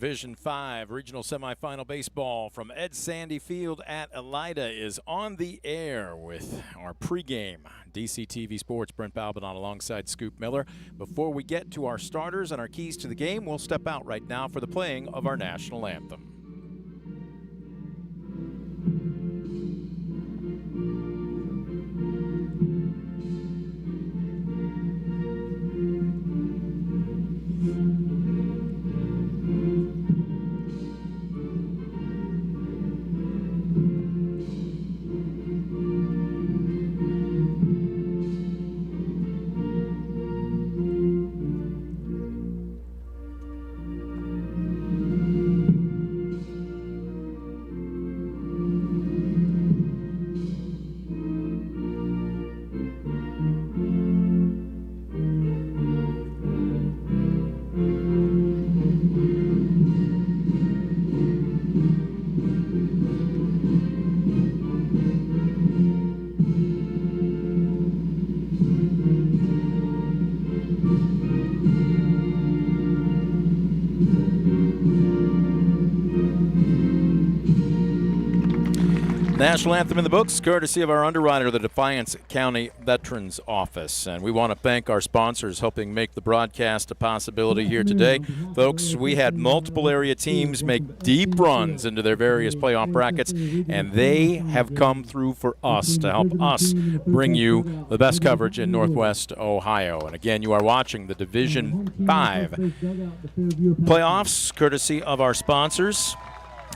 Division 5 Regional Semifinal Baseball from Ed Sandy Field at Elida is on the air with our pregame. DCTV Sports, Brent Balbinot alongside Scoop Miller. Before we get to our starters and our keys to the game, we'll step out right now for the playing of our national anthem. National anthem in the books, courtesy of our underwriter, the Defiance County Veterans Office. And we want to thank our sponsors helping make the broadcast a possibility here today. Folks, we had multiple area teams make deep runs into their various playoff brackets, and they have come through for us to help us bring you the best coverage in Northwest Ohio. And again, you are watching the Division 5 playoffs, courtesy of our sponsors.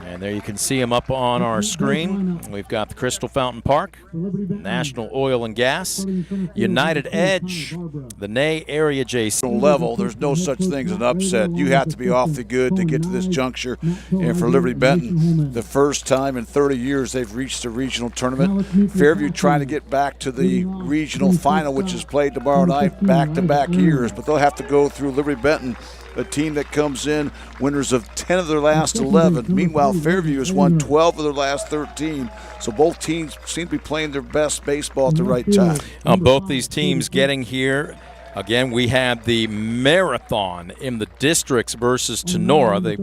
And there you can see them up on our screen. We've got the Crystal Fountain Park, National Oil and Gas, United Edge, the Nay Area JC. Level, there's no such thing as an upset. You have to be awfully good to get to this juncture. And for Liberty-Benton, the first time in 30 years they've reached a regional tournament. Fairview trying to get back to the regional final, which is played tomorrow night, back-to-back years. But they'll have to go through Liberty-Benton, a team that comes in winners of 10 of their last 11. Meanwhile, Fairview has won 12 of their last 13. So both teams seem to be playing their best baseball at the right time. Both these teams getting here. Again, we had the marathon in the districts versus Tenora. They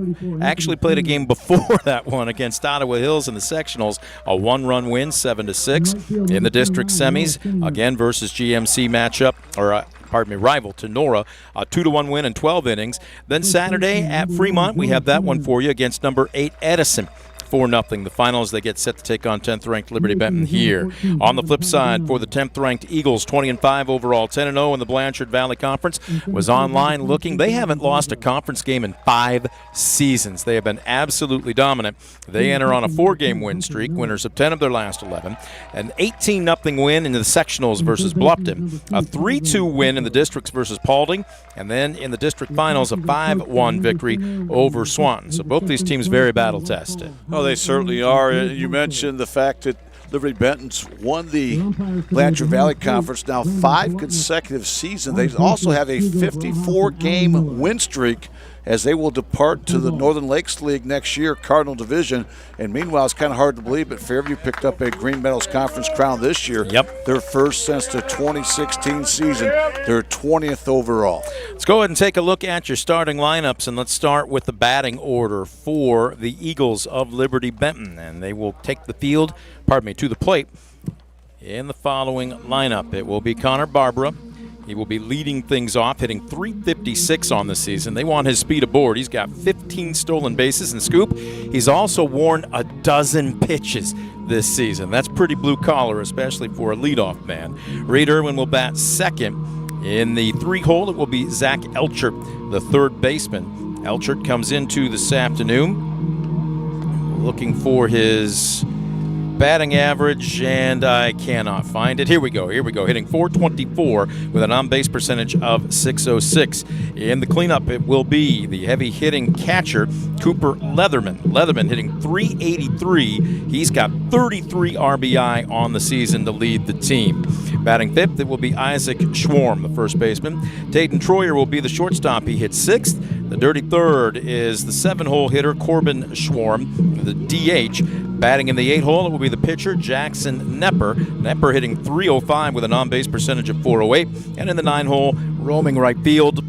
actually played a game before that one against Ottawa Hills in the sectionals. A one-run win, 7-6. In the district semis, again versus GMC matchup, or rival Tenora, a 2-1 win in 12 innings. Then Saturday at Fremont, we have that one for you against number 8 Edison. 4-0. The finals, they get set to take on 10th-ranked Liberty-Benton here. On the flip side, for the 10th-ranked Eagles, 20-5 overall, 10-0 in the Blanchard Valley Conference, was online looking. They haven't lost a conference game in 5 seasons. They have been absolutely dominant. They enter on a 4-game win streak, winners of 10 of their last 11. An 18-0 win in the sectionals versus Bluffton. A 3-2 win in the districts versus Paulding. And then in the district finals, a 5-1 victory over Swanton. So both these teams very battle-tested. Oh, they certainly are. You mentioned the fact that Liberty-Benton's won the Blanchard Valley Conference now 5 consecutive seasons. They also have a 54-game win streak as they will depart to the Northern Lakes League next year, Cardinal Division. And meanwhile, it's kind of hard to believe, but Fairview picked up a Green Meadows Conference crown this year. Yep. Their first since the 2016 season. Their 20th overall. Let's go ahead and take a look at your starting lineups, and let's start with the batting order for the Eagles of Liberty-Benton. And they will take the field, to the plate in the following lineup. It will be Connor Barbara. He will be leading things off, hitting .356 on the season. They want his speed aboard. He's got 15 stolen bases. And Scoop, he's also worn a dozen pitches this season. That's pretty blue collar, especially for a leadoff man. Reed Irwin will bat second. In the 3-hole, it will be Zach Elchert, the third baseman. Elchert comes into this afternoon looking for his batting average, and I cannot find it. Here we go. Hitting .424 with an on-base percentage of .606. In the cleanup, it will be the heavy-hitting catcher, Cooper Leatherman. Leatherman hitting .383. He's got 33 RBI on the season to lead the team. Batting fifth, it will be Isaac Schwarm, the first baseman. Tayden Troyer will be the shortstop. He hits sixth. The dirty third is the 7-hole hitter, Corbin Schwarm, the DH. Batting in the 8-hole, it will be the pitcher, Jackson Nepper. Nepper hitting .305 with an on-base percentage of .408. And in the 9-hole, roaming right field,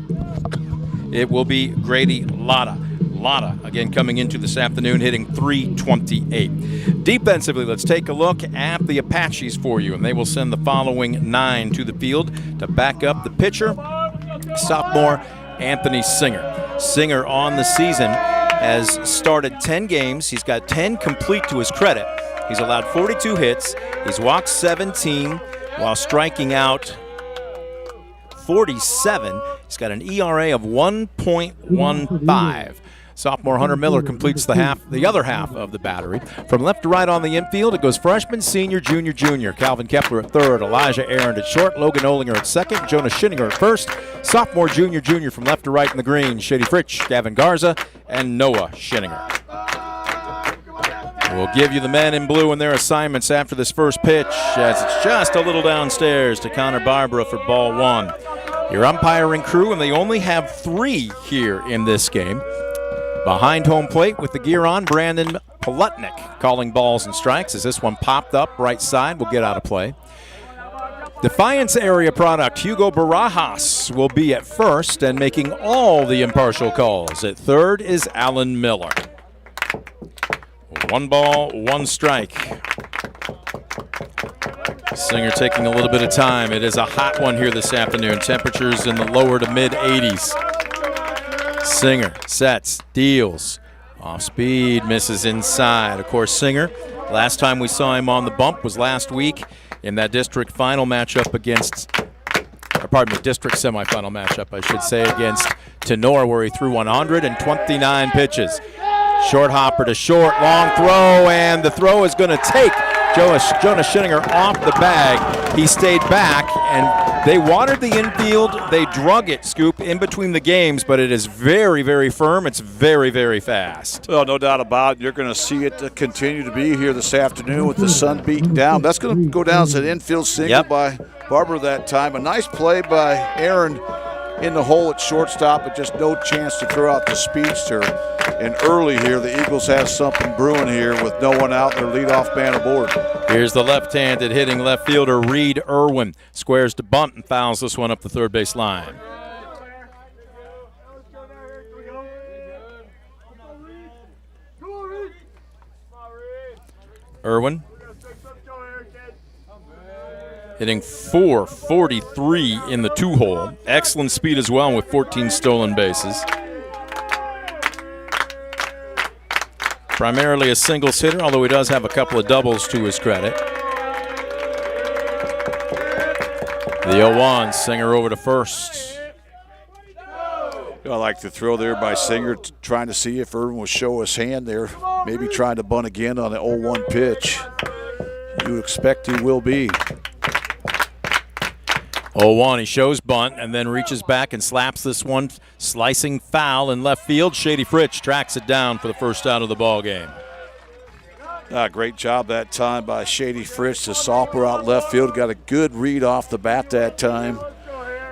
it will be Grady Lotta. Lotta, again, coming into this afternoon, hitting .328. Defensively, let's take a look at the Apaches for you, and they will send the following 9 to the field to back up the pitcher, sophomore Anthony Singer. Singer on the season has started 10 games. He's got 10 complete to his credit. He's allowed 42 hits. He's walked 17 while striking out 47. He's got an ERA of 1.15. Sophomore Hunter Miller completes the other half of the battery. From left to right on the infield, it goes freshman, senior, junior, junior. Calvin Kepler at third, Elijah Arend at short, Logan Olinger at second, Jonah Schinninger at first. Sophomore, junior, junior from left to right in the green, Shady Fritsch, Gavin Garza, and Noah Schinninger. We'll give you the men in blue and their assignments after this first pitch, as it's just a little downstairs to Connor Barbara for ball 1. Your umpiring crew, and they only have 3 here in this game. Behind home plate with the gear on, Brandon Polutnik calling balls and strikes as this one popped up right side, will get out of play. Defiance area product, Hugo Barajas will be at first and making all the impartial calls. At third is Alan Miller. 1 ball, 1 strike. Singer taking a little bit of time. It is a hot one here this afternoon. Temperatures in the lower to mid 80s. Singer sets, deals, off speed, misses inside. Of course, Singer, last time we saw him on the bump was last week in that district final matchup against, district semifinal matchup, I should say, against Tenor, where he threw 129 pitches. Short hopper to short, long throw, and the throw is going to take Jonah Schinninger off the bag. He stayed back, and they watered the infield. They drug it, Scoop, in between the games, but it is very, very firm. It's very, very fast. Well, no doubt about it. You're going to see it continue to be here this afternoon with the sun beating down. That's going to go down as an infield single by Barber that time. A nice play by Aaron in the hole at shortstop, but just no chance to throw out the speedster. And early here, the Eagles have something brewing here with no one out, their leadoff man aboard. Here's the left-handed hitting left fielder, Reed Irwin. Squares to bunt and fouls this one up the third base line. Irwin hitting .443 in the 2-hole. Excellent speed as well with 14 stolen bases. Primarily a singles hitter, although he does have a couple of doubles to his credit. The 0-1, Singer over to first. I like the throw there by Singer, trying to see if Irwin will show his hand there, maybe trying to bunt again on the 0-1 pitch. You expect he will be. 0-1, he shows bunt and then reaches back and slaps this one, slicing foul in left field. Shady Fritsch tracks it down for the first out of the ball game. Great job that time by Shady Fritsch. The softball out left field, got a good read off the bat that time.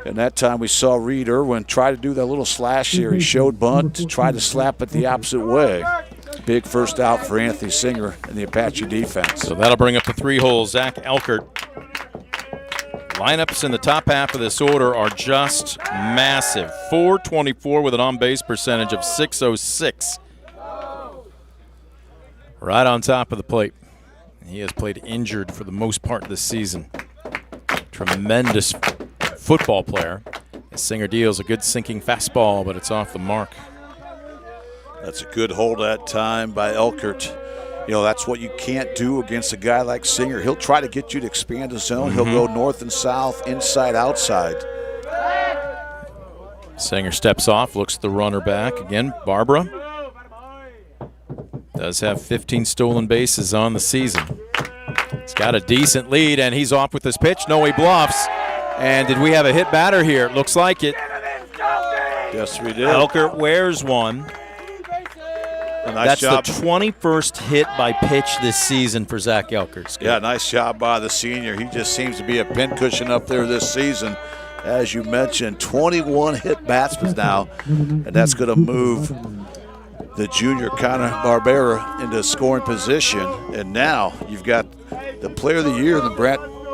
And that time we saw Reed Irwin try to do that little slash here. He showed bunt, tried to slap it the opposite way. Big first out for Anthony Singer and the Apache defense. So that'll bring up the 3-hole. Zach Elkert. Lineups in the top half of this order are just massive. .424 with an on-base percentage of .606. Right on top of the plate. He has played injured for the most part this season. Tremendous football player. Singer deals a good sinking fastball, but it's off the mark. That's a good hold that time by Elkert. You know, that's what you can't do against a guy like Singer. He'll try to get you to expand the zone. He'll go north and south, inside, outside. Singer steps off, looks the runner back. Again, Barbara does have 15 stolen bases on the season. He's got a decent lead, and he's off with this pitch. No, he bluffs. And did we have a hit batter here? It looks like it. Yes, we did. Elkert wears one. Nice job. The 21st hit by pitch this season for Zach Elkert. Yeah, nice job by the senior. He just seems to be a pincushion up there this season. As you mentioned, 21 hit batsmen now, and that's going to move the junior Connor Barbera into scoring position. And now you've got the player of the year in the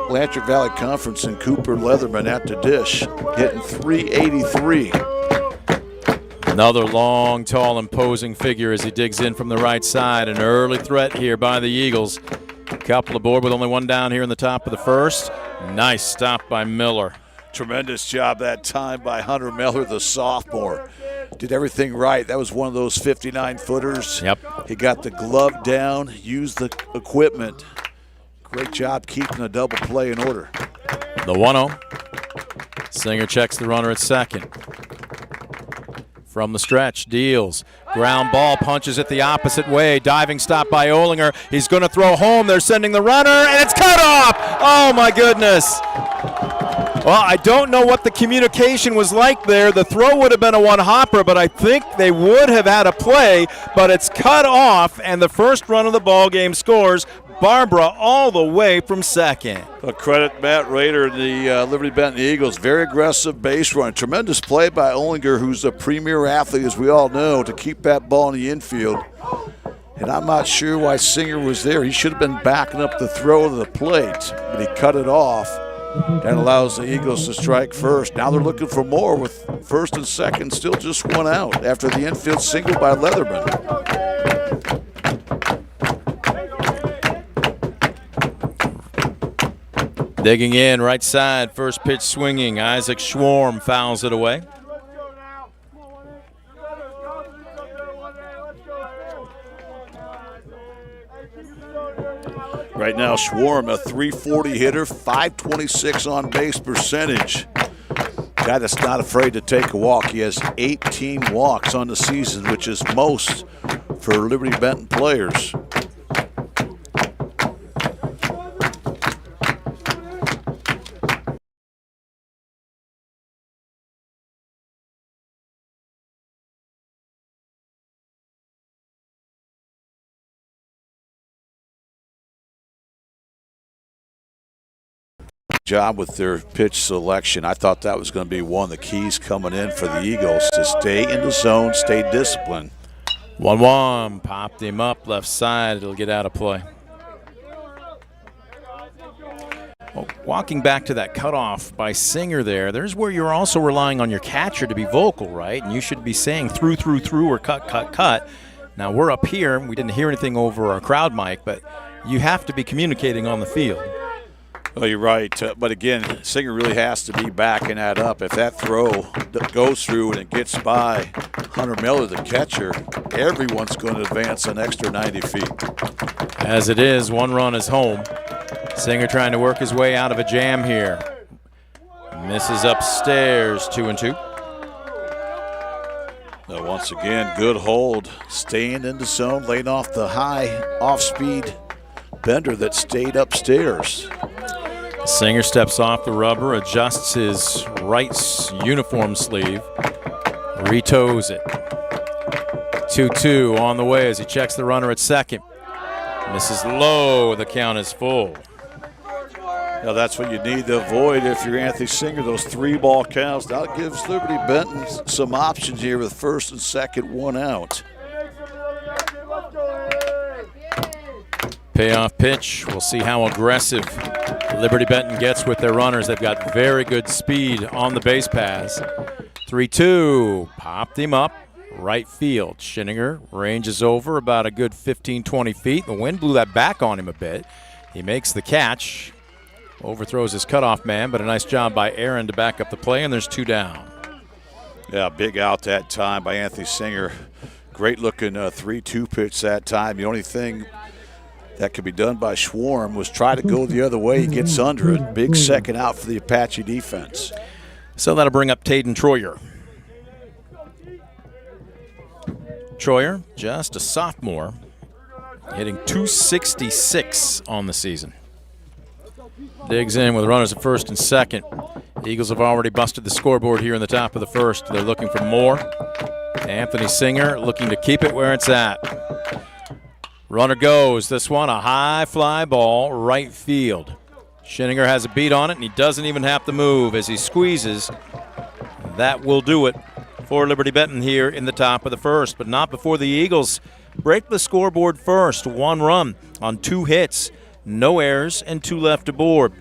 Blanchard Valley Conference and Cooper Leatherman at the dish, hitting .383. Another long, tall, imposing figure as he digs in from the right side. An early threat here by the Eagles. Couple aboard with only one down here in the top of the first. Nice stop by Miller. Tremendous job that time by Hunter Miller, the sophomore. Did everything right. That was one of those 59-footers. Yep. He got the glove down, used the equipment. Great job keeping the double play in order. The 1-0. Singer checks the runner at second. From the stretch, deals. Ground ball, punches it the opposite way. Diving stop by Olinger. He's going to throw home. They're sending the runner, and it's cut off. Oh, my goodness. Well, I don't know what the communication was like there. The throw would have been a one-hopper, but I think they would have had a play, but it's cut off, and the first run of the ball game scores. Barbara all the way from second. A credit Matt Rader and the Liberty-Benton Eagles. Very aggressive base run. Tremendous play by Olinger, who's a premier athlete, as we all know, to keep that ball in the infield. And I'm not sure why Singer was there. He should have been backing up the throw to the plate, but he cut it off. That allows the Eagles to strike first. Now they're looking for more with first and second still just one out after the infield single by Leatherman. Digging in, right side, first pitch swinging. Isaac Schwarm fouls it away. Right now, Schwarm, a .340 hitter, .526 on base percentage. Guy that's not afraid to take a walk. He has 18 walks on the season, which is most for Liberty-Benton players. Job with their pitch selection. I thought that was going to be one of the keys coming in for the Eagles to stay in the zone, stay disciplined. 1-1, popped him up left side. It'll get out of play. Well, walking back to that cutoff by Singer there's where you're also relying on your catcher to be vocal, right? And you should be saying through, or cut. Now we're up here, and we didn't hear anything over our crowd mic, but you have to be communicating on the field. Oh, you're right. But again, Singer really has to be backing that up. If that throw goes through and it gets by Hunter Miller, the catcher, everyone's going to advance an extra 90 feet. As it is, one run is home. Singer trying to work his way out of a jam here. Misses upstairs, 2-2. Now once again, good hold. Staying in the zone, laying off the high off-speed bender that stayed upstairs. Singer steps off the rubber, adjusts his right uniform sleeve, retoes it. 2-2 on the way as he checks the runner at second. Misses low, the count is full. Now that's what you need to avoid if you're Anthony Singer, those 3-ball counts. That gives Liberty-Benton some options here with first and second, one out. Payoff pitch. We'll see how aggressive Liberty-Benton gets with their runners. They've got very good speed on the base pass. 3-2. Popped him up. Right field. Schinninger ranges over about a good 15-20 feet. The wind blew that back on him a bit. He makes the catch. Overthrows his cutoff man, but a nice job by Aaron to back up the play, and there's 2 down. Yeah, big out that time by Anthony Singer. Great looking 3-2 pitch that time. The only thing that could be done by Schwarm was try to go the other way. He gets under it. Big second out for the Apache defense. So that'll bring up Taden Troyer. Troyer, just a sophomore, hitting .266 on the season. Digs in with runners at first and second. The Eagles have already busted the scoreboard here in the top of the first. They're looking for more. Anthony Singer looking to keep it where it's at. Runner goes. This one, a high fly ball, right field. Schinninger has a beat on it, and he doesn't even have to move as he squeezes. That will do it for Liberty-Benton here in the top of the first, but not before the Eagles break the scoreboard first. 1 run on 2 hits, no errors, and 2 left aboard.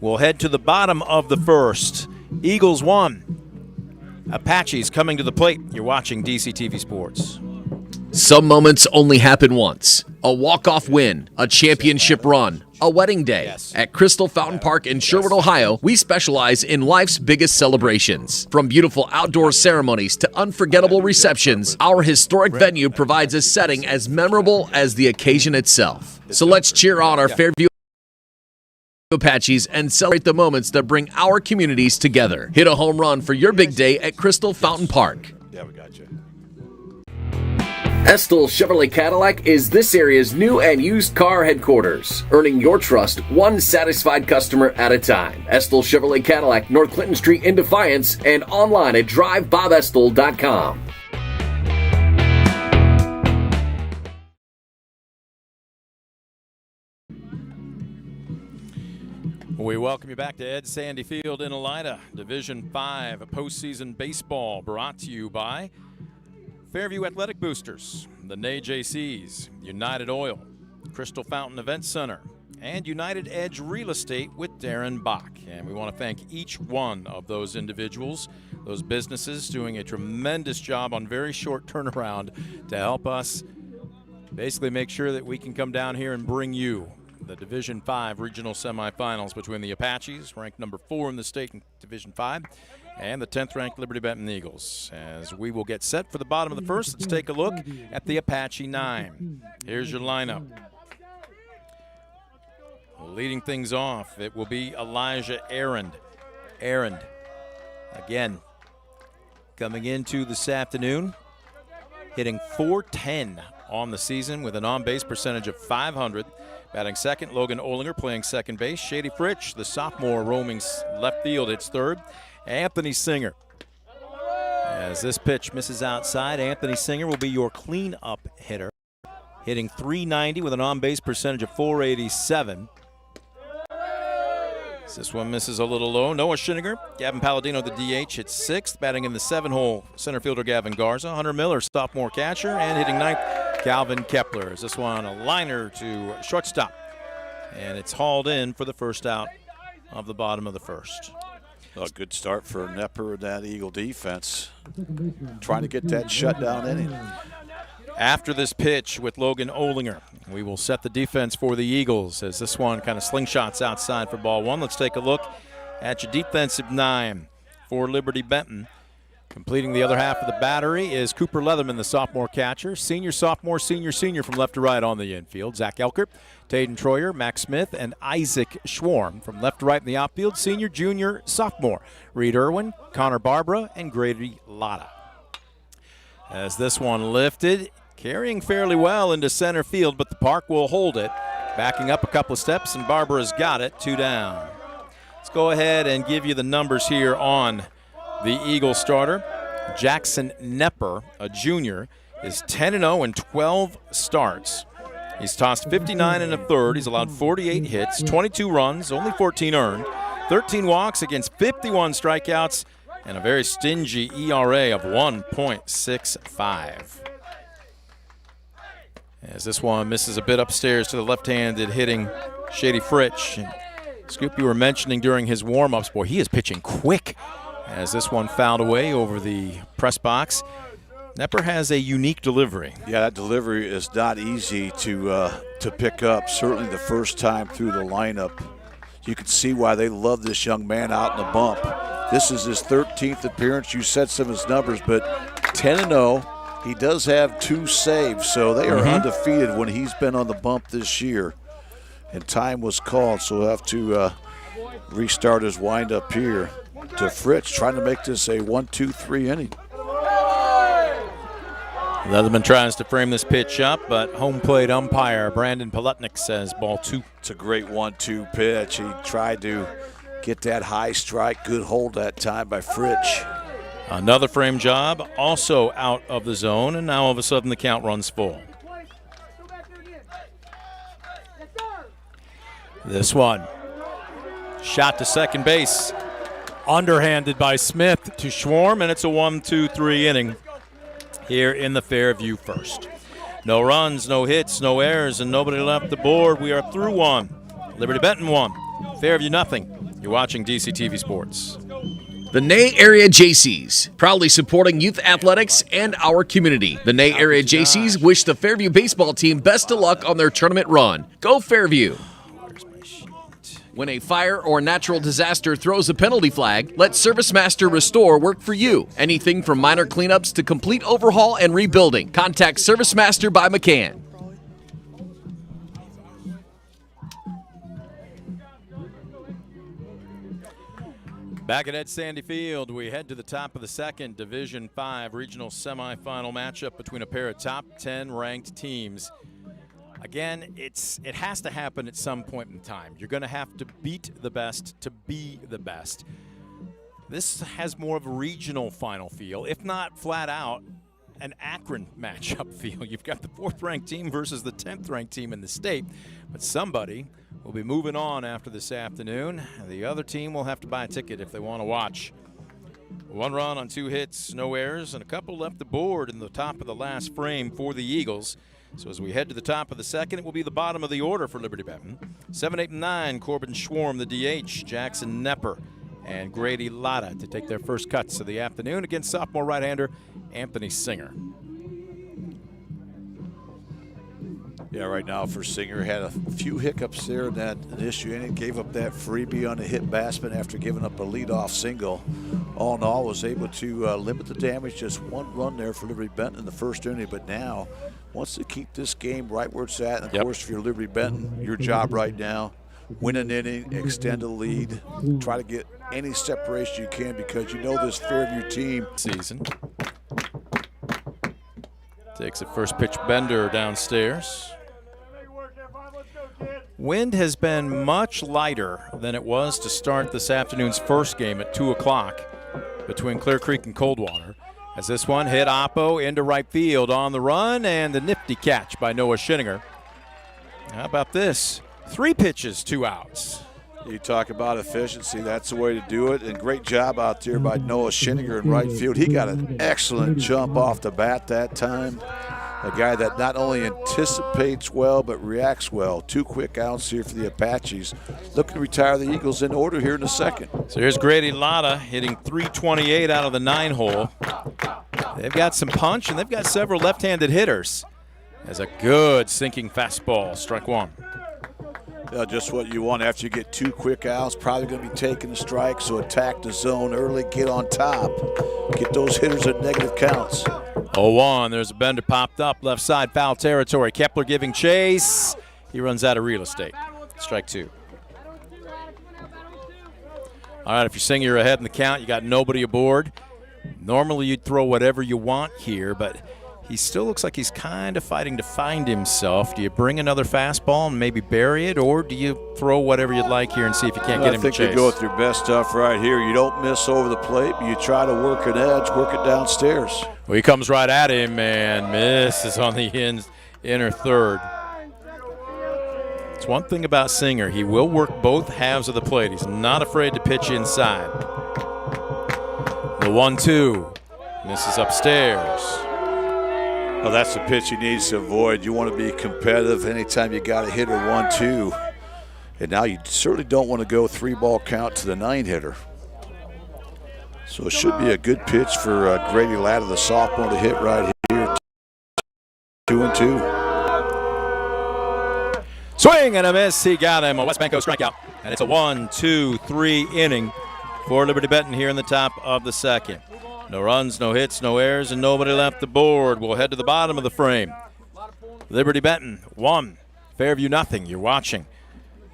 We'll head to the bottom of the first. Eagles 1, Apaches coming to the plate. You're watching DCTV Sports. Some moments only happen once. A walk-off win, a championship run, a wedding day. Yes. At Crystal Fountain Park in Sherwood, Ohio, we specialize in life's biggest celebrations. From beautiful outdoor ceremonies to unforgettable receptions, our historic venue provides a setting as memorable as the occasion itself. So let's cheer on our Fairview Apaches and celebrate the moments that bring our communities together. Hit a home run for your big day at Crystal Fountain Park. Yeah, we got you. Estill Chevrolet Cadillac is this area's new and used car headquarters, earning your trust one satisfied customer at a time. Estill Chevrolet Cadillac, North Clinton Street in Defiance, and online at drivebobestill.com. We welcome you back to Ed Sandy Field in Elida. Division 5 postseason baseball brought to you by Fairview Athletic Boosters, the NAY JCs, United Oil, Crystal Fountain Event Center, and United Edge Real Estate with Darren Bach. And we want to thank each one of those individuals, those businesses doing a tremendous job on very short turnaround to help us basically make sure that we can come down here and bring you the Division 5 regional semifinals between the Apaches, ranked number 4 in the state in Division 5, and the 10th-ranked Liberty-Benton Eagles. As we will get set for the bottom of the first, let's take a look at the Apache 9. Here's your lineup. Leading things off, it will be Elijah Arend. Arend, again, coming into this afternoon, hitting .410 on the season with an on-base percentage of .500. Batting second, Logan Olinger playing second base. Shady Fritch, the sophomore, roaming left field, hits third. Anthony Singer. As this pitch misses outside, Anthony Singer will be your cleanup hitter, hitting .390 with an on-base percentage of .487. As this one misses a little low, Noah Schiniger, Gavin Palladino, the DH, hits sixth. Batting in the 7-hole, center fielder Gavin Garza. Hunter Miller, sophomore catcher, and hitting ninth, Calvin Kepler. As this one a liner to shortstop, and it's hauled in for the first out of the bottom of the first. A good start for Nepper and that Eagle defense, trying to get that shutdown inning. After this pitch with Logan Olinger, we will set the defense for the Eagles as this one kind of slingshots outside for ball one. Let's take a look at your defensive 9 for Liberty-Benton. Completing the other half of the battery is Cooper Leatherman, the sophomore catcher. Senior, sophomore, senior, senior from left to right on the infield. Zach Elkert, Taden Troyer, Max Smith, and Isaac Schwarm from left to right in the outfield. Senior, junior, sophomore. Reed Irwin, Connor Barbara, and Grady Lotta. As this one lifted, carrying fairly well into center field, but the park will hold it. Backing up a couple of steps, and Barbara's got it, 2 down. Let's go ahead and give you the numbers here on the Eagle starter. Jackson Nepper, a junior, is 10-0 in 12 starts. He's tossed 59 1/3. He's allowed 48 hits, 22 runs, only 14 earned, 13 walks against 51 strikeouts, and a very stingy ERA of 1.65. As this one misses a bit upstairs to the left-handed hitting Shady Fritch. And Scoop, you were mentioning during his warm-ups, boy, he is pitching quick. As this one fouled away over the press box. Nepper has a unique delivery. Yeah, that delivery is not easy to pick up. Certainly the first time through the lineup. You can see why they love this young man out in the bump. This is his 13th appearance. You said some of his numbers, but 10-0. He does have 2 saves, so they are undefeated when he's been on the bump this year. And time was called, so we'll have to restart his windup here. To Fritz, trying to make this a 1-2-3 inning. Leatherman tries to frame this pitch up, but home plate umpire Brandon Palutnik says ball 2. It's a great 1-2 pitch. He tried to get that high strike. Good hold that time by Fritch. Another frame job, also out of the zone, and now all of a sudden the count runs full. This one, shot to second base. Underhanded by Smith to Schwarm, and it's a 1-2-3 inning here in the Fairview first. No runs, no hits, no errors, and nobody left the board. We are through 1. Liberty-Benton 1. Fairview nothing. You're watching DCTV Sports. The Ney Area Jaycees, proudly supporting youth athletics and our community. The Ney Area Jaycees wish the Fairview baseball team best of luck on their tournament run. Go Fairview! When a fire or natural disaster throws a penalty flag, let ServiceMaster Restore work for you. Anything from minor cleanups to complete overhaul and rebuilding. Contact ServiceMaster by McCann. Back at Ed Sandy Field, we head to the top of the second Division V regional semifinal matchup between a pair of top 10 ranked teams. Again, it has to happen at some point in time. You're going to have to beat the best to be the best. This has more of a regional final feel, if not flat out an Akron matchup feel. You've got the 4th-ranked team versus the 10th-ranked team in the state, but somebody will be moving on after this afternoon. The other team will have to buy a ticket if they want to watch. 1 run on 2 hits, no errors, and a couple left the board in the top of the last frame for the Eagles. So as we head to the top of the second, it will be the bottom of the order for Liberty-Benton. 7, 8, and 9, Corbin Schwarm, the DH, Jackson Nepper, and Grady Latta to take their first cuts of the afternoon against sophomore right-hander Anthony Singer. Yeah, right now for Singer, had a few hiccups there in that initial inning. Gave up that freebie on a hit batsman after giving up a leadoff single. All in all, was able to limit the damage. Just 1 run there for Liberty-Benton in the first inning, but now wants to keep this game right where it's at. And of course, for your Liberty-Benton, your job right now, win an inning, extend a lead, try to get any separation you can, because you know this Fairview team. Season. Takes a first pitch bender downstairs. Wind has been much lighter than it was to start this afternoon's first game at 2 o'clock between Clear Creek and Coldwater. As this one hit Oppo into right field on the run, and the nifty catch by Noah Schinninger. How about this? 3 pitches, 2 outs. You talk about efficiency, that's the way to do it. And great job out there by Noah Schinninger in right field. He got an excellent jump off the bat that time. A guy that not only anticipates well, but reacts well. 2 quick outs here for the Apaches. Looking to retire the Eagles in order here in the second. So here's Grady Latta hitting .328 out of the 9-hole. They've got some punch, and they've got several left-handed hitters. As a good sinking fastball, strike 1. Just what you want after you get 2 quick outs. Probably going to be taking a strike, so attack the zone early, get on top, get those hitters at negative counts. 0-1, there's a bender popped up, left side, foul territory. Kepler giving chase. He runs out of real estate. Strike 2. All right, if you're saying you're ahead in the count, you got nobody aboard. Normally you'd throw whatever you want here, but he still looks like he's kind of fighting to find himself. Do you bring another fastball and maybe bury it, or do you throw whatever you'd like here and see if you can't get him to chase? I think you go with your best stuff right here. You don't miss over the plate, but you try to work an edge, work it downstairs. Well, he comes right at him and misses on the inner third. It's one thing about Singer. He will work both halves of the plate. He's not afraid to pitch inside. The 1-2 misses upstairs. Well, that's the pitch he needs to avoid. You want to be competitive anytime you got a hitter 1-2. And now you certainly don't want to go 3-ball count to the 9-hitter. So it should be a good pitch for Grady Latta, the sophomore, to hit right here. 2-2. Swing and a miss. He got him. A West Banco strikeout. And it's a 1-2-3 inning for Liberty-Benton here in the top of the second. No runs, no hits, no errors, and nobody left the board. We'll head to the bottom of the frame. Liberty-Benton 1, Fairview nothing. You're watching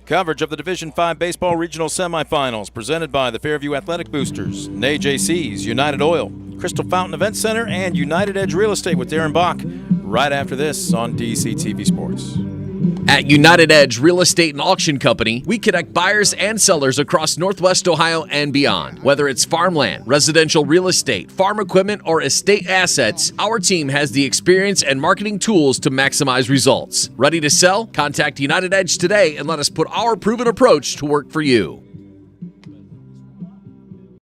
coverage of the Division V Baseball Regional Semifinals presented by the Fairview Athletic Boosters, Ney Jaycees, United Oil, Crystal Fountain Event Center, and United Edge Real Estate with Darren Bach right after this on DCTV Sports. At United Edge Real Estate and Auction Company, we connect buyers and sellers across Northwest Ohio and beyond. Whether it's farmland, residential real estate, farm equipment, or estate assets, our team has the experience and marketing tools to maximize results. Ready to sell? Contact United Edge today and let us put our proven approach to work for you.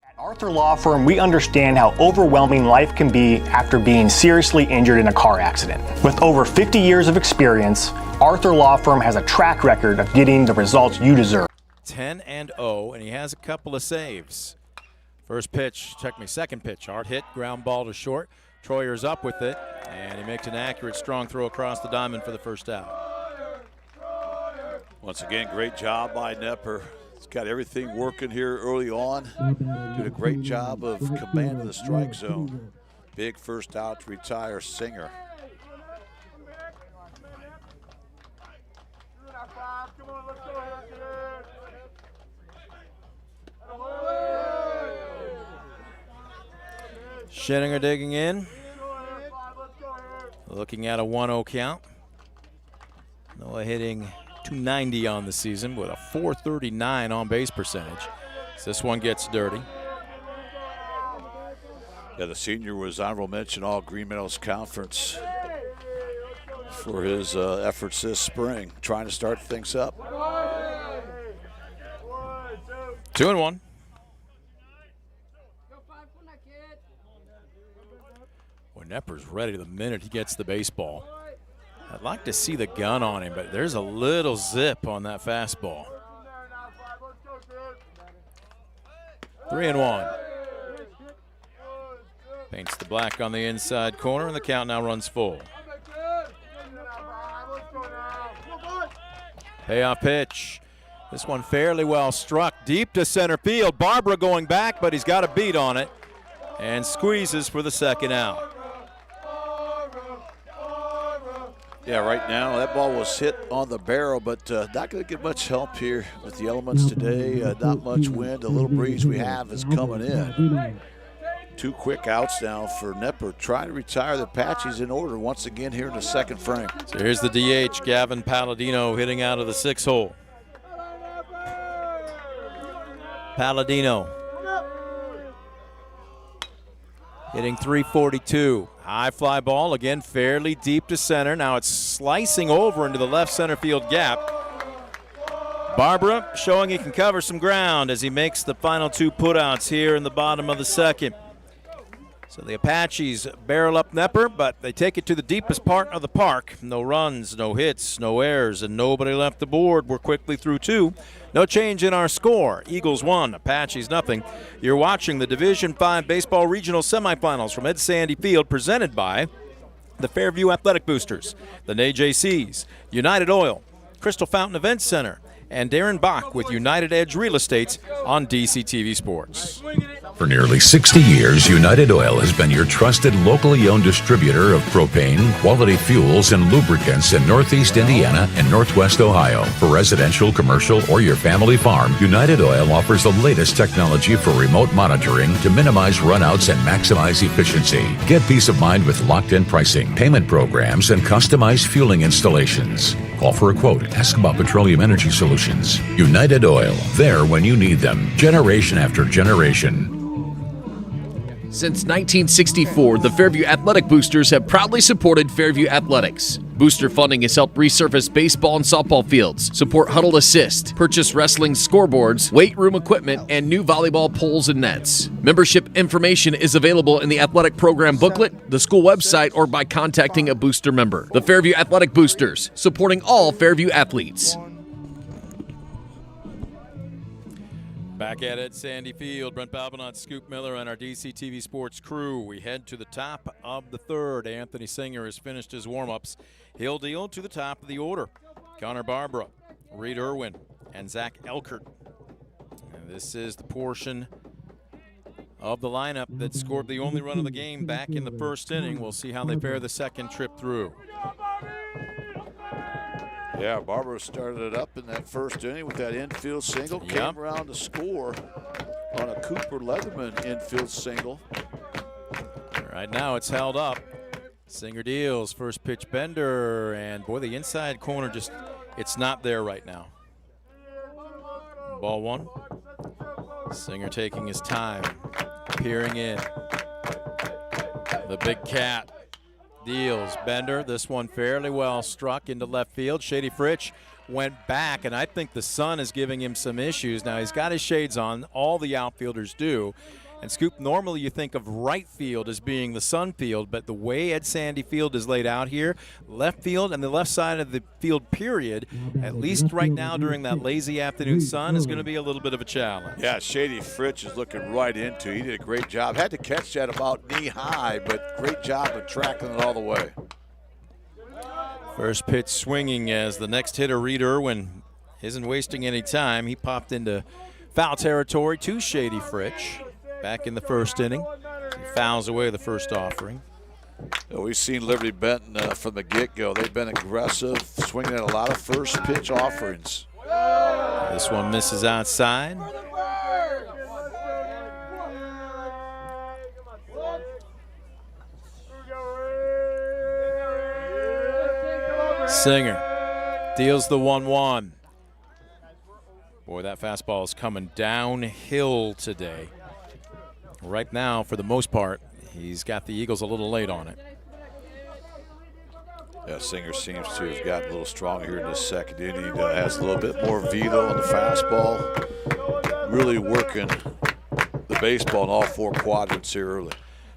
At Arthur Law Firm, we understand how overwhelming life can be after being seriously injured in a car accident. With over 50 years of experience, Arthur Law Firm has a track record of getting the results you deserve. 10-0, and he has a couple of saves. Second pitch. Hard hit, ground ball to short. Troyer's up with it, and he makes an accurate, strong throw across the diamond for the first out. Once again, great job by Nepper. He's got everything working here early on. Did a great job of commanding the strike zone. Big first out to retire Singer. Schenninger digging in. Looking at a 1-0 count. Noah hitting .290 on the season with a .439 on base percentage. So this one gets dirty. Yeah, the senior was honorable mention all Green Meadows Conference for his efforts this spring, trying to start things up. 2-1. Well, Nepper's ready the minute he gets the baseball. I'd like to see the gun on him, but there's a little zip on that fastball. 3-1. Paints the black on the inside corner, and the count now runs full. Payoff pitch. This one fairly well struck deep to center field. Barbara going back, but he's got a beat on it and squeezes for the second out. Yeah, right now that ball was hit on the barrel, but not going to get much help here with the elements today. Not much wind. A little breeze we have is coming in. 2 quick outs now for Nepper, trying to retire the Apaches in order once again here in the second frame. So here's the DH, Gavin Palladino, hitting out of the 6-hole. Palladino hitting .342. High fly ball, again fairly deep to center. Now it's slicing over into the left center field gap. Barbara showing he can cover some ground as he makes the final 2 putouts here in the bottom of the second. So the Apaches barrel up Nepper, but they take it to the deepest part of the park. No runs, no hits, no errors, and nobody left the board. We're quickly through 2. No change in our score. Eagles 1, Apaches nothing. You're watching the Division V Baseball Regional Semifinals from Ed Sandy Field, presented by the Fairview Athletic Boosters, the NAJCs, United Oil, Crystal Fountain Events Center, and Darren Bach with United Edge Real Estate on DCTV Sports. For nearly 60 years, United Oil has been your trusted locally owned distributor of propane, quality fuels, and lubricants in Northeast Indiana and Northwest Ohio. For residential, commercial, or your family farm, United Oil offers the latest technology for remote monitoring to minimize runouts and maximize efficiency. Get peace of mind with locked-in pricing, payment programs, and customized fueling installations. Call for a quote. Ask about Petroleum Energy Solutions. United Oil, there when you need them, generation after generation. Since 1964, the Fairview Athletic Boosters have proudly supported Fairview Athletics. Booster funding has helped resurface baseball and softball fields, support Huddle Assist, purchase wrestling scoreboards, weight room equipment, and new volleyball poles and nets. Membership information is available in the athletic program booklet, the school website, or by contacting a booster member. The Fairview Athletic Boosters, supporting all Fairview athletes. Back at Ed Sandy Field, Brent Balbinot, Scoop Miller, and our DCTV Sports crew. We head to the top of the third. Anthony Singer has finished his warm-ups. He'll deal to the top of the order. Connor Barbara, Reed Irwin, and Zach Elkert. And this is the portion of the lineup that scored the only run of the game back in the first inning. We'll see how they fare the second trip through. Yeah, Barbara started it up in that first inning with that infield single. Yep. Came around to score on a Cooper Leatherman infield single. Right now it's held up. Singer deals, first pitch bender, and boy, the inside corner just, it's not there right now. Ball 1. Singer taking his time, peering in. The big cat deals, bender. This one fairly well struck into left field. Shady Fritsch went back, and I think the sun is giving him some issues. Now he's got his shades on, all the outfielders do, And Scoop, normally you think of right field as being the sun field, but the way Ed Sandy Field is laid out here, left field and the left side of the field period, at least right now during that lazy afternoon sun, is going to be a little bit of a challenge. Yeah, Shady Fritz is looking right into it. He did a great job. Had to catch that about knee high, but great job of tracking it all the way. First pitch swinging as the next hitter, Reed Irwin, isn't wasting any time. He popped into foul territory to Shady Fritz back in the first inning. He fouls away the first offering. We've seen Liberty-Benton from the get-go. They've been aggressive, swinging at a lot of first pitch offerings. This one misses outside. Singer deals the 1-1. Boy, that fastball is coming downhill today. Right now, for the most part, he's got the Eagles a little late on it. Yeah, Singer seems to have gotten a little stronger here in this second inning. Has a little bit more velo on the fastball. Really working the baseball in all four quadrants here early.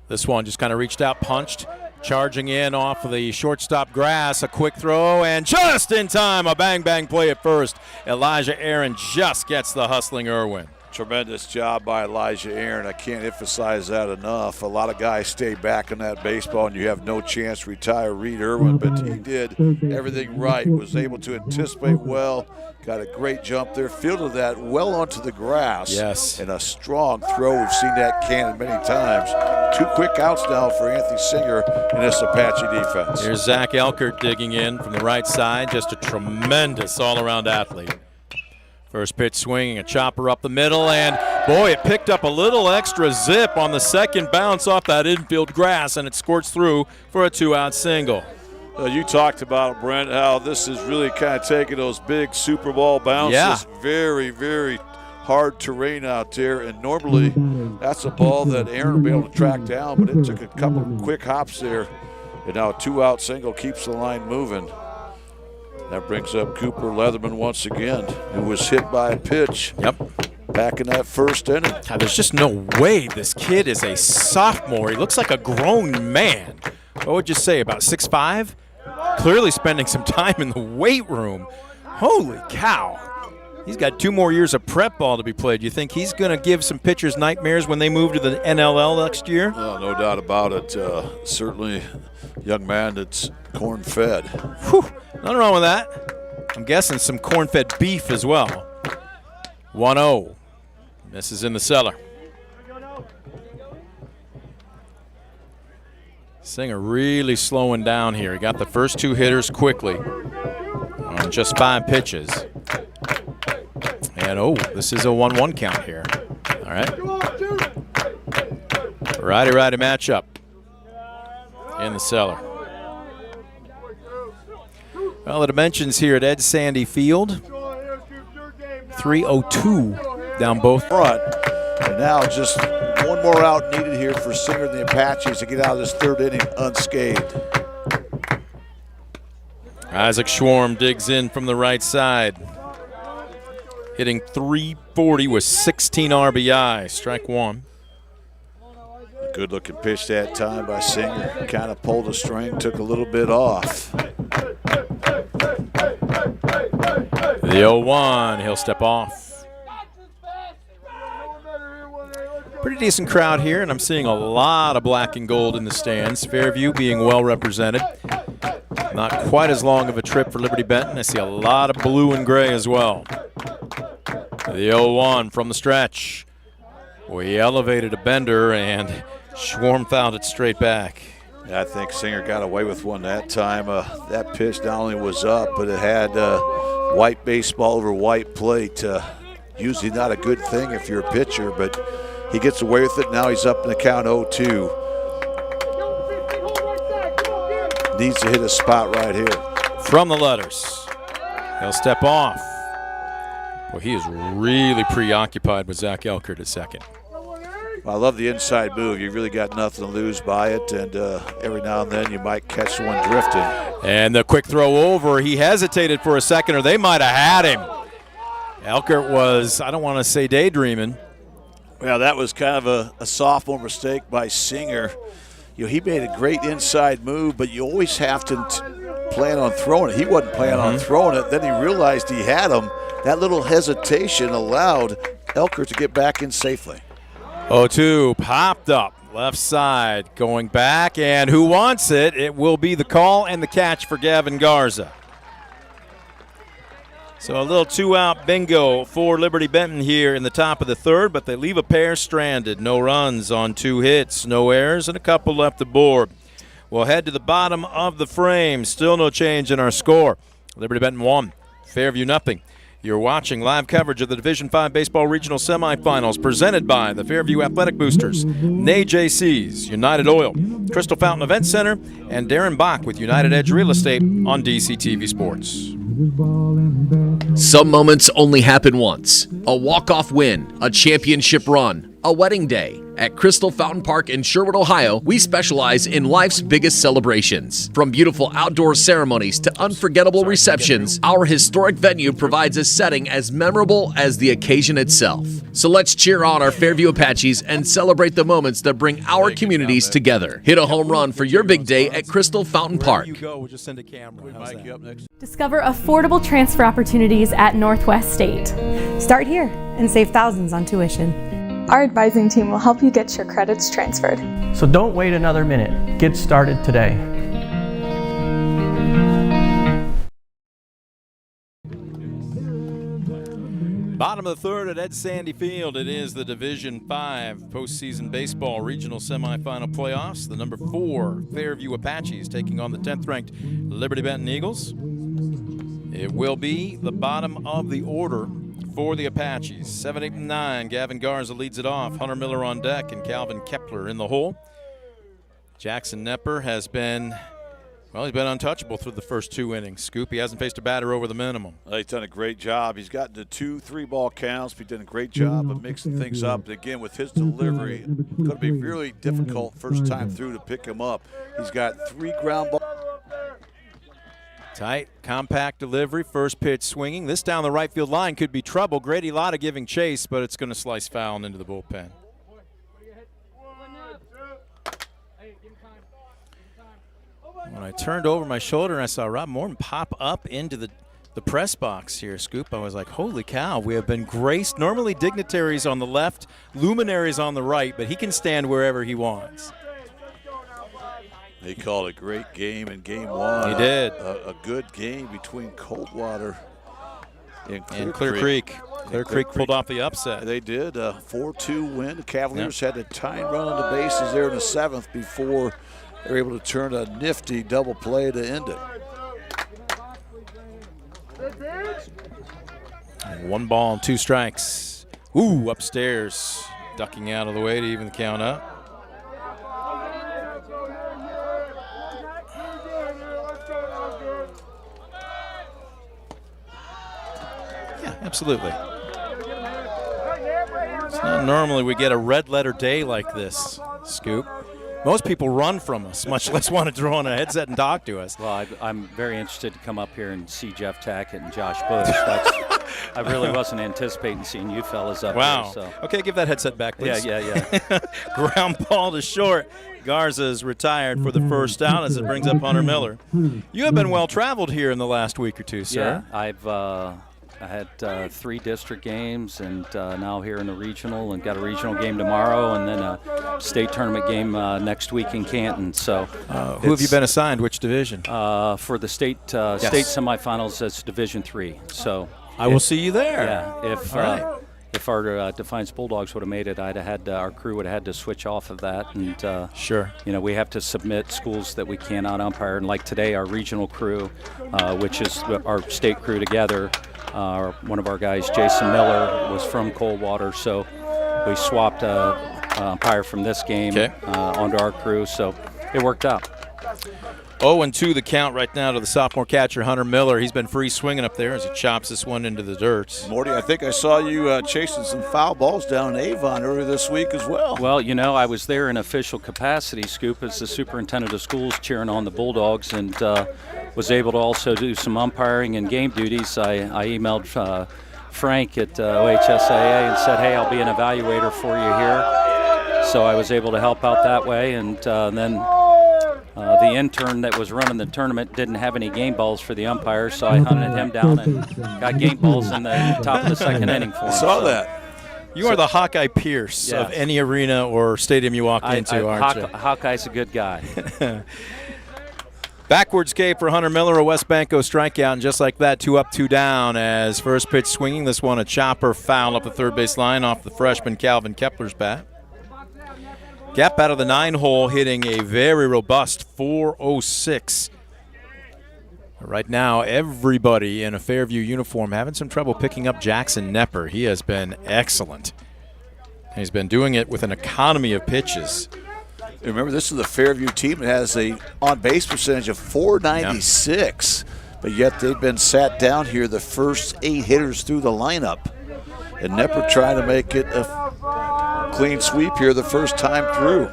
This one just kind of reached out, punched, charging in off of the shortstop grass. A quick throw, and just in time, a bang-bang play at first. Elijah Aaron just gets the hustling Irwin. Tremendous job by Elijah Aaron. I can't emphasize that enough. A lot of guys stay back on that baseball, and you have no chance to retire Reed Irwin, but he did everything right, was able to anticipate well, got a great jump there, fielded that well onto the grass. Yes. And a strong throw. We've seen that cannon many times. 2 quick outs now for Anthony Singer in this Apache defense. Here's Zach Elkert digging in from the right side. Just a tremendous all-around athlete. First pitch swinging, a chopper up the middle, and boy, it picked up a little extra zip on the second bounce off that infield grass, and it squirts through for a 2-out single. You talked about, Brent, how this is really kind of taking those big Super Bowl bounces. Yeah. Very, very hard terrain out there, and normally that's a ball that Aaron will be able to track down, but it took a couple of quick hops there, and now a 2-out single keeps the line moving. That brings up Cooper Leatherman once again, who was hit by a pitch. Yep. Back in that first inning. God, there's just no way this kid is a sophomore. He looks like a grown man. What would you say, about 6'5"? Clearly spending some time in the weight room. Holy cow. He's got 2 more years of prep ball to be played. You think he's going to give some pitchers nightmares when they move to the NLL next year? Oh, no doubt about it. Certainly a young man that's corn-fed. Whew, nothing wrong with that. I'm guessing some corn-fed beef as well. 1-0. Misses in the cellar. Singer really slowing down here. He got the first 2 hitters quickly on just 5 pitches. And, this is a 1-1 count here. All right. Righty-righty matchup in the cellar. Well, the dimensions here at Ed Sandy Field. 3:02 down both. Front. And now just one more out needed here for Singer and the Apaches to get out of this 3rd inning unscathed. Isaac Schwarm digs in from the right side. Hitting .340 with 16 RBI. Strike 1. Good looking pitch that time by Singer. Kind of pulled the string, took a little bit off. The 0-1, he'll step off. Pretty decent crowd here, and I'm seeing a lot of black and gold in the stands. Fairview being well represented. Not quite as long of a trip for Liberty-Benton. I see a lot of blue and gray as well. The 0-1 from the stretch. Well, he elevated a bender, and Schwarm fouled it straight back. Yeah, I think Singer got away with one that time. That pitch not only was up, but it had white baseball over white plate. Usually not a good thing if you're a pitcher, but he gets away with it. Now he's up in the count 0-2. Needs to hit a spot right here. From the letters. He'll step off. Well, he is really preoccupied with Zach Elkert at second. I love the inside move. You really got nothing to lose by it, and every now and then you might catch one drifting. And the quick throw over. He hesitated for a second, or they might have had him. Elkert was, I don't want to say daydreaming, Well, that was kind of a sophomore mistake by Singer. He made a great inside move, but you always have to plan on throwing it. He wasn't planning on throwing it. Then he realized he had him. That little hesitation allowed Elker to get back in safely. 0-2 popped up left side, going back, and who wants it? It will be the call and the catch for Gavin Garza. So a little two-out bingo for Liberty-Benton here in the top of the third, but they leave a pair stranded. No runs on 2 hits, no errors, and a couple left aboard. We'll head to the bottom of the frame. Still no change in our score. Liberty-Benton 1, Fairview nothing. You're watching live coverage of the Division V Baseball Regional Semifinals presented by the Fairview Athletic Boosters, NAJC's, United Oil, Crystal Fountain Event Center, and Darren Bach with United Edge Real Estate on DCTV Sports. Some moments only happen once. A walk-off win, a championship run, a wedding day. At Crystal Fountain Park in Sherwood, Ohio, we specialize in life's biggest celebrations. From beautiful outdoor ceremonies to unforgettable receptions, our historic venue provides a setting as memorable as the occasion itself. So let's cheer on our Fairview Apaches and celebrate the moments that bring our communities together. Hit a home run for your big day at Crystal Fountain Park. We'll just send a camera. How's that? Discover affordable transfer opportunities at Northwest State. Start here and save thousands on tuition. Our advising team will help you get your credits transferred. So don't wait another minute. Get started today. Bottom of the third at Ed Sandy Field. It is the Division V postseason baseball regional semifinal playoffs. The number 4 Fairview Apaches taking on the 10th-ranked Liberty-Benton Eagles. It will be the bottom of the order for the Apaches. 7, 8, and 9. Gavin Garza leads it off. Hunter Miller on deck and Calvin Kepler in the hole. Jackson Nepper has been, well, he's been untouchable through the first 2 innings. Scoop, he hasn't faced a batter over the minimum. He's done a great job. He's gotten to 2 3-ball counts. He's done a great job of mixing things up. And again, with his delivery, it's going to be really difficult first time through to pick him up. He's got 3 ground balls. Tight, compact delivery, first pitch swinging. This down the right field line could be trouble. Grady Lotta giving chase, but it's going to slice foul and into the bullpen. When I turned over my shoulder and I saw Rob Morton pop up into the press box here, Scoop, I was like, holy cow, we have been graced. Normally dignitaries on the left, luminaries on the right, but he can stand wherever he wants. He called a great game in Game 1. He did. A good game between Coldwater and Clear Creek. Clear Creek pulled off the upset. They did. A 4-2 win. The Cavaliers had a tying run on the bases there in the 7th before they were able to turn a nifty double play to end it. 1 ball and 2 strikes. Ooh, upstairs. Ducking out of the way to even the count up. Absolutely. It's not normally we get a red letter day like this, Scoop. Most people run from us, much less want to throw on a headset and talk to us. Well, I'm very interested to come up here and see Jeff Tackett and Josh Bush. I really wasn't anticipating seeing you fellas up wow. here. So. Okay, give that headset back, please. Yeah. Ground ball to short. Garza is retired for the first out as it brings up Hunter Miller. You have been well-traveled here in the last week or two, sir. Yeah, I had 3 district games, and now here in the regional, and got a regional game tomorrow, and then a state tournament game next week in Canton. So, who have you been assigned? Which division? For the state state semifinals, that's Division III. So I will see you there. Yeah, if our Defiance Bulldogs would have made it, I'd have had our crew would have had to switch off of that, and sure, we have to submit schools that we cannot umpire, and like today, our regional crew, which is our state crew together. One of our guys, Jason Miller, was from Coldwater, so we swapped umpire from this game onto our crew, so it worked out. 0-2 the count right now to the sophomore catcher, Hunter Miller. He's been free swinging up there as he chops this one into the dirt. Morty, I think I saw you chasing some foul balls down in Avon earlier this week as well. Well, I was there in official capacity, Scoop, as the superintendent of schools cheering on the Bulldogs, and was able to also do some umpiring and game duties. I emailed Frank at OHSAA and said, hey, I'll be an evaluator for you here. So I was able to help out that way, and then the intern that was running the tournament didn't have any game balls for the umpires, so I hunted him down and got game balls in the top of the second inning for him. I saw that. You are the Hawkeye Pierce of any arena or stadium you walk into, aren't you? Hawkeye's a good guy. Backwards K for Hunter Miller, a West Banco strikeout, and just like that, 2 up, 2 down as first pitch swinging. This one a chopper foul up the third base line off the freshman Calvin Kepler's bat. Gap out of the 9-hole hitting a very robust 406. Right now, everybody in a Fairview uniform having some trouble picking up Jackson Nepper. He has been excellent. He's been doing it with an economy of pitches. Remember, this is the Fairview team that has a on-base percentage of .496, but yet they've been sat down here the first 8 hitters through the lineup. And Nepper trying to make it a clean sweep here the first time through.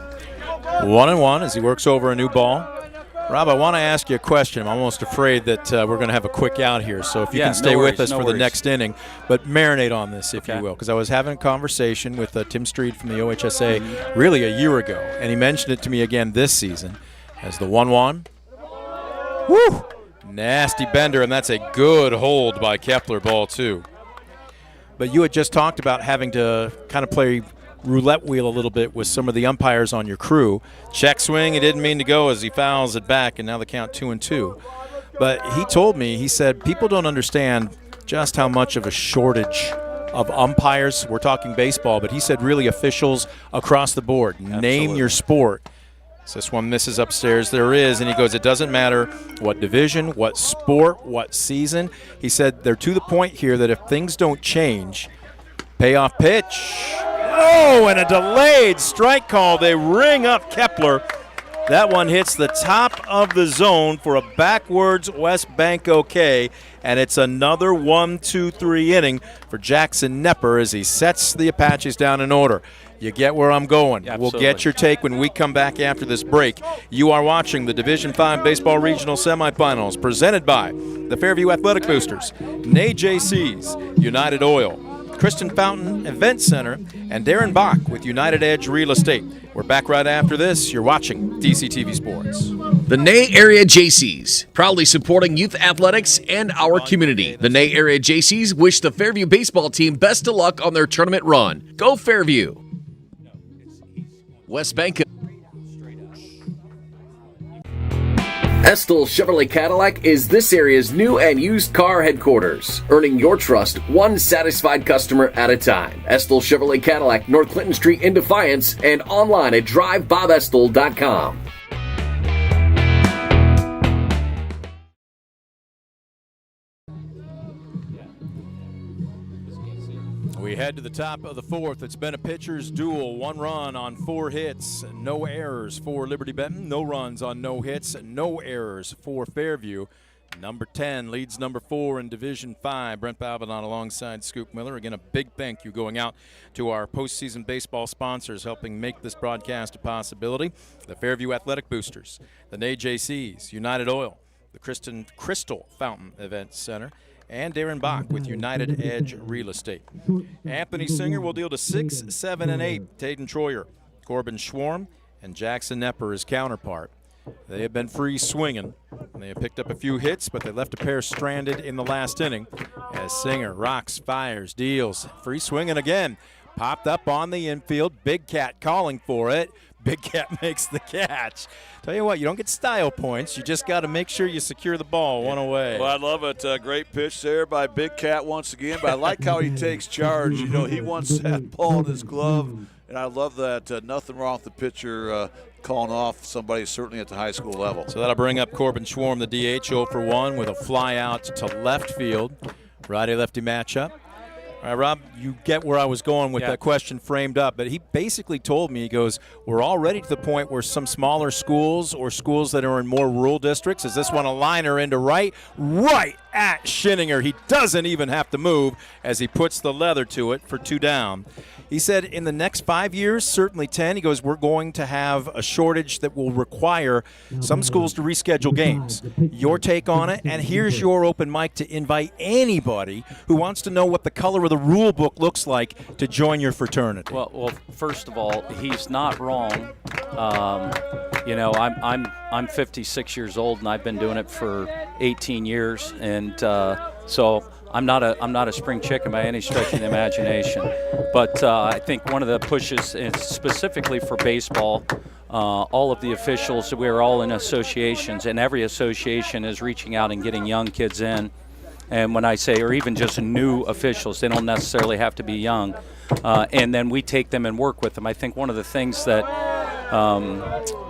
1-1 as he works over a new ball. Rob, I want to ask you a question. I'm almost afraid that we're going to have a quick out here, so if you can stay with us for the next inning, but marinate on this, if you will, because I was having a conversation with Tim Street from the OHSAA really a year ago, and he mentioned it to me again this season as the 1-1. Woo! Nasty bender, and that's a good hold by Kepler, ball 2. But you had just talked about having to kind of play roulette wheel a little bit with some of the umpires on your crew. Check swing, he didn't mean to go as he fouls it back, and now the count 2-2. But he told me, he said, people don't understand just how much of a shortage of umpires. We're talking baseball, but he said really officials across the board. Absolutely. Name your sport. So this one misses upstairs. There is, and he goes, it doesn't matter what division, what sport, what season. He said they're to the point here that if things don't change, payoff pitch. Oh, and a delayed strike call. They ring up Kepler. That one hits the top of the zone for a backwards West Banco K, and it's another 1-2-3 inning for Jackson Nepper as he sets the Apaches down in order. You get where I'm going. Yeah, we'll get your take when we come back after this break. You are watching the Division 5 Baseball Regional Semifinals presented by the Fairview Athletic Boosters, NAY JC's, United Oil, Kristen Fountain Event Center, and Darren Bach with United Edge Real Estate. We're back right after this. You're watching DCTV Sports. The NAY Area JCs, proudly supporting youth athletics and our community. The NAY Area JCs wish the Fairview baseball team best of luck on their tournament run. Go Fairview! West Banco. Estill Chevrolet Cadillac is this area's new and used car headquarters, earning your trust one satisfied customer at a time. Estill Chevrolet Cadillac, North Clinton Street in Defiance, and online at drivebobestill.com. We head to the top of the fourth. It's been a pitcher's duel. 1 run on 4 hits, no errors for Liberty-Benton. No runs on no hits, no errors for Fairview. Number 10 leads number 4 in Division 5. Brent Balbinot alongside Scoop Miller. Again, a big thank you going out to our postseason baseball sponsors helping make this broadcast a possibility. The Fairview Athletic Boosters, the NAY JCs, United Oil, the Crystal Fountain Event Center, and Darren Bach with United Edge Real Estate. Anthony Singer will deal to 6, 7, and 8. Taden Troyer, Corbin Schwarm, and Jackson Nepper his counterpart. They have been free swinging. They have picked up a few hits, but they left a pair stranded in the last inning as Singer rocks, fires, deals. Free swinging again. Popped up on the infield. Big Cat calling for it. Big Cat makes the catch. Tell you what, you don't get style points. You just got to make sure you secure the ball one away. Well, I love it. Great pitch there by Big Cat once again. But I like how he takes charge. You know, he wants that ball in his glove. And I love that. Nothing wrong with the pitcher calling off somebody certainly at the high school level. So that'll bring up Corbin Schwarm, the DH, 0 for 1 with a fly out to left field. Righty-lefty matchup. All right, Rob, you get where I was going with that question framed up, but he basically told me, he goes, we're already to the point where some smaller schools or schools that are in more rural districts, is this one a liner into right at Schinninger. He doesn't even have to move as he puts the leather to it for 2 down. He said in the next 5 years, certainly 10, he goes, we're going to have a shortage that will require some schools to reschedule games. Your take on it, and here's your open mic to invite anybody who wants to know what the color of the rule book looks like to join your fraternity. Well, first of all, he's not wrong. You know, I'm 56 years old, and I've been doing it for 18 years, and so I'm not a spring chicken by any stretch of the imagination. But I think one of the pushes, and specifically for baseball, all of the officials, we are all in associations, and every association is reaching out and getting young kids in. And when I say, or even just new officials, they don't necessarily have to be young. And then we take them and work with them. I think one of the things that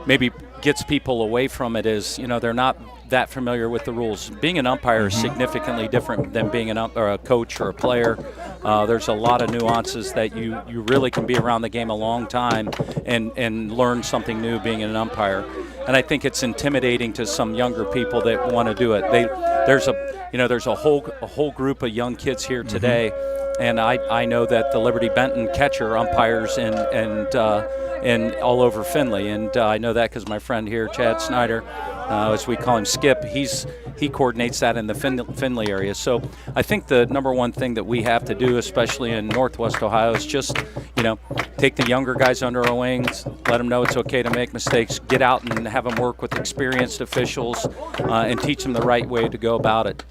maybe gets people away from it is, you know, they're not that familiar with the rules. Being an umpire is significantly different than being a coach or a player. There's a lot of nuances that you really can be around the game a long time and learn something new being an umpire. And I think it's intimidating to some younger people that want to do it. There's a whole group of young kids here today, and I know that the Liberty-Benton catcher umpires and all over Findlay, and I know that because my friend here, Chad Snyder, as we call him Skip, he coordinates that in the Findlay area. So I think the number one thing that we have to do, especially in Northwest Ohio, is just, you know, take the younger guys under our wings, let them know it's okay to make mistakes, get out and have them work with experienced officials, and teach them the right way to go about it.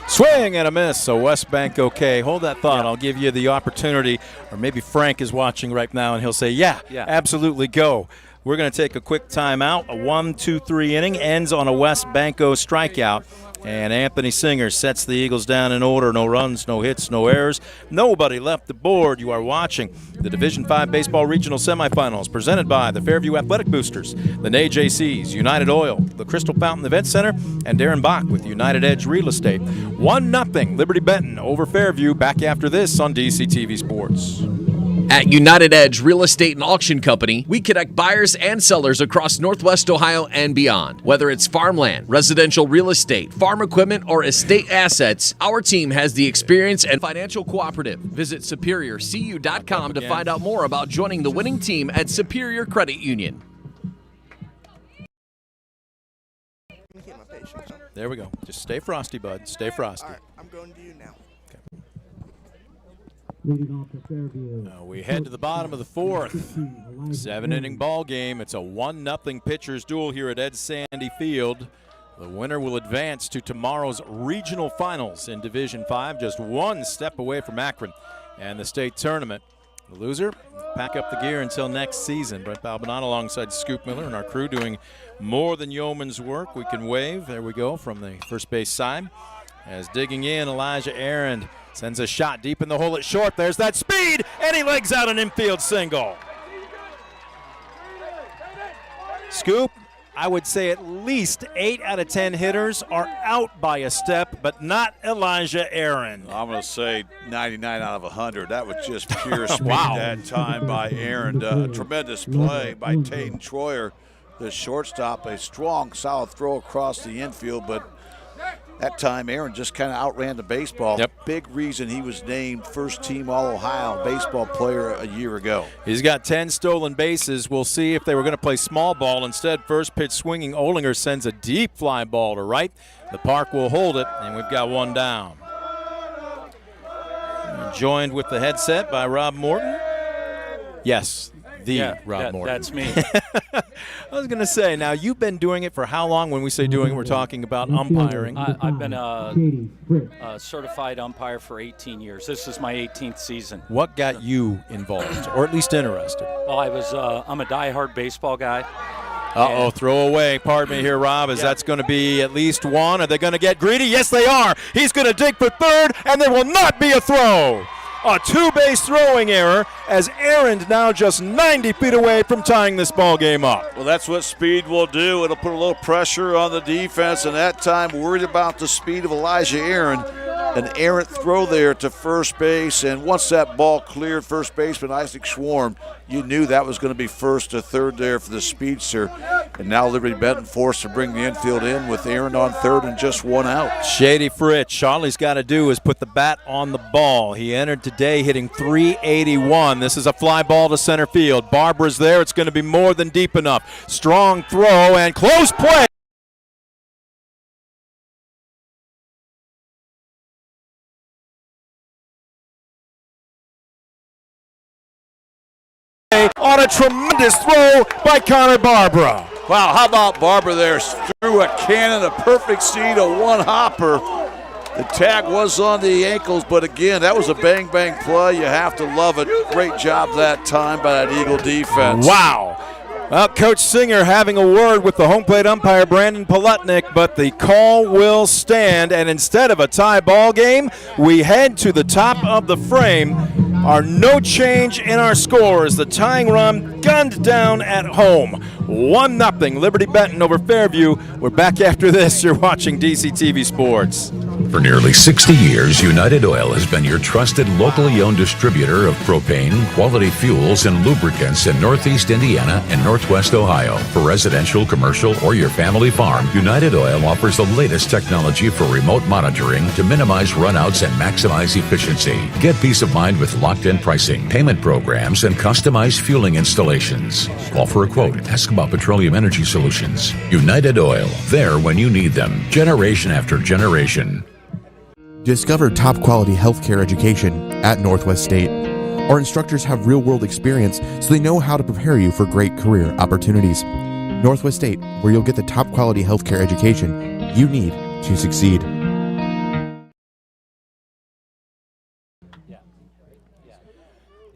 Swing and a miss, so West Bank okay. Hold that thought. I'll give you the opportunity, or maybe Frank is watching right now and he'll say, yeah. Absolutely, go. We're going to take a quick timeout. A 1-2-3 inning ends on a West Banco strikeout. And Anthony Singer sets the Eagles down in order. No runs, no hits, no errors. Nobody left the board. You are watching the Division V Baseball Regional Semifinals presented by the Fairview Athletic Boosters, the NAJCs, United Oil, the Crystal Fountain Event Center, and Darren Bach with United Edge Real Estate. 1-0 Liberty-Benton over Fairview. Back after this on DCTV Sports. At United Edge Real Estate and Auction Company, we connect buyers and sellers across Northwest Ohio and beyond. Whether it's farmland, residential real estate, farm equipment, or estate assets, our team has the experience and financial cooperative. Visit SuperiorCU.com to find out more about joining the winning team at Superior Credit Union. There we go. Just stay frosty, bud. Stay frosty. All right, I'm going to you now. We head to the bottom of the fourth. 7-inning ball game. It's a 1-0 pitcher's duel here at Ed Sandy Field. The winner will advance to tomorrow's regional finals in Division 5, just one step away from Akron and the state tournament. The loser, pack up the gear until next season. Brett Balbanon alongside Scoop Miller and our crew doing more than yeoman's work. We can wave. There we go from the first base side. As digging in, Elijah Aaron sends a shot deep in the hole at short. There's that speed, and he legs out an infield single. Scoop, I would say at least 8 out of 10 hitters are out by a step, but not Elijah Aaron. I'm going to say 99 out of 100. That was just pure speed that time by Aaron. Tremendous play by Taden Troyer, the shortstop. A strong, solid throw across the infield, but that time, Aaron just kind of outran the baseball. Big reason he was named first-team All-Ohio baseball player a year ago. He's got 10 stolen bases. We'll see if they were going to play small ball. Instead, first pitch swinging, Olinger sends a deep fly ball to right. The park will hold it, and we've got one down. Joined with the headset by Rob Morton. Yes, Rob Morton. That's me. I was going to say, now you've been doing it for how long? When we say doing it, we're talking about umpiring. I've been a certified umpire for 18 years. This is my 18th season. What got you involved, or at least interested? Well, I'm a diehard baseball guy. Uh-oh, throw away. Pardon me here, Rob, as that's going to be at least one. Are they going to get greedy? Yes, they are. He's going to dig for third, and there will not be a throw. A two-base throwing error as Aaron now just 90 feet away from tying this ball game up. Well, that's what speed will do. It'll put a little pressure on the defense, and that time worried about the speed of Elijah Aaron. An errant throw there to first base, and once that ball cleared first baseman Isaac Schwarm, you knew that was going to be first to third there for the speedster. And now Liberty-Benton forced to bring the infield in with Aaron on third and just one out. Shady Fritz, all he's got to do is put the bat on the ball. He entered today hitting .381. This is a fly ball to center field. Barbara's there. It's going to be more than deep enough. Strong throw and close play. On a tremendous throw by Connor Barbara. Wow, how about Barbara there? Threw a cannon, a perfect seed, a one-hopper. The tag was on the ankles, but again, that was a bang-bang play. You have to love it. Great job that time by that Eagle defense. Wow. Well, Coach Singer having a word with the home plate umpire, Brandon Paletnik, but the call will stand, and instead of a tie ball game, we head to the top of the frame. No change in our score as the tying run gunned down at home. 1-0 Liberty-Benton over Fairview. We're back after this. You're watching DCTV Sports. For nearly 60 years, United Oil has been your trusted locally owned distributor of propane, quality fuels, and lubricants in Northeast Indiana and Northwest Ohio. For residential, commercial, or your family farm, United Oil offers the latest technology for remote monitoring to minimize runouts and maximize efficiency. Get peace of mind with locked-in pricing, payment programs, and customized fueling installations. Call for a quote. Ask about Petroleum Energy Solutions. United Oil, there when you need them, generation after generation. Discover top-quality healthcare education at Northwest State. Our instructors have real-world experience, so they know how to prepare you for great career opportunities. Northwest State, where you'll get the top-quality healthcare education you need to succeed.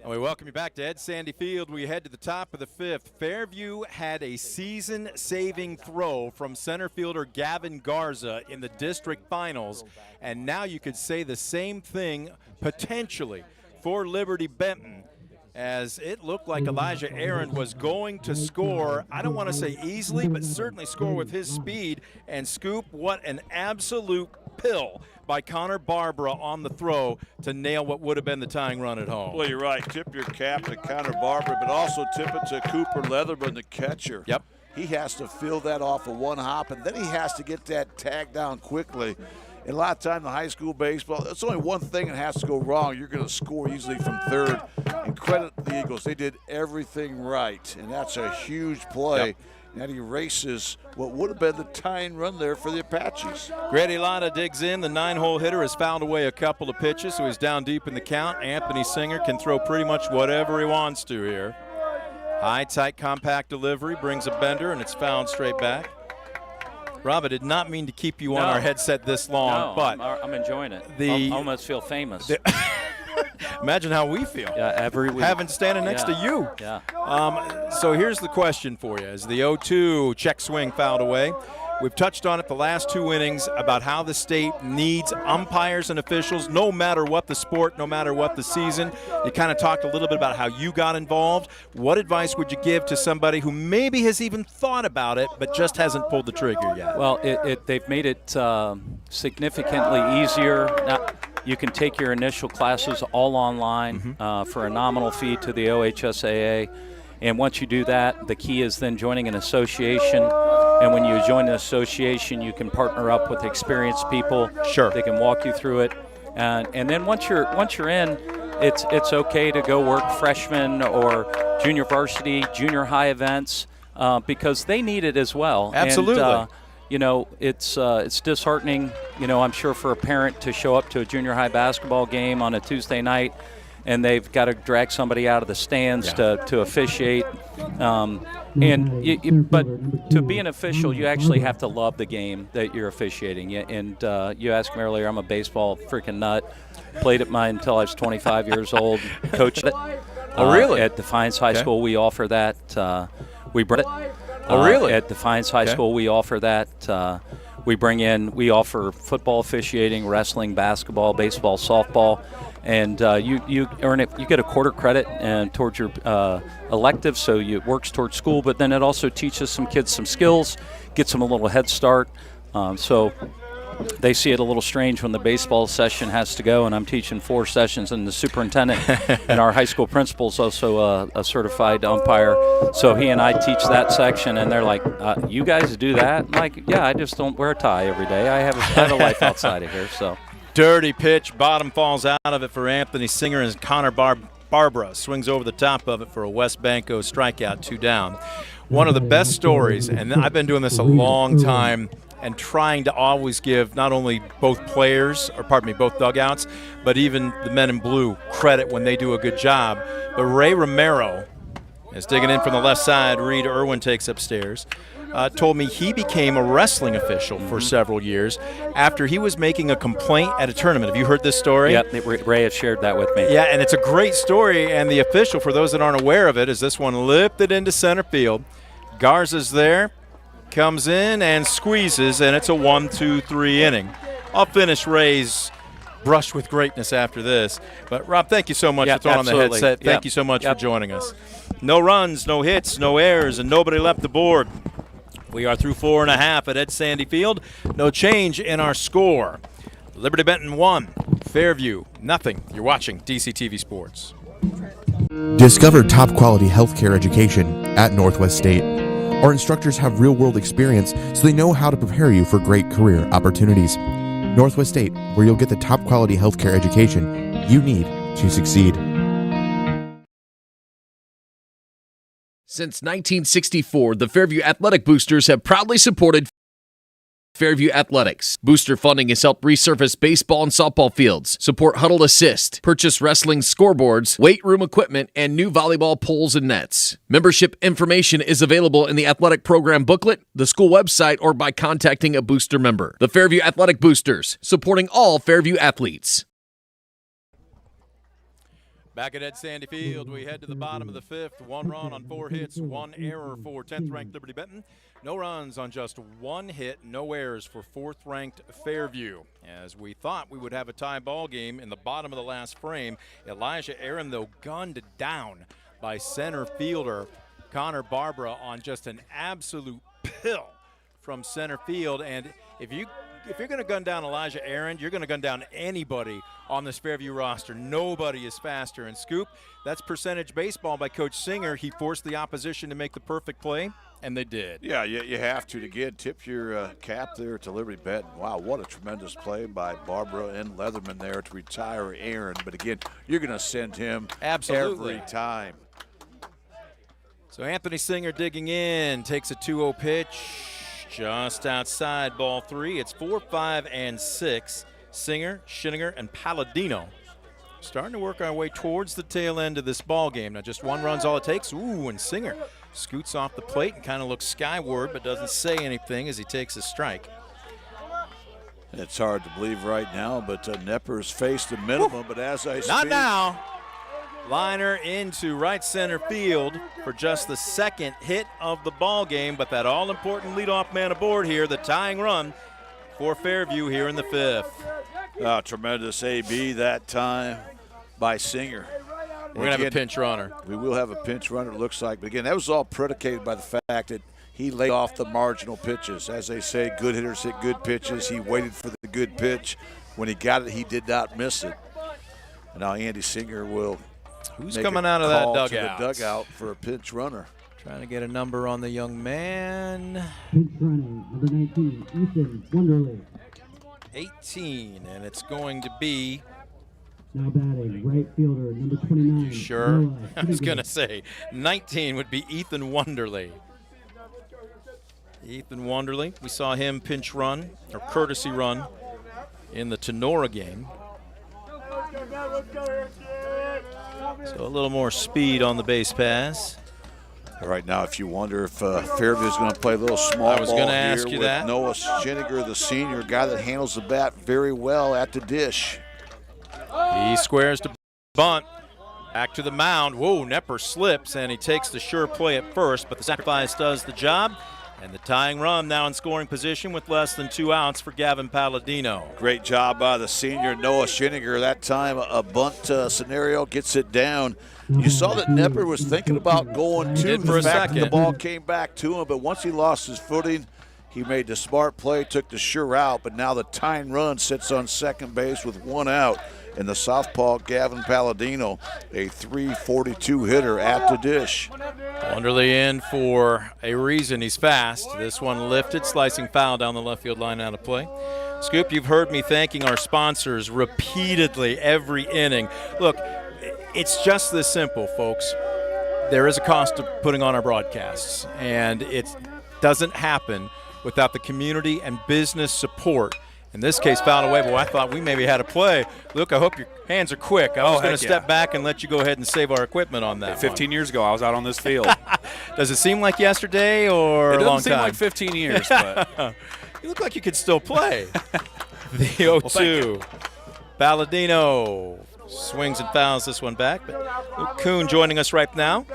And we welcome you back to Ed Sandy Field. We head to the top of the fifth. Fairview had a season-saving throw from center fielder Gavin Garza in the district finals, and now you could say the same thing potentially for Liberty-Benton, as it looked like Elijah Aaron was going to score, I don't want to say easily, but certainly score with his speed and scoop. What an absolute pill by Connor Barbara on the throw to nail what would have been the tying run at home. Well, you're right. Tip your cap to Connor Barbara, but also tip it to Cooper Leatherman, the catcher. Yep. He has to fill that off of one hop, and then he has to get that tag down quickly. And a lot of time in high school baseball, there's only one thing that has to go wrong. You're going to score easily from third. And credit the Eagles. They did everything right, and that's a huge play. Yep. That erases what would have been the tying run there for the Apaches. Grady Latta digs in. The 9-hole hitter has fouled away a couple of pitches, so he's down deep in the count. Anthony Singer can throw pretty much whatever he wants to here. High, tight, compact delivery, brings a bender, and it's fouled straight back. Rob, I did not mean to keep you on our headset this long, but I'm enjoying it. I almost feel famous. Imagine how we feel. Yeah, every week. Having standing next to you. Yeah. So here's the question for you. As the 0-2 check swing fouled away, we've touched on it the last two innings about how the state needs umpires and officials no matter what the sport, no matter what the season. You kind of talked a little bit about how you got involved. What advice would you give to somebody who maybe has even thought about it but just hasn't pulled the trigger yet? Well, they've made it significantly easier. Now, you can take your initial classes all online for a nominal fee to the OHSAA. And once you do that, the key is then joining an association. And when you join an association, you can partner up with experienced people. Sure. They can walk you through it. And then once you're in, it's okay to go work freshman or junior varsity, junior high events, because they need it as well. Absolutely. And, it's disheartening, I'm sure, for a parent to show up to a junior high basketball game on a Tuesday night and they've got to drag somebody out of the stands to officiate. But to be an official, you actually have to love the game that you're officiating. And you asked me earlier, I'm a baseball freaking nut. Played it until I was 25 years old. Coached it. Oh, really? At Defiance High School, we offer that. We bring it. Oh, really? At Defiance High School, we offer that. We offer football officiating, wrestling, basketball, baseball, softball, and you earn it. You get a quarter credit towards your elective, so it works towards school. But then it also teaches some kids some skills, gets them a little head start. So they see it a little strange when the baseball session has to go, and I'm teaching 4 sessions, and the superintendent and our high school principal is also a certified umpire. So he and I teach that section, and they're like, you guys do that? I'm like, yeah, I just don't wear a tie every day. I have a life outside of here. So dirty pitch, bottom falls out of it for Anthony Singer, and Connor Barbara swings over the top of it for a West Banco strikeout, 2 down. One of the best stories, and I've been doing this a long time and trying to always give not only both dugouts, but even the men in blue credit when they do a good job. But Ray Romero is digging in from the left side. Reed Irwin takes upstairs. Told me he became a wrestling official for several years after he was making a complaint at a tournament. Have you heard this story? Yep, Ray had shared that with me. Yeah, and it's a great story, and the official, for those that aren't aware of it, is this one lifted into center field. Garza's there, comes in and squeezes, and it's a 1-2-3 inning. I'll finish Ray's brush with greatness after this. But, Rob, thank you so much for throwing on the headset. Thank you so much for joining us. No runs, no hits, no errors, and nobody left the board. We are through 4.5 at Ed Sandy Field. No change in our score. Liberty-Benton 1, Fairview nothing. You're watching DCTV Sports. Discover top quality healthcare education at Northwest State. Our instructors have real-world experience, so they know how to prepare you for great career opportunities. Northwest State, where you'll get the top quality healthcare education you need to succeed. Since 1964, the Fairview Athletic Boosters have proudly supported Fairview Athletics. Booster funding has helped resurface baseball and softball fields, support Huddle Assist, purchase wrestling scoreboards, weight room equipment, and new volleyball poles and nets. Membership information is available in the athletic program booklet, the school website, or by contacting a booster member. The Fairview Athletic Boosters, supporting all Fairview athletes. Back at Ed Sandy Field, we head to the bottom of the 5th. 1 run on 4 hits, 1 error for 10th-ranked Liberty-Benton. No runs on just 1 hit, no errors for 4th-ranked Fairview. As we thought we would have a tie ball game in the bottom of the last frame, Elijah Aaron, though, gunned down by center fielder Connor Barbara on just an absolute pill from center field. And if you're going to gun down Elijah Aaron, you're going to gun down anybody on this Fairview roster. Nobody is faster. And Scoop, that's percentage baseball by Coach Singer. He forced the opposition to make the perfect play, and they did. Yeah, you have to. Again, tip your cap there to Liberty-Benton. Wow, what a tremendous play by Barbara and Leatherman there to retire Aaron. But again, you're going to send him every time. So Anthony Singer digging in, takes a 2-0 pitch. Just outside ball 3. It's 4, 5, and 6. Singer, Schinninger, and Palladino starting to work our way towards the tail end of this ball game. Now just 1 run's all it takes. Ooh, and Singer scoots off the plate and kind of looks skyward, but doesn't say anything as he takes a strike. It's hard to believe right now, but Nepper's faced the minimum. But as I speak, not now. Liner into right center field for just the 2nd hit of the ball game, but that all-important leadoff man aboard here, the tying run for Fairview here in the 5th. Tremendous AB that time by Singer. We're going to have a pinch runner. We will have a pinch runner, it looks like. But again, that was all predicated by the fact that he laid off the marginal pitches. As they say, good hitters hit good pitches. He waited for the good pitch. When he got it, he did not miss it. And now Andy Singer will Who's coming out of that dugout? To the dugout for a pinch runner. Trying to get a number on the young man. Pinch running, number 19, Ethan Wonderly. 18, and it's going to be. Now batting, right fielder, number 29. You sure? I was going to say 19 would be Ethan Wonderly. Ethan Wonderly, we saw him pinch run, or courtesy run, in the Tenora game. So a little more speed on the base pass. Right now, if you wonder if Fairview is going to play a little small I was ball going to ask here you with that. Noah Schinninger, the senior guy that handles the bat very well at the dish. He squares to bunt. Back to the mound. Whoa, Nepper slips, and he takes the sure play at first, but the sacrifice does the job. And the tying run now in scoring position with less than 2 outs for Gavin Palladino. Great job by the senior Noah Schinninger. That time a bunt scenario gets it down. You saw that Nepper was thinking about going to the fact that the ball came back to him, but once he lost his footing, He made the smart play, took the sure out, but now the tying run sits on second base with 1 out. And the southpaw Gavin Palladino, a .342 hitter at the dish. Wonderly in for a reason. He's fast. This one lifted, slicing foul down the left field line, out of play. Scoop, you've heard me thanking our sponsors repeatedly every inning. Look, it's just this simple, folks. There is a cost to putting on our broadcasts, and it doesn't happen without the community and business support. In this case, fouled away, but I thought we maybe had a play. Luke, I hope your hands are quick. I was going to step back and let you go ahead and save our equipment on that 15 years ago, I was out on this field. Does it seem like yesterday or a long time? It doesn't seem like 15 years, but you look like you could still play. The 0-2. Palladino swings and fouls this one back. But Luke Kuhn joining us right now.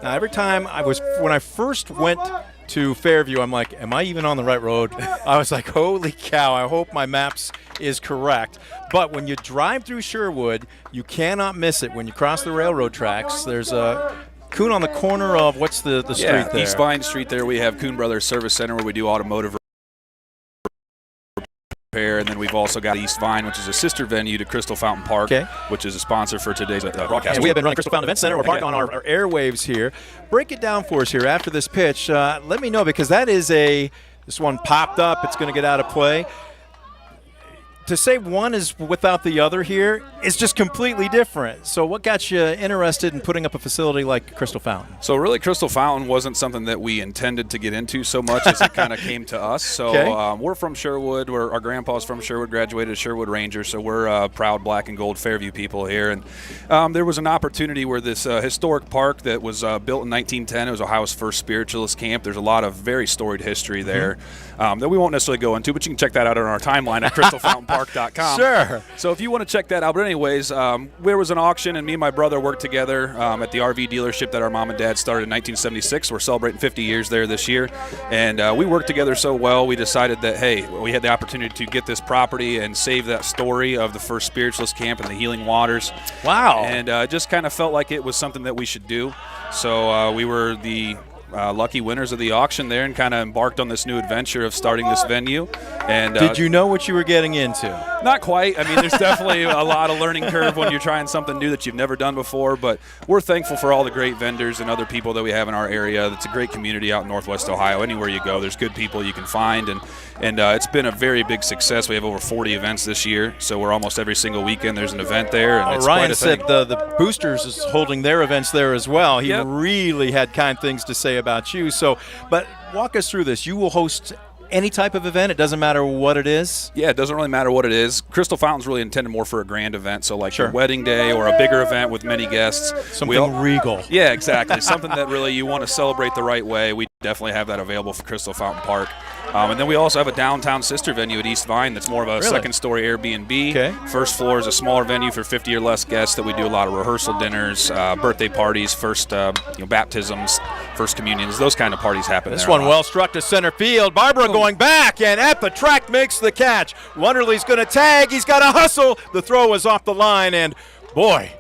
Now, every time when I first went to Fairview, I'm like, am I even on the right road? I was like, holy cow, I hope my maps is correct. But when you drive through Sherwood, you cannot miss it. When you cross the railroad tracks, there's a Kuhn on the corner of, what's the street there? East Vine Street there. We have Kuhn Brothers Service Center where we do automotive repair, and then we've also got East Vine, which is a sister venue to Crystal Fountain Park, which is a sponsor for today's broadcast. And we have been running Crystal Fountain Event Center. We're parked on our airwaves here. Break it down for us here after this pitch. Let me know, because that is this one popped up. It's going to get out of play. To say one is without the other here is just completely different. So what got you interested in putting up a facility like Crystal Fountain? So really, Crystal Fountain wasn't something that we intended to get into so much as it kind of came to us. So we're from Sherwood. Our grandpa's from Sherwood, graduated as Sherwood Rangers, so we're proud black and gold Fairview people here. And there was an opportunity where this historic park that was built in 1910, it was Ohio's first spiritualist camp. There's a lot of very storied history there that we won't necessarily go into, but you can check that out on our timeline at crystalfountainpark.com. Sure. So if you want to check that out. But anyways, there was an auction, and me and my brother worked together at the RV dealership that our mom and dad started in 1976. We're celebrating 50 years there this year. And we worked together so well, we decided that, hey, we had the opportunity to get this property and save that story of the first spiritualist camp and the healing waters. Wow. And it just kind of felt like it was something that we should do. So we were the lucky winners of the auction there and kind of embarked on this new adventure of starting this venue. And did you know what you were getting into? Not quite. I mean, there's definitely a lot of learning curve when you're trying something new that you've never done before, but we're thankful for all the great vendors and other people that we have in our area. It's a great community out in Northwest Ohio. Anywhere you go, there's good people you can find, and it's been a very big success. We have over 40 events this year, so we're almost every single weekend there's an event there. And it's Ryan quite a said thing. the Boosters is holding their events there as well. He really had kind things to say about you. So, but walk us through this. You will host any type of event? It doesn't matter what it is? Yeah, it doesn't really matter what it is. Crystal Fountain's really intended more for a grand event, so like your wedding day or a bigger event with many guests. Something regal. Yeah, exactly. Something that really you want to celebrate the right way. We definitely have that available for Crystal Fountain Park. And then we also have a downtown sister venue at East Vine that's more of a second-story Airbnb. Okay. First floor is a smaller venue for 50 or less guests that we do a lot of rehearsal dinners, birthday parties, first baptisms, first communions. Those kind of parties happen there. This one well struck to center field. Barbara going back, and at the track makes the catch. Wonderly's going to tag. He's got to hustle. The throw was off the line, and boy,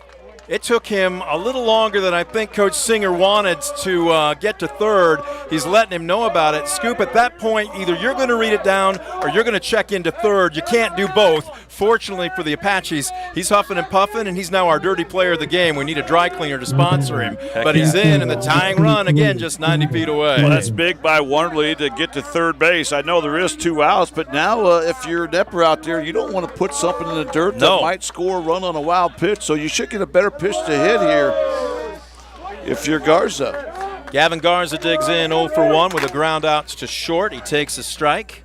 it took him a little longer than I think Coach Singer wanted to get to third. He's letting him know about it. Scoop, at that point, either you're going to read it down or you're going to check into third. You can't do both. Fortunately for the Apaches, he's huffing and puffing, and he's now our dirty player of the game. We need a dry cleaner to sponsor him. But he's in, and the tying run, again, just 90 feet away. Well, that's big by Wonderly to get to third base. I know there is 2 outs, but now if you're a Nepper out there, you don't want to put something in the dirt that might score a run on a wild pitch, so you should get a better pitch to hit here if you're Garza. Gavin Garza digs in 0 for 1 with a ground out to short. He takes a strike.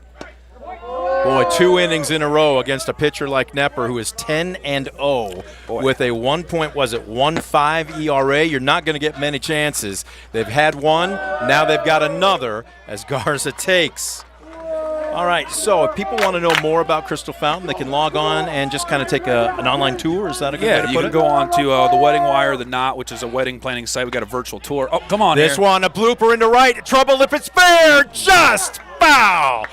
Boy, 2 innings in a row against a pitcher like Nepper, who is 10-0 with a 1.15 ERA. You're not going to get many chances. They've had one, now they've got another as Garza takes. All right, so if people want to know more about Crystal Fountain, they can log on and just kind of take an online tour. Is that a good way to put it? Yeah, you can go on to the Wedding Wire, the Knot, which is a wedding planning site. We got a virtual tour. Oh, come on This here. one, a blooper into right. Trouble if it's fair. Just foul.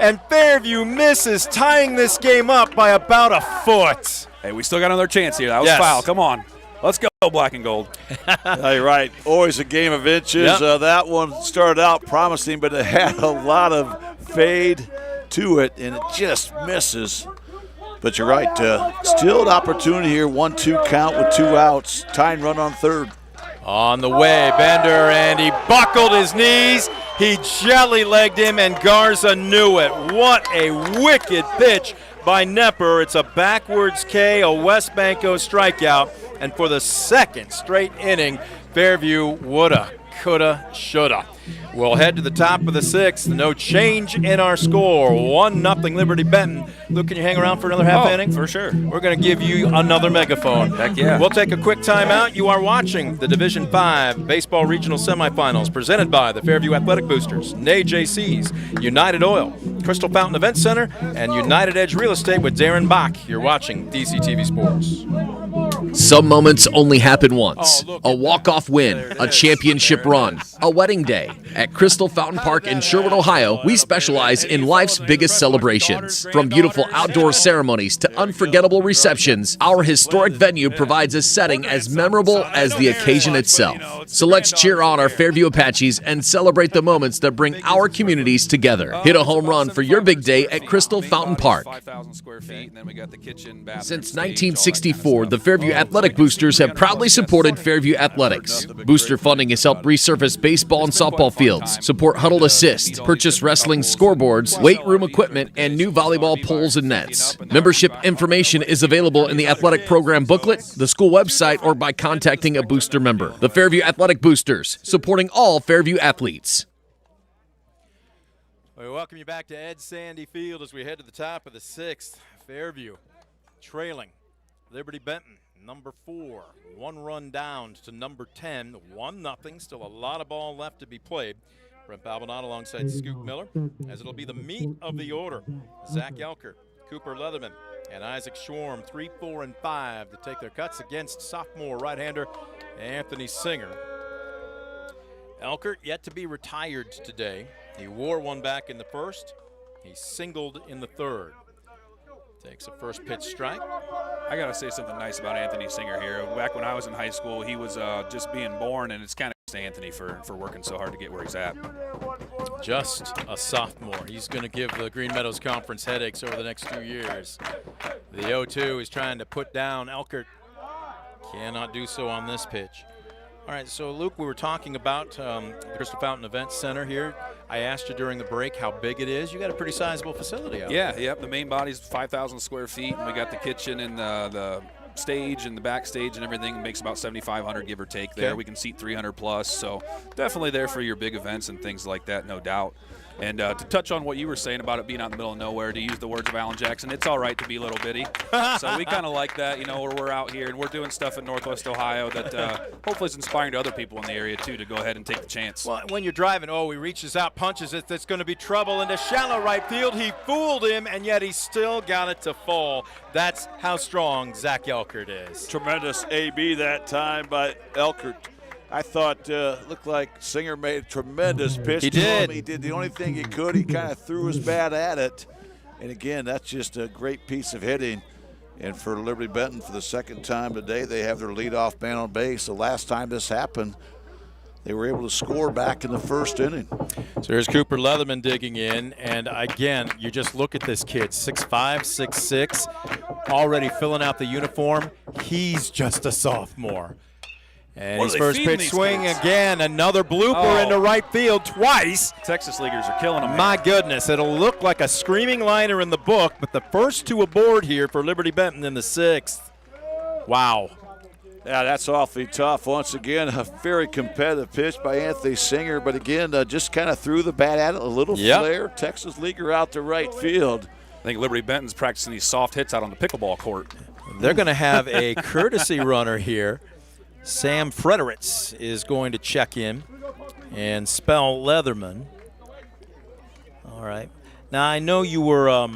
And Fairview misses, tying this game up by about a foot. Hey, we still got another chance here. That was foul. Come on. Let's go, black and gold. You're right. Always a game of inches. That one started out promising, but it had a lot of fade to it, and it just misses. But you're right, still an opportunity here, 1-2 count with 2 outs. Tying run on third. On the way, Bender, and he buckled his knees. He jelly-legged him, and Garza knew it. What a wicked pitch by Nepper. It's a backwards K, a West Banco strikeout, and for the second straight inning, Fairview woulda, coulda, shoulda. We'll head to the top of the 6th. No change in our score. 1-0 Liberty-Benton. Luke, can you hang around for another half inning? For sure. We're going to give you another megaphone. Heck yeah. We'll take a quick timeout. You are watching the Division 5 Baseball Regional Semifinals presented by the Fairview Athletic Boosters, Nay JC's, United Oil, Crystal Fountain Event Center, and United Edge Real Estate with Darren Bach. You're watching DCTV Sports. Some moments only happen once. A walk-off win, a championship run, a wedding day. At Crystal Fountain Park in Sherwood, Ohio, we specialize in life's biggest celebrations. From beautiful outdoor ceremonies to unforgettable receptions, our historic venue provides a setting as memorable as the occasion itself. So let's cheer on our Fairview Apaches and celebrate the moments that bring our communities together. Hit a home run for your big day at Crystal Fountain Park. Since 1964, the Fairview Athletic Boosters have proudly supported Fairview Athletics. Booster funding has helped resurface baseball and softball fields, support Huddle Assist, purchase wrestling scoreboards, weight room equipment, and new volleyball poles and nets. Membership information is available in the athletic program booklet, the school website, or by contacting a booster member. The Fairview Athletic Boosters, supporting all Fairview athletes. We welcome you back to Ed Sandy Field as we head to the top of the 6th. Fairview trailing Liberty-Benton, number 4. 1 run down to number 10, 1-0. Still a lot of ball left to be played. Brent Balbinot alongside Scoop Miller, as it'll be the meat of the order. Zach Elker, Cooper Leatherman, and Isaac Schwarm, 3, 4, and 5 to take their cuts against sophomore right-hander Anthony Singer. Elker yet to be retired today. He wore one back in the first. He singled in the third. Takes a first pitch strike. I got to say something nice about Anthony Singer here. Back when I was in high school, he was just being born, and it's kind of to Anthony for working so hard to get where he's at. Just a sophomore. He's going to give the Green Meadows Conference headaches over the next 2 years. The 0-2 is trying to put down Elkert. Cannot do so on this pitch. All right, so Luke, we were talking about the Crystal Fountain Event Center here. I asked you during the break how big it is. You got a pretty sizable facility out there. Yeah, the main body's 5,000 square feet, and we got the kitchen and the stage and the backstage and everything. It makes about 7,500, give or take there. Okay. We can seat 300 plus, so definitely there for your big events and things like that, no doubt. And to touch on what you were saying about it being out in the middle of nowhere, to use the words of Alan Jackson, it's all right to be little bitty. So we kind of like that, where we're out here and we're doing stuff in Northwest Ohio that hopefully is inspiring to other people in the area, too, to go ahead and take the chance. Well, when you're driving, he reaches out, punches it, that's going to be trouble into shallow right field. He fooled him, and yet he still got it to fall. That's how strong Zach Elkert is. Tremendous AB that time by Elkert. I thought looked like Singer made a tremendous pitch. He to did. him. He did the only thing he could. He kind of threw his bat at it. And again, that's just a great piece of hitting. And for Liberty-Benton, for the second time today, they have their leadoff man on base. The last time this happened, they were able to score back in the first inning. So here's Cooper Leatherman digging in. And again, you just look at this kid, 6'5", 6'6", already filling out the uniform. He's just a sophomore. And his first pitch swing again, another blooper into right field twice. Texas Leaguers are killing him. My goodness, it'll look like a screaming liner in the book, but the first two aboard here for Liberty-Benton in the 6th. Wow. Yeah, that's awfully tough. Once again, a very competitive pitch by Anthony Singer, but again, just kind of threw the bat at it, a little flare. Texas Leaguer out to right field. I think Liberty-Benton's practicing these soft hits out on the pickleball court. They're going to have a courtesy runner here. Sam Fredericks is going to check in and spell Leatherman. All right. Now, I know you were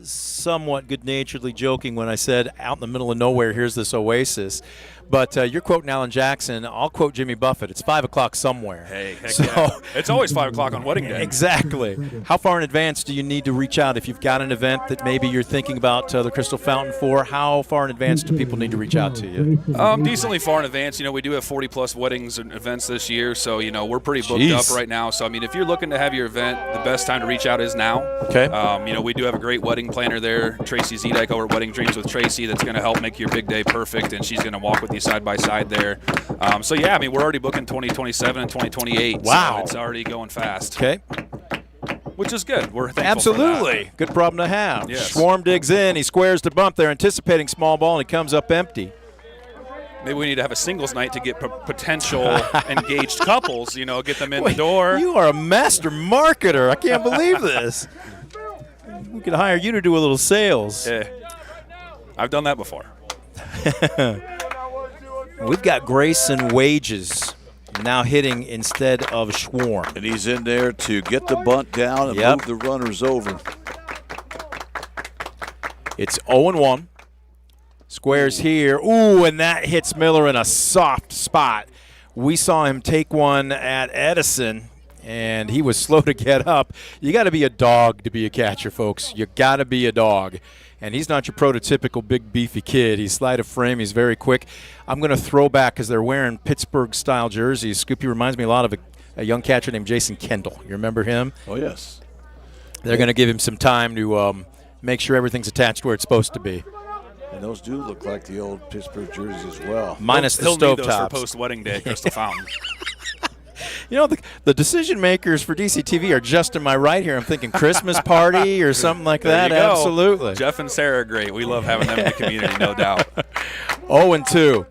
somewhat good-naturedly joking when I said out in the middle of nowhere, here's this oasis. But you're quoting Alan Jackson. I'll quote Jimmy Buffett. It's 5 o'clock somewhere. Hey, heck yeah. It's always 5 o'clock on wedding day. Exactly. How far in advance do you need to reach out if you've got an event that maybe you're thinking about the Crystal Fountain for? How far in advance do people need to reach out to you? Decently far in advance. We do have 40-plus weddings and events this year, so, we're pretty booked up right now. So, if you're looking to have your event, the best time to reach out is now. Okay. We do have a great wedding planner there, Tracy Zedek over at Wedding Dreams with Tracy, that's going to help make your big day perfect, and she's going to walk with you side by side there. We're already booking 2027 and 2028. Wow. So it's already going fast. Okay. Which is good. We're thankful Absolutely. for that. Good problem to have. Yes. Schwarm digs in. He squares the bump there, anticipating small ball, and he comes up empty. Maybe we need to have a singles night to get potential engaged couples, get them in the door. You are a master marketer. I can't believe this. We could hire you to do a little sales. Yeah. I've done that before. We've got Grayson Wages now hitting instead of Schwarm. And he's in there to get the bunt down and move the runners over. It's 0-1. Squares here. Ooh, and that hits Miller in a soft spot. We saw him take one at Edison, and he was slow to get up. You got to be a dog to be a catcher, folks. You got to be a dog. And he's not your prototypical big, beefy kid. He's sleight of frame. He's very quick. I'm going to throw back because they're wearing Pittsburgh-style jerseys. Scoopy reminds me a lot of a young catcher named Jason Kendall. You remember him? Oh, yes. They're going to give him some time to make sure everything's attached where it's supposed to be. And those do look like the old Pittsburgh jerseys as well. Minus the stovetop. He'll need those for post-wedding day, Crystal Fountain. The decision makers for DCTV are just to my right here. I'm thinking Christmas party or something like that. There you go. Absolutely. Jeff and Sarah are great. We love having them in the community, no doubt. 0-2.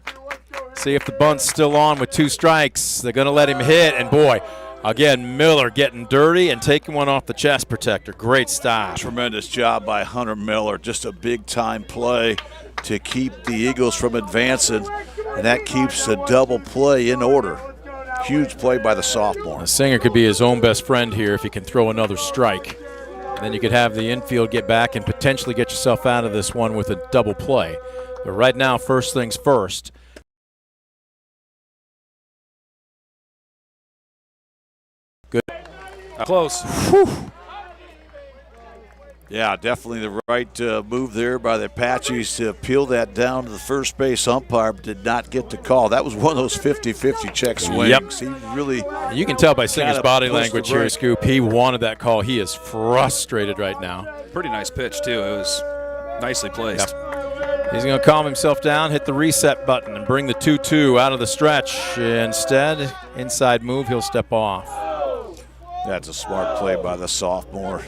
See if the bunt's still on with 2 strikes. They're going to let him hit. And, boy, again, Miller getting dirty and taking one off the chest protector. Great stop. Tremendous job by Hunter Miller. Just a big-time play to keep the Eagles from advancing, and that keeps the double play in order. Huge play by the sophomore. The Singer could be his own best friend here if he can throw another strike. Then you could have the infield get back and potentially get yourself out of this one with a double play. But right now, first things first. Good. Close. Whew. Yeah, definitely the right move there by the Apaches to peel that down to the first base umpire, but did not get the call. That was one of those 50-50 check swings. Yep. He really You can tell by Singer's body pushed language the here, break. Scoop. He wanted that call. He is frustrated right now. Pretty nice pitch, too. It was nicely placed. Yep. He's going to calm himself down, hit the reset button, and bring the 2-2 out of the stretch. Instead, inside move, he'll step off. That's a smart play by the sophomore.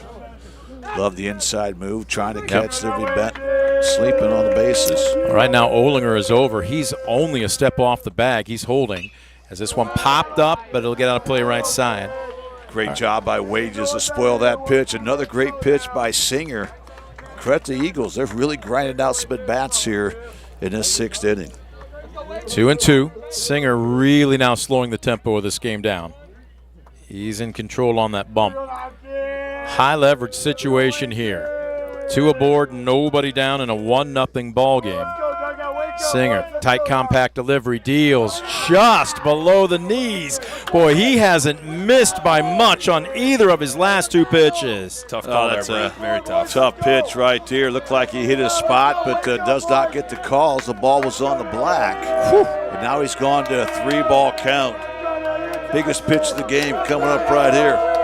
Love the inside move, trying to catch Liberty-Benton sleeping on the bases. Right now, Olinger is over. He's only a step off the bag. He's holding as this one popped up, but it'll get out of play right side. Great job by Wages to spoil that pitch. Another great pitch by Singer. Credit the Eagles. They're really grinding out some at-bats here in this 6th inning. 2-2. Singer really now slowing the tempo of this game down. He's in control on that bump. High leverage situation here. 2 aboard, nobody down in a 1-0 ball game. Singer, tight compact delivery, deals just below the knees. Boy, he hasn't missed by much on either of his last 2 pitches. Tough call there, Brett. Very tough. Tough pitch right there. Looked like he hit his spot, but does not get the calls. The ball was on the black. And now he's gone to a 3-ball count. Biggest pitch of the game coming up right here.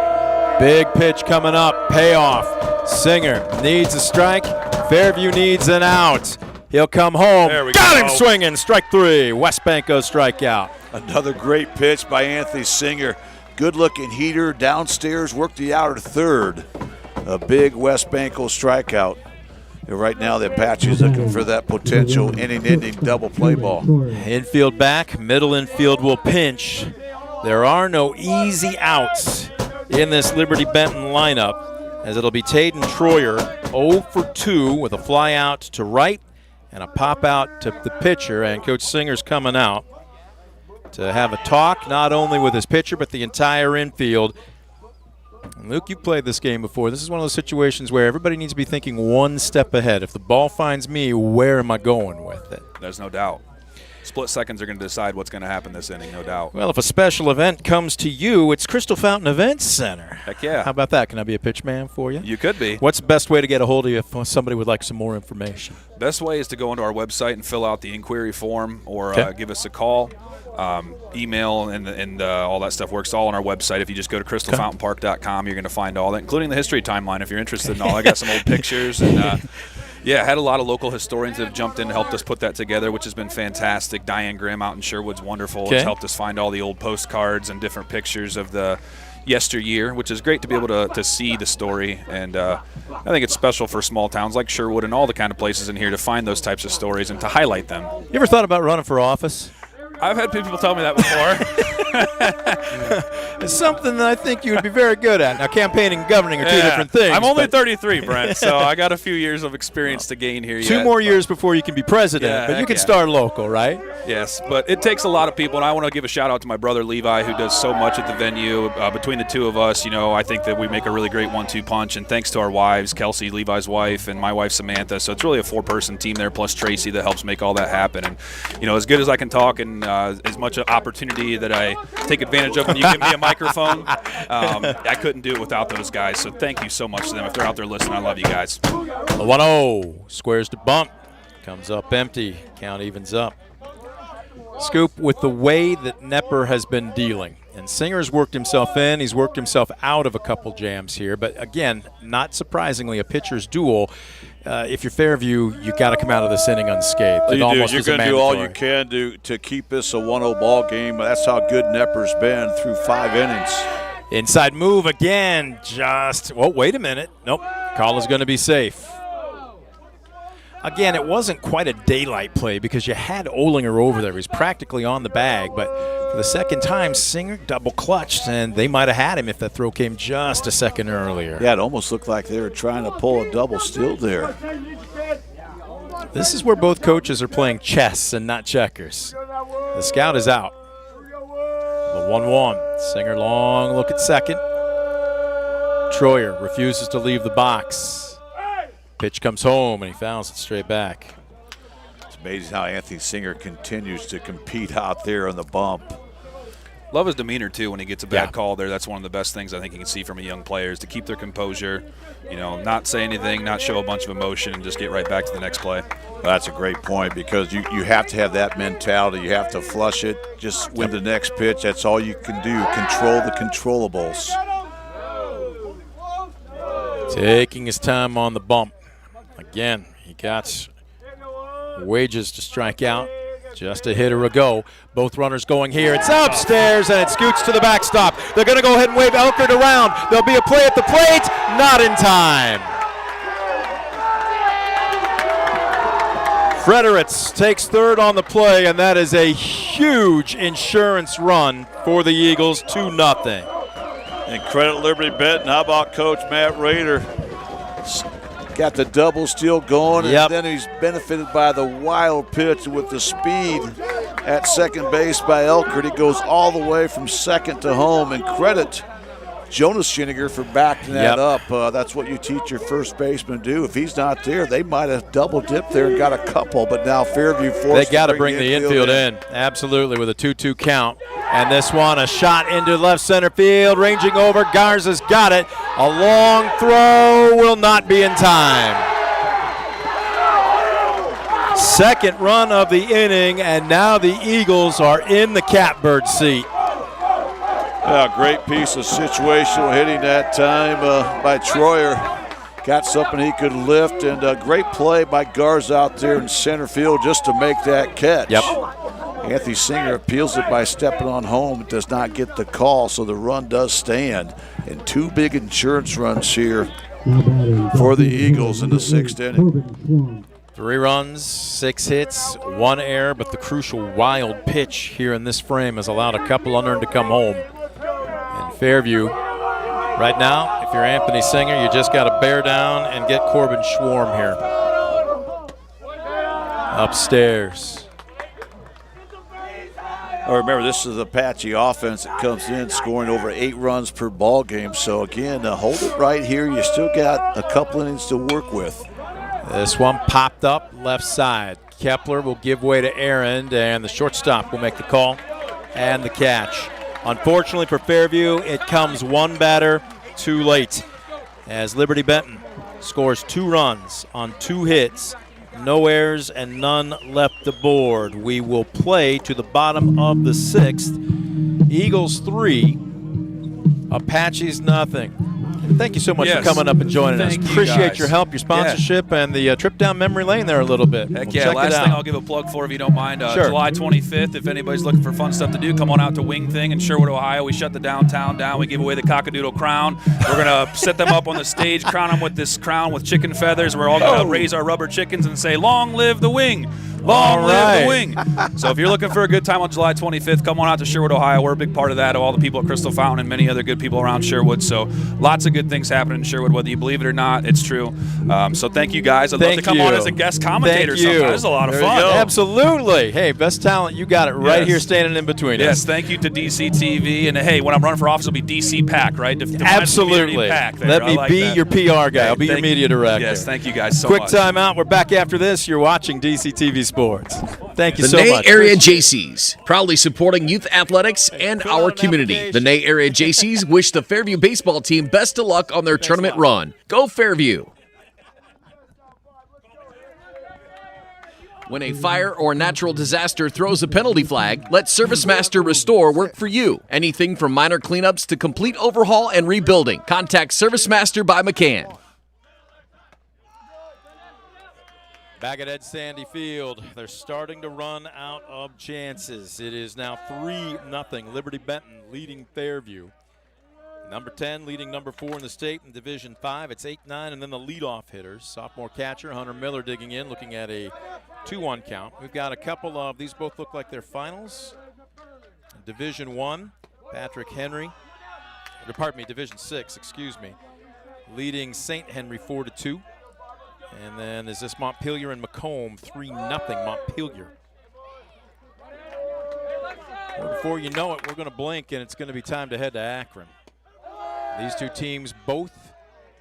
Big pitch coming up, payoff. Singer needs a strike. Fairview needs an out. He'll come home. Got him swinging. Strike 3. West Banco strikeout. Another great pitch by Anthony Singer. Good-looking heater downstairs. Worked the outer third. A big West Banco strikeout. And right now the Apaches looking for that potential inning-ending double play ball. Infield back. Middle infield will pinch. There are no easy outs in this Liberty-Benton lineup, as it'll be Taden Troyer 0 for 2 with a fly out to right and a pop out to the pitcher. And Coach Singer's coming out to have a talk not only with his pitcher but the entire infield. Luke, you played this game before. This is one of those situations where everybody needs to be thinking one step ahead. If the ball finds me, where am I going with it? There's no doubt. Split seconds are going to decide what's going to happen this inning, no doubt. Well, if a special event comes to you, it's Crystal Fountain Events Center. Heck yeah. How about that? Can I be a pitch man for you? You could be. What's the best way to get a hold of you if somebody would like some more information? Best way is to go onto our website and fill out the inquiry form or give us a call. Email and all that stuff works all on our website. If you just go to crystalfountainpark.com, you're going to find all that, including the history timeline if you're interested in all. I got some old pictures and yeah, I had a lot of local historians that have jumped in and helped us put that together, which has been fantastic. Diane Grimm out in Sherwood's wonderful. It's helped us find all the old postcards and different pictures of the yesteryear, which is great to be able to see the story. And I think it's special for small towns like Sherwood and all the kind of places in here to find those types of stories and to highlight them. You ever thought about running for office? I've had people tell me that before. It's something that I think you would be very good at. Now, campaigning and governing are two different things. I'm only 33, Brent, so I got a few years of experience to gain here. Two more years before you can be president, but you can start local, right? Yes, but it takes a lot of people, and I want to give a shout-out to my brother Levi, who does so much at the venue. Between the two of us, I think that we make a really great 1-2 punch, and thanks to our wives, Kelsey, Levi's wife, and my wife, Samantha. So it's really a 4-person team there, plus Tracy, that helps make all that happen. And, as good as I can talk and as much opportunity that I take advantage of when you give me a microphone, I couldn't do it without those guys. So thank you so much to them. If they're out there listening, I love you guys. The 1-0 squares to bump, comes up empty, count evens up. Scoop, with the way that Knepper has been dealing, and Singer's worked himself in, he's worked himself out of a couple jams here, but again, not surprisingly, a pitcher's duel. If you're Fairview, you got to come out of this inning unscathed. You do. You're going to do all you can do to keep this a 1-0 ball game. That's how good Knepper's been through 5 innings. Inside move again. Wait a minute. Nope. Call is going to be safe. Again, it wasn't quite a daylight play because you had Olinger over there. He's practically on the bag, but for the second time, Singer double clutched, and they might have had him if that throw came just a second earlier. Yeah, it almost looked like they were trying to pull a double steal there. This is where both coaches are playing chess and not checkers. The scout is out. The 1-1. Singer long look at second. Troyer refuses to leave the box. Pitch comes home, and he fouls it straight back. It's amazing how Anthony Singer continues to compete out there on the bump. Love his demeanor, too, when he gets a bad call there. That's one of the best things I think you can see from a young player is to keep their composure, not say anything, not show a bunch of emotion, and just get right back to the next play. Well, that's a great point because you have to have that mentality. You have to flush it, just win the next pitch. That's all you can do, control the controllables. Taking his time on the bump. Again, he got Wages to strike out. Just a hitter ago. Both runners going here. It's upstairs, and it scoots to the backstop. They're going to go ahead and wave Elkert around. There'll be a play at the plate. Not in time. Fredericks takes third on the play, and that is a huge insurance run for the Eagles, 2-0. And credit Liberty-Benton. How about Coach Matt Rader? Got the double steal going, and then he's benefited by the wild pitch with the speed at second base by Elkert. He goes all the way from second to home, and credit Jonas Schiniger for backing that up. That's what you teach your first baseman to do. If he's not there, they might have double dipped there and got a couple, but now Fairview forced They got to bring the infield in. Absolutely, with a 2-2 count. And this one, a shot into left center field, ranging over. Garza's got it. A long throw will not be in time. Second run of the inning, and now the Eagles are in the catbird seat. Great piece of situational hitting that time by Troyer. Got something he could lift, and a great play by Garza out there in center field just to make that catch. Anthony Singer appeals it by stepping on home. It does not get the call, so the run does stand. And 2 big insurance runs here for the Eagles in the 6th inning. 3 runs, 6 hits, 1 error, but the crucial wild pitch here in this frame has allowed a couple unearned to come home. And Fairview, right now, if you're Anthony Singer, you just got to bear down and get Corbin Schwarm here. Upstairs. Remember, this is the Apache offense that comes in scoring over 8 runs per ball game. So, again, hold it right here. You still got a couple innings to work with. This one popped up left side. Kepler will give way to Aaron, and the shortstop will make the call and the catch. Unfortunately for Fairview, it comes one batter too late as Liberty-Benton scores 2 runs on 2 hits. No errors and none left aboard. We will play to the bottom of the 6th. Eagles 3, Apaches nothing. Thank you so much for coming up and joining us. Appreciate your help, your sponsorship, and the trip down memory lane there a little bit. Heck yeah. Last thing I'll give a plug for, if you don't mind, sure. July 25th, if anybody's looking for fun stuff to do, come on out to Wing Thing in Sherwood, Ohio. We shut the downtown down. We give away the cockadoodle crown. We're going to set them up on the stage, crown them with this crown with chicken feathers. We're all going to raise our rubber chickens and say, "Long live the Wing. Long live the Wing." So if you're looking for a good time on July 25th, come on out to Sherwood, Ohio. We're a big part of that, all the people at Crystal Fountain and many other good people around Sherwood. So lots of good things happening in Sherwood, whether you believe it or not. It's true. So thank you, guys. I'd love to come on as a guest commentator sometime. This is a lot of fun. Absolutely. Hey, best talent, you got it right here standing in between us. Yes, thank you to DCTV. And, hey, when I'm running for office, it'll be DC PAC, right? Absolutely. Let me be your PR guy. I'll be your media director. Yes, thank you guys so much. Quick time out. We're back after this. You're watching DCTV Sports. Thank you so much. The Nay Area Jaycees, proudly supporting youth athletics and our community. The Nay Area Jaycees wish the Fairview baseball team best of luck on their tournament run. Go Fairview! When a fire or natural disaster throws a penalty flag, let ServiceMaster Restore work for you. Anything from minor cleanups to complete overhaul and rebuilding. Contact ServiceMaster by McCann. Back at Ed Sandy Field, they're starting to run out of chances. It is now 3-0. Liberty-Benton leading Fairview. Number 10 leading number 4 in the state in Division 5. It's 8-9, and then the leadoff hitters. Sophomore catcher Hunter Miller digging in, looking at a 2-1 count. We've got a couple of these both look like they're finals. Division 1, Patrick Henry. Division 6, excuse me. Leading St. Henry 4-2. And then is this Montpelier and Macomb 3-0 Montpelier. Well, before you know it, we're going to blink and it's going to be time to head to Akron. These two teams both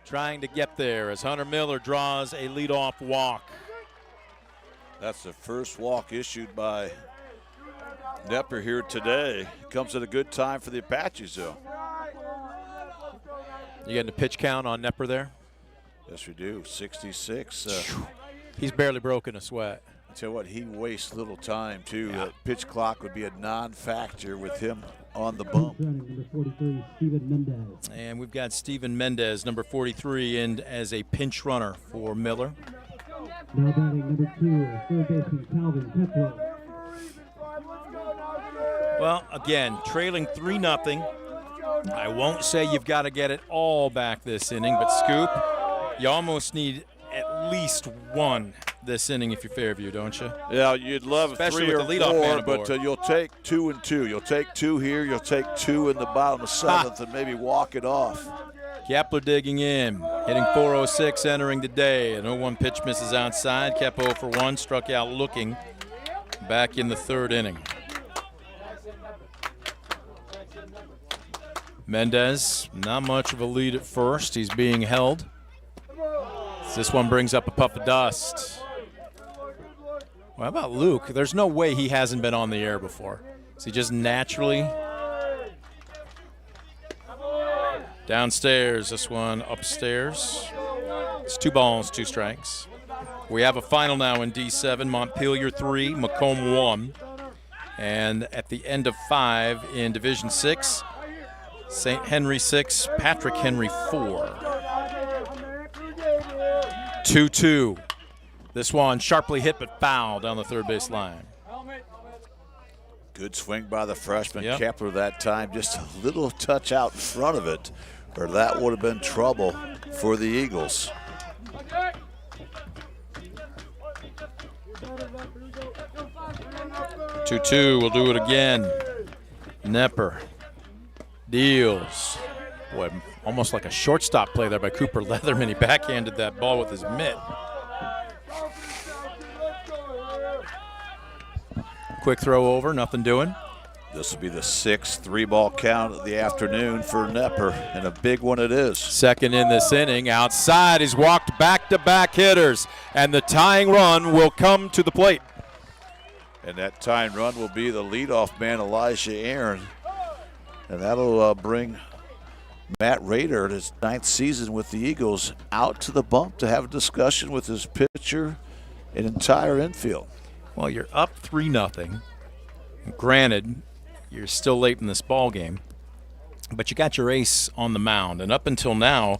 trying to get there as Hunter Miller draws a leadoff walk. That's the first walk issued by Nepper here today. Comes at a good time for the Apaches, though. You getting a pitch count on Nepper there? Yes, we do. 66. He's barely broken a sweat. I tell you what, he wastes little time, too. Yeah. The pitch clock would be a non-factor with him on the bump. And we've got Steven Mendez, number 43, in as a pinch runner for Miller. Now batting number 2, third baseman Calvin Kepler. Well, again, trailing 3-0. I won't say you've got to get it all back this inning, but Scoop, you almost need at least one this inning if you're Fairview, don't you? Yeah, you'd love especially 3 with or the leadoff man 4, but you'll take 2 and 2. You'll take 2 here. You'll take 2 in the bottom of 7th and maybe walk it off. Kepler digging in, hitting .406 entering the day. An 0-1 pitch misses outside. Kep 0 for 1, struck out looking back in the 3rd inning. Mendez, not much of a lead at first. He's being held. This one brings up a puff of dust. Well, how about Luke? There's no way he hasn't been on the air before. Is he just naturally downstairs? This one upstairs. It's 2 balls, 2 strikes. We have a final now in D7. Montpelier 3, Macomb 1. And at the end of 5 in Division 6, St. Henry 6, Patrick Henry 4. 2-2. This one sharply hit but foul down the 3rd base line. Good swing by the freshman Kepler that time. Just a little touch out in front of it, or that would have been trouble for the Eagles. We'll do it again. Nepper deals. Boy, almost like a shortstop play there by Cooper Leatherman. He backhanded that ball with his mitt. Quick throw over, nothing doing. This will be the 6th 3-ball count of the afternoon for Knepper, and a big one it is. Second in this inning. Outside, he's walked back-to-back hitters, and the tying run will come to the plate. And that tying run will be the leadoff man, Elijah Aaron. And that'll bring Matt Rader, his 9th season with the Eagles, out to the bump to have a discussion with his pitcher and entire infield. Well, you're up 3-0. Granted, you're still late in this ball game, but you got your ace on the mound. And up until now,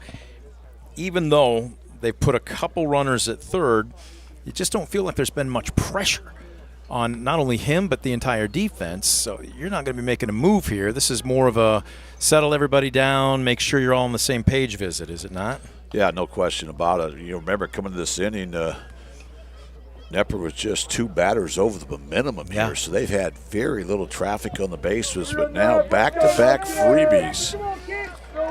even though they've put a couple runners at third, you just don't feel like there's been much pressure on not only him but the entire defense. So you're not going to be making a move here. This is more of a settle everybody down, make sure you're all on the same page visit, is it not? Yeah, no question about it. You remember coming to this inning, Knepper was just 2 batters over the minimum here, so they've had very little traffic on the bases, but now back-to-back freebies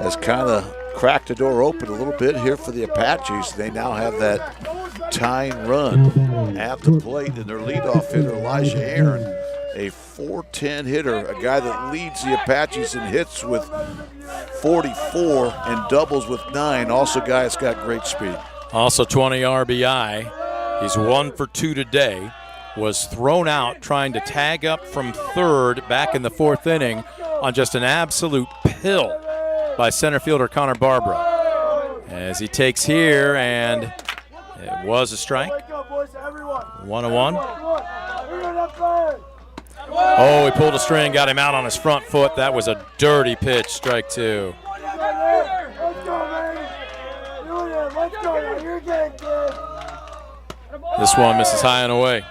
has kind of cracked the door open a little bit here for the Apaches. They now have that tying run at the plate, and their leadoff hitter, Elijah Aaron, a .410 hitter, a guy that leads the Apaches in hits with 44 and doubles with 9. Also a guy that's got great speed. Also 20 RBI. He's 1 for 2 today. Was thrown out trying to tag up from third back in the 4th inning on just an absolute pill by center fielder Connor Barbara. As he takes here, and it was a strike. 1-1. Oh, he pulled a string, got him out on his front foot. That was a dirty pitch, strike 2. This one misses high and away.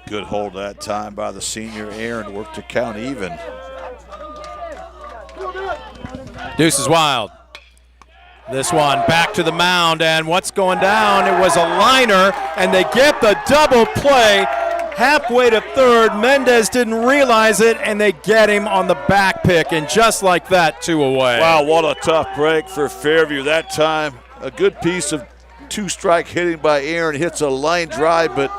Good hold that time by the senior Aaron, worked to count even. Deuce is wild. This one back to the mound, and what's going down? It was a liner, and they get the double play halfway to third. Mendez didn't realize it, and they get him on the back pick, and just like that, 2 away. Wow, what a tough break for Fairview that time. A good piece of 2-strike hitting by Aaron, hits a line drive, but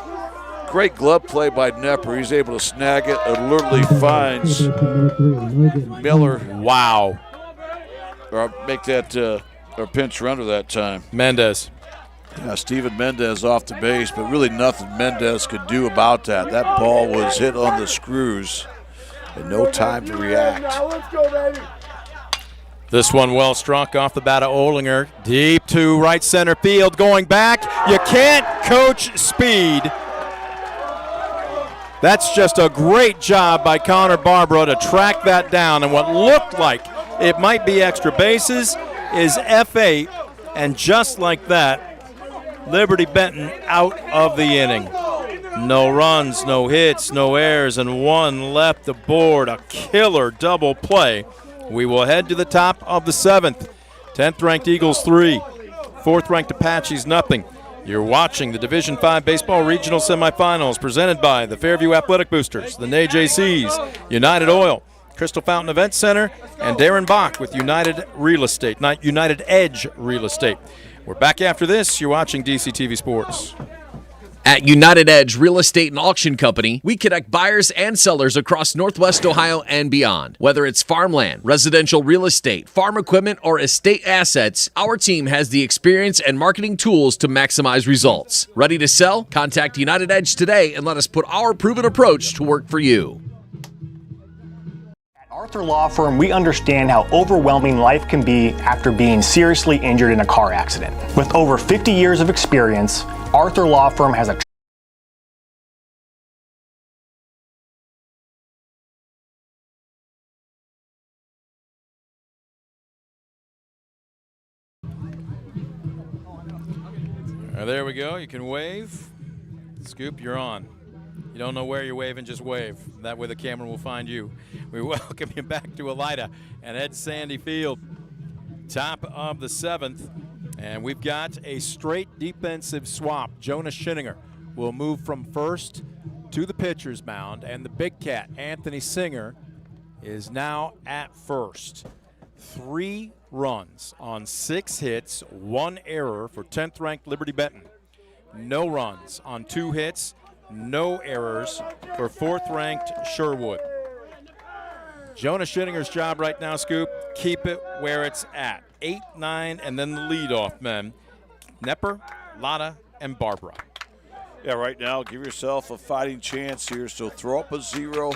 great glove play by Knepper. He's able to snag it and literally finds Miller. Wow. Or make that or pinch runner that time. Mendez. Yeah, Steven Mendez off the base, but really nothing Mendez could do about that. That ball was hit on the screws and no time to react. This one well struck off the bat of Olinger. Deep to right center field. Going back. You can't coach speed. That's just a great job by Connor Barbara to track that down. And what looked like it might be extra bases is F8. And just like that, Liberty-Benton out of the inning. No runs, no hits, no errors, and 1 left aboard. A killer double play. We will head to the top of the 7th. 10th-ranked Eagles 3, 4th-ranked Apaches nothing. You're watching the Division V Baseball Regional Semifinals presented by the Fairview Athletic Boosters, the NAJCs, United Oil, Crystal Fountain Event Center, and Darren Bach with United Real Estate, not United Edge Real Estate. We're back after this. You're watching DCTV Sports. At United Edge Real Estate and Auction Company, we connect buyers and sellers across Northwest Ohio and beyond. Whether it's farmland, residential real estate, farm equipment, or estate assets, our team has the experience and marketing tools to maximize results. Ready to sell? Contact United Edge today and let us put our proven approach to work for you. At Arthur Law Firm, we understand how overwhelming life can be after being seriously injured in a car accident. With over 50 years of experience, Arthur Law Firm has a There we go. You can wave. Scoop, you're on. You don't know where you're waving, just wave. That way the camera will find you. We welcome you back to Elida and Ed Sandy Field. Top of the 7th. And we've got a straight defensive swap. Jonas Schinninger will move from first to the pitcher's mound, and the big cat, Anthony Singer, is now at first. 3 runs on 6 hits, 1 error for 10th-ranked Liberty-Benton. No runs on 2 hits, no errors for 4th-ranked Sherwood. Jonah Schinninger's job right now, Scoop, keep it where it's at. 8, 9, and then the leadoff men. Nepper, Lotta, and Barbara. Yeah, right now, give yourself a fighting chance here. So throw up a 0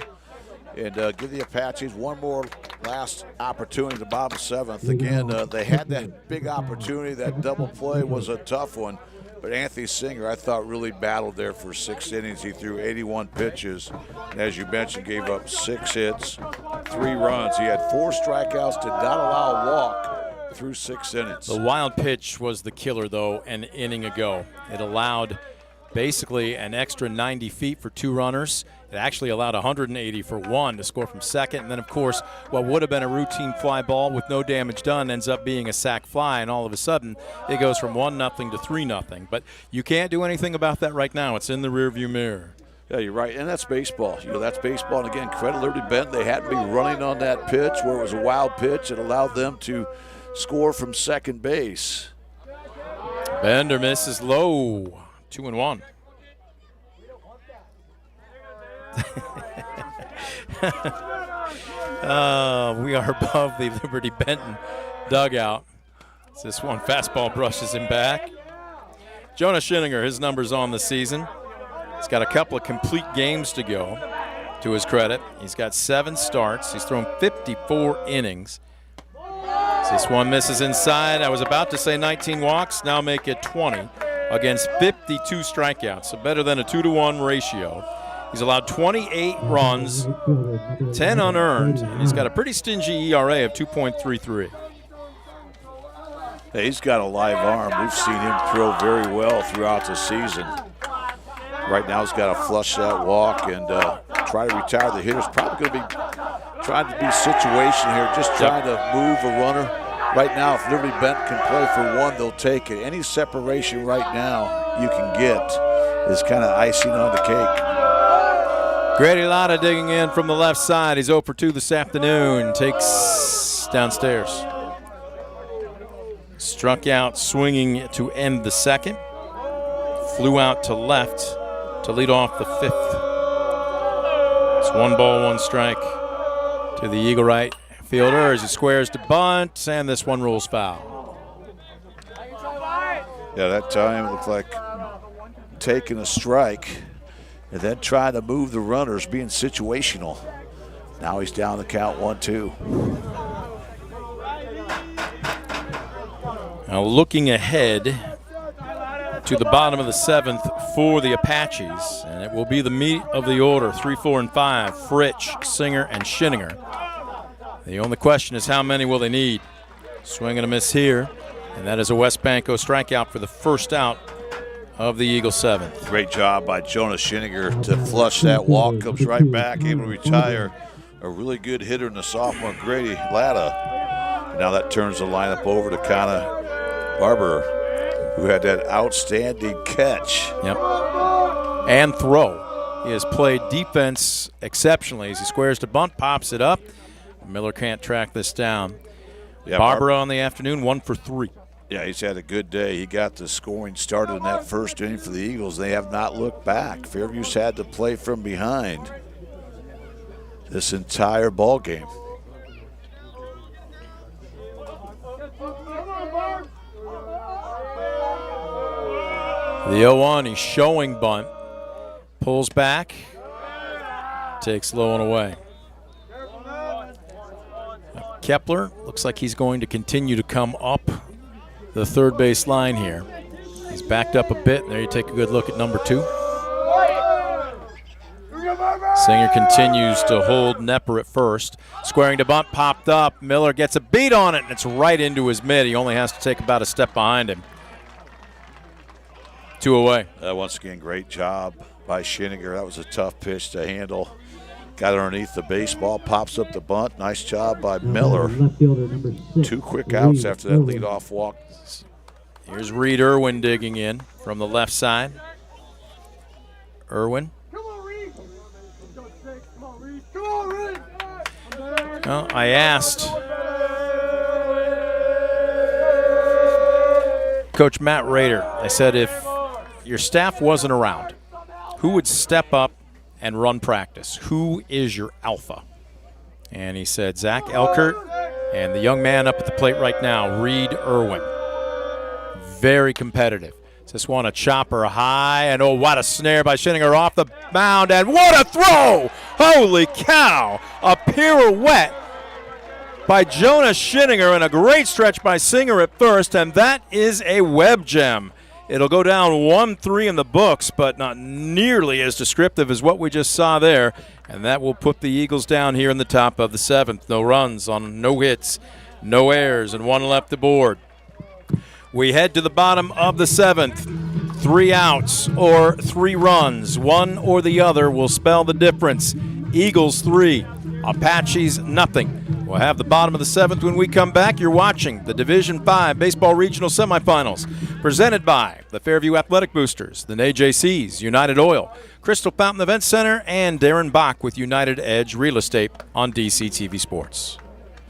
and give the Apaches one more last opportunity, the bottom 7th. Again, they had that big opportunity. That double play was a tough one. But Anthony Singer, I thought, really battled there for 6 innings. He threw 81 pitches. And as you mentioned, gave up 6 hits, 3 runs. He had 4 strikeouts, did not allow a walk through 6 innings. The wild pitch was the killer, though, an inning ago. It allowed basically an extra 90 feet for 2 runners. It actually allowed 180 for 1 to score from second. And then, of course, what would have been a routine fly ball with no damage done ends up being a sac fly, and all of a sudden it goes from 1-0 to 3-0. But you can't do anything about that right now. It's in the rearview mirror. Yeah, you're right, and that's baseball. You know, that's baseball. And again, credit Liberty-Benton. They had to be running on that pitch where it was a wild pitch. It allowed them to score from second base. Bender misses low. 2-1. We are above the Liberty-Benton dugout. As this one fastball brushes him back. Jonah Schinninger, his numbers on the season. He's got a couple of complete games to go, to his credit. He's got 7 starts. He's thrown 54 innings. This one misses inside. I was about to say 19 walks, now make it 20 against 52 strikeouts, so better than a 2-to-1 ratio. He's allowed 28 runs, 10 unearned, and he's got a pretty stingy ERA of 2.33. Hey, he's got a live arm. We've seen him throw very well throughout the season. Right now he's got to flush that walk and try to retire the hitters. Probably going to be trying to be situation here, just trying to move a runner. Right now, if Liberty-Benton can play for 1, they'll take it. Any separation right now you can get is kind of icing on the cake. Grady Lotta digging in from the left side. He's 0 for 2 this afternoon. Takes downstairs. Struck out swinging to end the second. Flew out to left to lead off the 5th. It's 1 ball, 1 strike to the Eagle right fielder as he squares to bunt, and this one rules foul. Yeah, that time it looked like taking a strike and then trying to move the runners, being situational. Now he's down the count 1-2. Now looking ahead to the bottom of the 7th for the Apaches, and it will be the meat of the order, 3, 4, and 5, Fritsch, Singer, and Schinninger. The only question is how many will they need? Swing and a miss here, and that is a West Banco strikeout for the first out of the Eagle 7th. Great job by Jonah Schinninger to flush that walk, comes right back, able to retire. A really good hitter in the sophomore, Grady Latta. Now that turns the lineup over to Connor Barber, who had that outstanding catch. Yep. And throw. He has played defense exceptionally as he squares to bunt, pops it up. Miller can't track this down. Yeah, Barbara on the afternoon, 1 for 3. Yeah, he's had a good day. He got the scoring started in that first inning for the Eagles. They have not looked back. Fairview's had to play from behind this entire ball game. The 0-1, he's showing bunt. Pulls back. Takes low and away. Kepler looks like he's going to continue to come up the third base line here. He's backed up a bit. There you take a good look at number 2. Singer continues to hold Nepper at first. Squaring to bunt, popped up. Miller gets a beat on it, and it's right into his mid. He only has to take about a step behind him. 2 away. Once again, great job by Schinninger. That was a tough pitch to handle. Got underneath the baseball, pops up the bunt. Nice job by Miller. 2 quick outs after that leadoff walk. Here's Reed Irwin digging in from the left side. Irwin. Well, I asked Coach Matt Rader, I said, if your staff wasn't around, who would step up and run practice? Who is your alpha? And he said Zach Elkert and the young man up at the plate right now, Reed Irwin. Very competitive. This one a chopper high, and oh, what a snare by Schinninger off the mound, and what a throw! Holy cow! A pirouette by Jonas Schinninger, and a great stretch by Singer at first, and that is a web gem. It'll go down 1-3 in the books, but not nearly as descriptive as what we just saw there, and that will put the Eagles down here in the top of the 7th. No runs on no hits, no errors, and one left the board. We head to the bottom of the 7th. 3 outs or 3 runs. One or the other will spell the difference. Eagles 3, Apaches nothing. We'll have the bottom of the 7th when we come back. You're watching the Division 5 Baseball Regional Semifinals, presented by the Fairview Athletic Boosters, the NAJCs, United Oil, Crystal Fountain Event Center, and Darren Bach with United Edge Real Estate on DCTV Sports.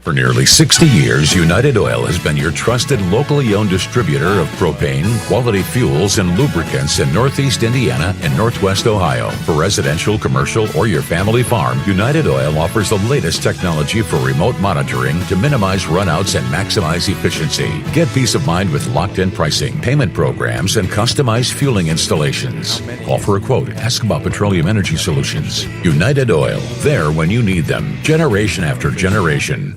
For nearly 60 years, United Oil has been your trusted locally owned distributor of propane, quality fuels, and lubricants in Northeast Indiana and Northwest Ohio. For residential, commercial, or your family farm, United Oil offers the latest technology for remote monitoring to minimize runouts and maximize efficiency. Get peace of mind with locked-in pricing, payment programs, and customized fueling installations. Call for a quote. Ask about Petroleum Energy Solutions. United Oil, there when you need them, generation after generation.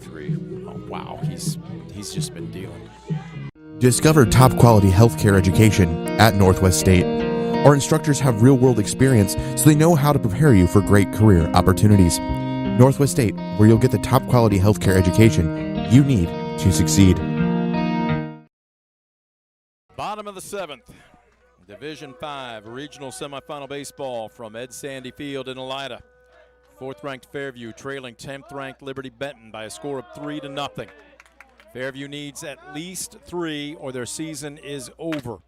He's just been dealing. Discover top quality healthcare education at Northwest State. Our instructors have real world experience, so they know how to prepare you for great career opportunities. Northwest State, where you'll get the top quality healthcare education you need to succeed. Bottom of the 7th, Division 5 Regional Semifinal Baseball from Ed Sandy Field in Elida. 4th-ranked Fairview trailing 10th-ranked Liberty-Benton by a score of 3-0. Fairview needs at least 3 or their season is over.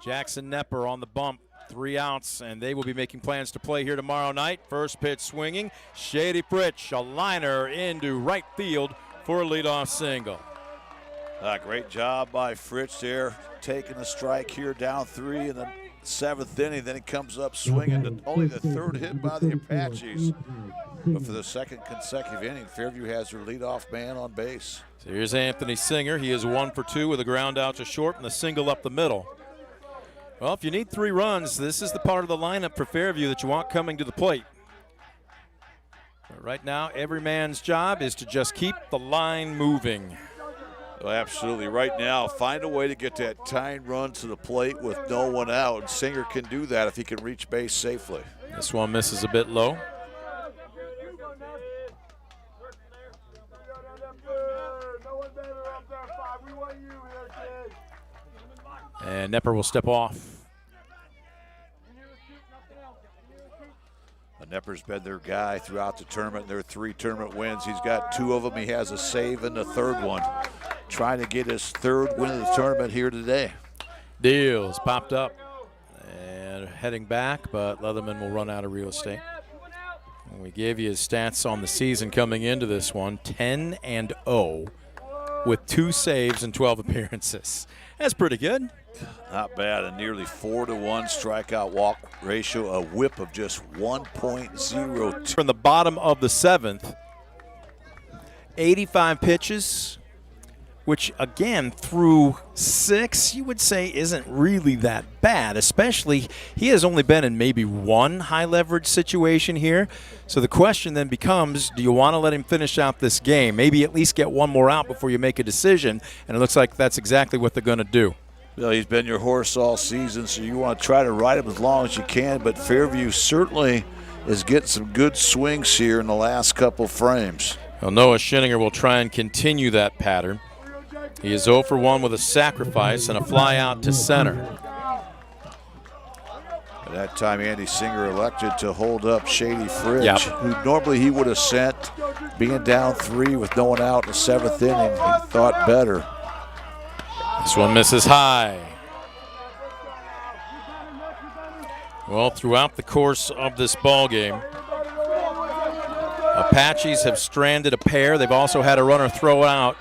Jackson Nepper on the bump, 3 outs, and they will be making plans to play here tomorrow night. First pitch swinging, Shady Fritsch, a liner into right field for a leadoff single. Great job by Fritsch there, taking a strike here, down 3 in the 7th inning. Then he comes up swinging to only the 3rd hit by the Apaches. But for the 2nd consecutive inning, Fairview has their leadoff man on base. So here's Anthony Singer. He is 1 for 2 with a ground out to short and a single up the middle. Well, if you need 3 runs, this is the part of the lineup for Fairview that you want coming to the plate. But right now, every man's job is to just keep the line moving. Well, absolutely. Right now, find a way to get that tying run to the plate with no one out. Singer can do that if he can reach base safely. This one misses a bit low. And Nepper will step off. Nepper's been their guy throughout the tournament. Their 3 tournament wins. He's got 2 of them. He has a save in the 3rd one. Trying to get his 3rd win of the tournament here today. Deals popped up and heading back, but Leatherman will run out of real estate. And we gave you his stats on the season coming into this one, 10-0 with 2 saves and 12 appearances. That's pretty good. Not bad. A nearly 4-to-1 strikeout walk ratio, a whip of just 1.02. From the bottom of the 7th, 85 pitches, which again through 6 you would say isn't really that bad, especially he has only been in maybe 1 high leverage situation here. So the question then becomes, do you want to let him finish out this game? Maybe at least get 1 more out before you make a decision, and it looks like that's exactly what they're going to do. Well, he's been your horse all season, so you want to try to ride him as long as you can, but Fairview certainly is getting some good swings here in the last couple frames. Well, Noah Schinninger will try and continue that pattern. He is 0 for 1 with a sacrifice and a fly out to center. At that time, Andy Singer elected to hold up Shady Fritsch, who normally he would have sent, being down 3 with no one out in the 7th inning. He thought better. This one misses high. Well, throughout the course of this ball game, Apaches have stranded a pair. They've also had a runner throw out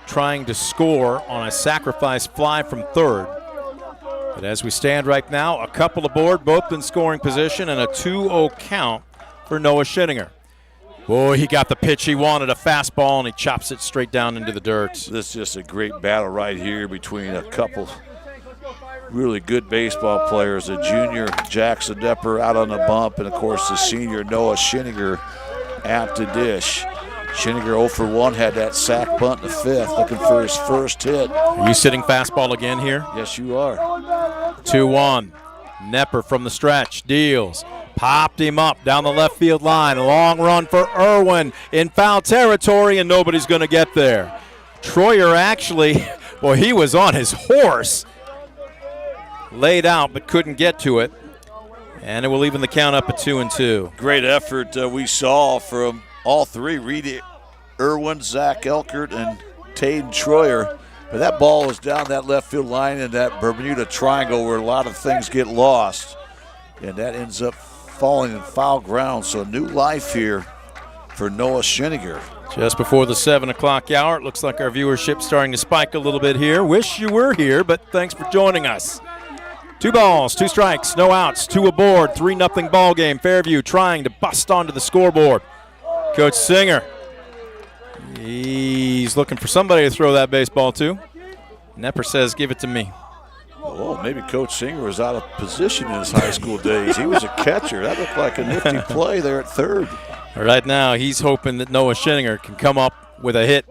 trying to score on a sacrifice fly from 3rd. But as we stand right now, a couple aboard, both in scoring position, and a 2-0 count for Noah Schinninger. Boy, he got the pitch he wanted, a fastball, and he chops it straight down into the dirt. This is just a great battle right here between a couple really good baseball players. The junior Jackson Depper out on the bump, and of course the senior Noah Schiniger at the dish. Schiniger 0 for 1, had that sac bunt in the 5th, looking for his first hit. Are you sitting fastball again here? Yes, you are. 2-1. Nepper from the stretch, deals. Popped him up down the left field line. Long run for Irwin in foul territory, and nobody's going to get there. Troyer actually, boy, he was on his horse. Laid out but couldn't get to it. And it will even the count up at 2-2. Great effort we saw from all three, Reed Irwin, Zach Elkert, and Taden Troyer. But that ball was down that left field line in that Bermuda Triangle where a lot of things get lost. And that ends up falling in foul ground. So new life here for Noah Schiniger. Just before the 7 o'clock hour, it looks like our viewership's starting to spike a little bit here. Wish you were here, but thanks for joining us. 2 balls, 2 strikes, no outs, 2 aboard, 3-0 ball game. Fairview trying to bust onto the scoreboard. Coach Singer, he's looking for somebody to throw that baseball to. Nepper says, give it to me. Well, maybe Coach Singer was out of position in his high school days. He was a catcher. That looked like a nifty play there at third. Right now, he's hoping that Noah Schiniger can come up with a hit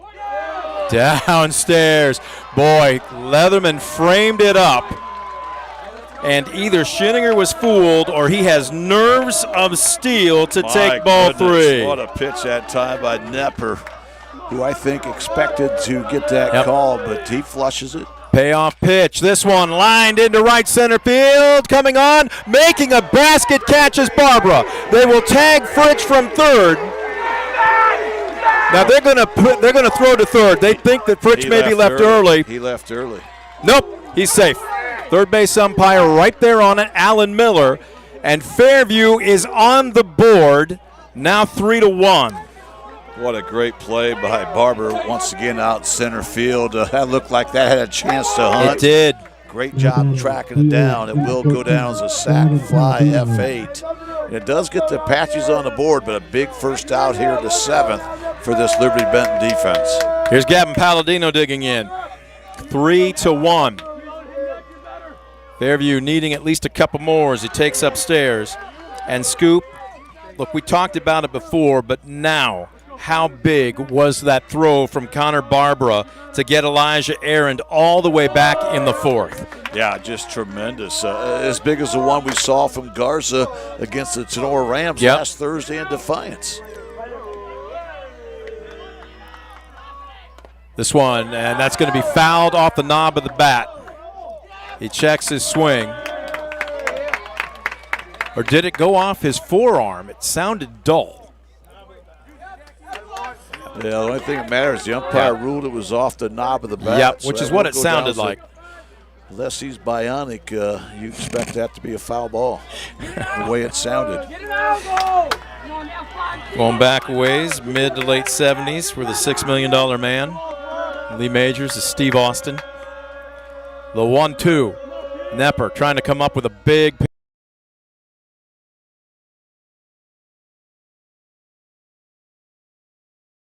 downstairs. Boy, Leatherman framed it up. And either Schiniger was fooled or he has nerves of steel to take ball 3. What a pitch that time by Nepper, who I think expected to get that call, but he flushes it. Payoff pitch. This one lined into right center field. Coming on, making a basket catch is Barbara. They will tag Fritsch from third. Now they're going to throw to third. They think that Fritsch maybe left early. He left early. Nope, he's safe. Third base umpire right there on it, Alan Miller. And Fairview is on the board, now 3-1. What a great play by Barber once again out center field. That looked like that had a chance to hunt. It did. Great job tracking it down. It will go down as a sac fly F8. And it does get the Apaches on the board, but a big first out here in the 7th for this Liberty-Benton defense. Here's Gavin Palladino digging in. 3-1. Fairview needing at least a couple more as he takes upstairs. And Scoop, look, we talked about it before, but now how big was that throw from Connor Barbara to get Elijah Arend all the way back in the 4th? Yeah, just tremendous. As big as the one we saw from Garza against the Sonora Rams last Thursday in Defiance. This one, and that's going to be fouled off the knob of the bat. He checks his swing. Or did it go off his forearm? It sounded dull. Yeah, the only thing that matters, the umpire ruled it was off the knob of the bat. Yep, which is what it sounded like. Unless he's bionic, you expect that to be a foul ball, the way it sounded. Going back a ways, mid to late 70s for the $6 million man. Lee Majors is Steve Austin. The 1-2. Nepper trying to come up with a big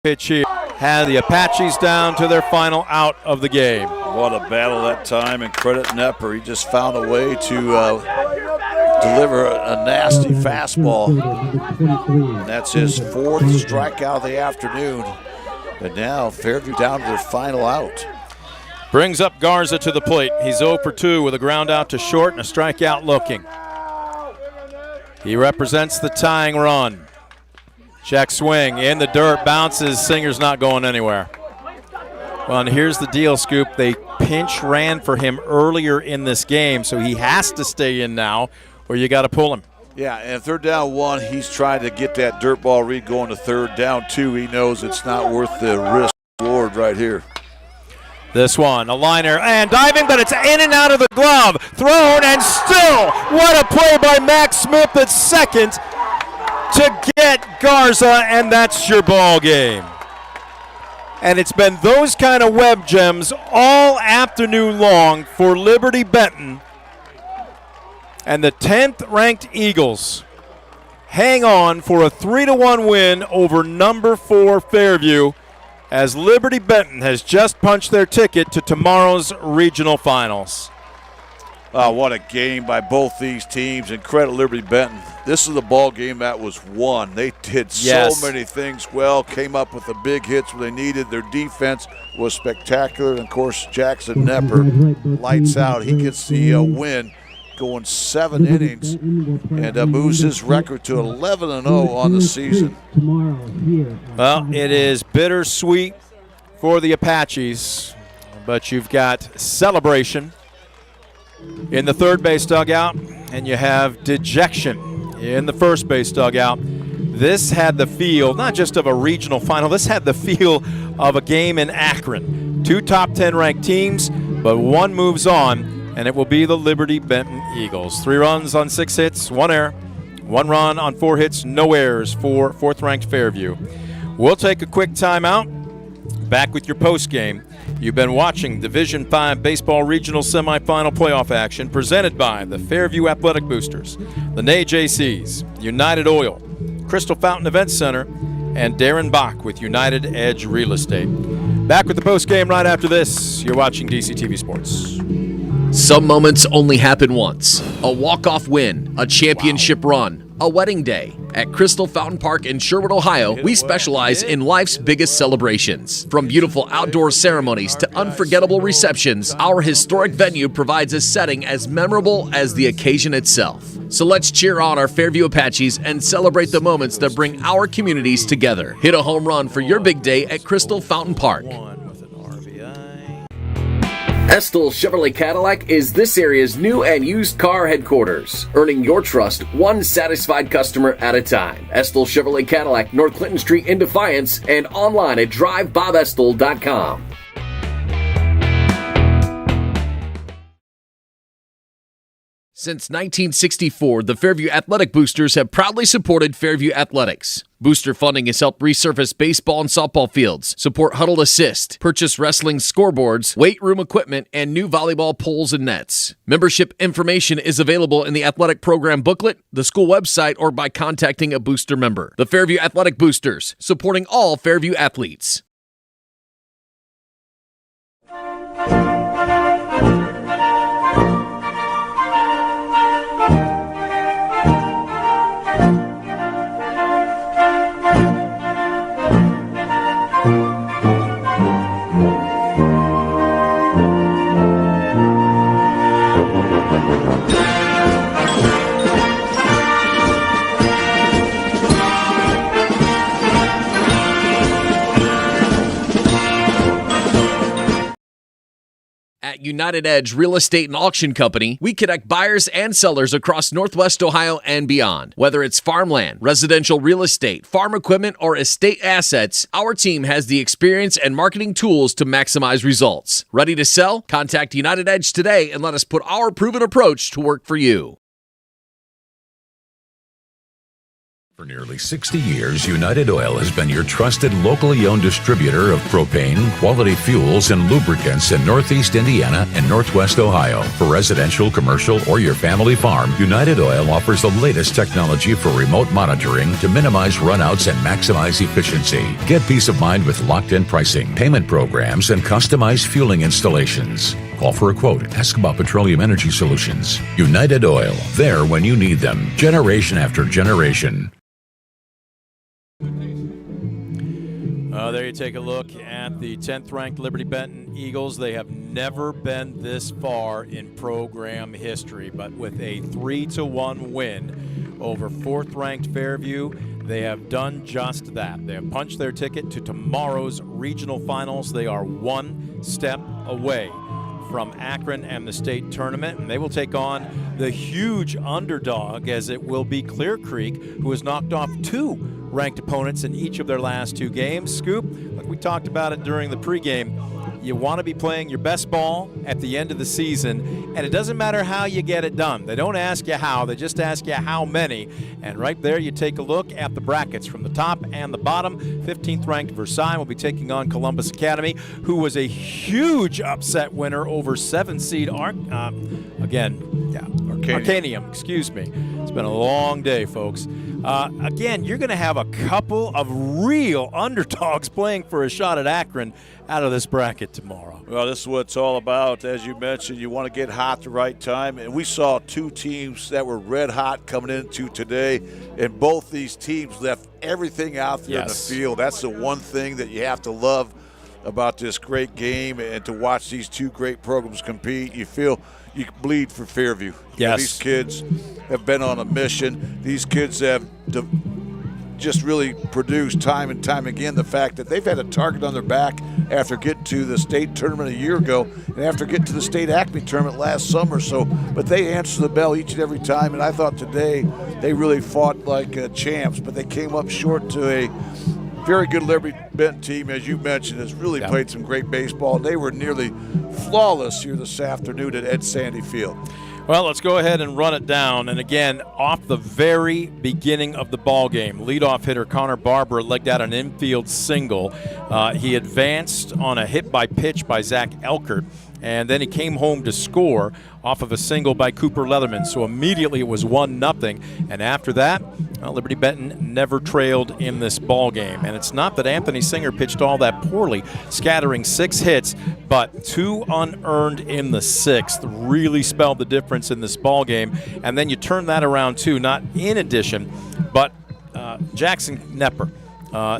pitch here. Had the Apaches down to their final out of the game. What a battle that time, and credit Nepper. He just found a way to deliver a nasty fastball. And that's his 4th strikeout of the afternoon. And now Fairview down to their final out. Brings up Garza to the plate. He's 0 for 2 with a ground out to short and a strikeout looking. He represents the tying run. Check swing in the dirt, bounces. Singer's not going anywhere. Well, and here's the deal, Scoop. They pinch ran for him earlier in this game, so he has to stay in now or you got to pull him. Yeah, and 3rd down 1, he's trying to get that dirt ball read going to 3rd. Down 2, he knows it's not worth the risk reward right here. This one, a liner, and diving, but it's in and out of the glove. Thrown, and still, what a play by Max Smith at second to get Garza, and that's your ball game. And it's been those kind of web gems all afternoon long for Liberty-Benton. And the 10th ranked Eagles hang on for a 3-1 win over number 4 Fairview, as Liberty-Benton has just punched their ticket to tomorrow's regional finals. What a game by both these teams, and credit Liberty-Benton. This is the ball game that was won. They did so many things well, came up with the big hits when they needed. Their defense was spectacular, and of course Jackson Nepper lights out. He gets the win, going 7 innings, and moves his record to 11-0 on the season. Well, it is bittersweet for the Apaches, but you've got celebration in the third base dugout, and you have dejection in the first base dugout. This had the feel, not just of a regional final, this had the feel of a game in Akron. 2 top 10 ranked teams, but one moves on, and it will be the Liberty-Benton Eagles. 3 runs on 6 hits, 1 error. 1 run on 4 hits, no errors for 4th-ranked Fairview. We'll take a quick timeout. Back with your post-game. You've been watching Division V Baseball Regional Semifinal Playoff action presented by the Fairview Athletic Boosters, the NAY JCs, United Oil, Crystal Fountain Events Center, and Darren Bach with United Edge Real Estate. Back with the post-game right after this. You're watching DCTV Sports. Some moments only happen once. A walk-off win, a championship run, a wedding day. At Crystal Fountain Park in Sherwood, Ohio, we specialize in life's biggest celebrations. From beautiful outdoor ceremonies to unforgettable receptions, our historic venue provides a setting as memorable as the occasion itself. So let's cheer on our Fairview Apaches and celebrate the moments that bring our communities together. Hit a home run for your big day at Crystal Fountain Park. Estill Chevrolet Cadillac is this area's new and used car headquarters, earning your trust one satisfied customer at a time. Estill Chevrolet Cadillac, North Clinton Street in Defiance, and online at drivebobestill.com. Since 1964, the Fairview Athletic Boosters have proudly supported Fairview Athletics. Booster funding has helped resurface baseball and softball fields, support Huddle Assist, purchase wrestling scoreboards, weight room equipment, and new volleyball poles and nets. Membership information is available in the athletic program booklet, the school website, or by contacting a booster member. The Fairview Athletic Boosters, supporting all Fairview athletes. At United Edge Real Estate and Auction Company, we connect buyers and sellers across Northwest Ohio and beyond. Whether it's farmland, residential real estate, farm equipment, or estate assets, our team has the experience and marketing tools to maximize results. Ready to sell? Contact United Edge today and let us put our proven approach to work for you. For nearly 60 years, United Oil has been your trusted locally owned distributor of propane, quality fuels, and lubricants in Northeast Indiana and Northwest Ohio. For residential, commercial, or your family farm, United Oil offers the latest technology for remote monitoring to minimize runouts and maximize efficiency. Get peace of mind with locked-in pricing, payment programs, and customized fueling installations. Call for a quote. Ask about Petroleum Energy Solutions. United Oil, there when you need them, generation after generation. There you take a look at the 10th-ranked Liberty-Benton Eagles. They have never been this far in program history, but with a 3-1 win over 4th-ranked Fairview, they have done just that. They have punched their ticket to tomorrow's regional finals. They are one step away from Akron and the state tournament, and they will take on the huge underdog, as it will be Clear Creek, who has knocked off 2 ranked opponents in each of their last 2 games. Scoop, like we talked about it during the pregame, you want to be playing your best ball at the end of the season, and it doesn't matter how you get it done. They don't ask you how, they just ask you how many. And right there you take a look at the brackets from the top and the bottom. 15th ranked Versailles will be taking on Columbus Academy, who was a huge upset winner over 7-seed Arcanium, excuse me. It's been a long day, folks. Again, you're going to have a couple of real underdogs playing for a shot at Akron out of this bracket tomorrow. Well, this is what it's all about. As you mentioned, you want to get hot the right time. And we saw two teams that were red hot coming into today, and both these teams left everything out there in the field. That's the one thing that you have to love about this great game, and to watch these two great programs compete. You feel you bleed for Fairview. You know, these kids have been on a mission. These kids have just really produced time and time again the fact that they've had a target on their back after getting to the state tournament a year ago and after getting to the state Acme tournament last summer. But they answer the bell each and every time, and I thought today they really fought like champs, but they came up short to a very good Liberty-Benton team, as you mentioned, has really played some great baseball. They were nearly flawless here this afternoon at Ed Sandy Field. Well, let's go ahead and run it down. And again, off the very beginning of the ball game, leadoff hitter Connor Barber legged out an infield single. He advanced on a hit by pitch by Zach Elkert, and then he came home to score off of a single by Cooper Leatherman. So immediately it was 1-0. And after that, Liberty-Benton never trailed in this ball game. And it's not that Anthony Singer pitched all that poorly, scattering 6 hits, but 2 unearned in the 6th really spelled the difference in this ball game. And then you turn that around too, not in addition, but Jackson Knepper,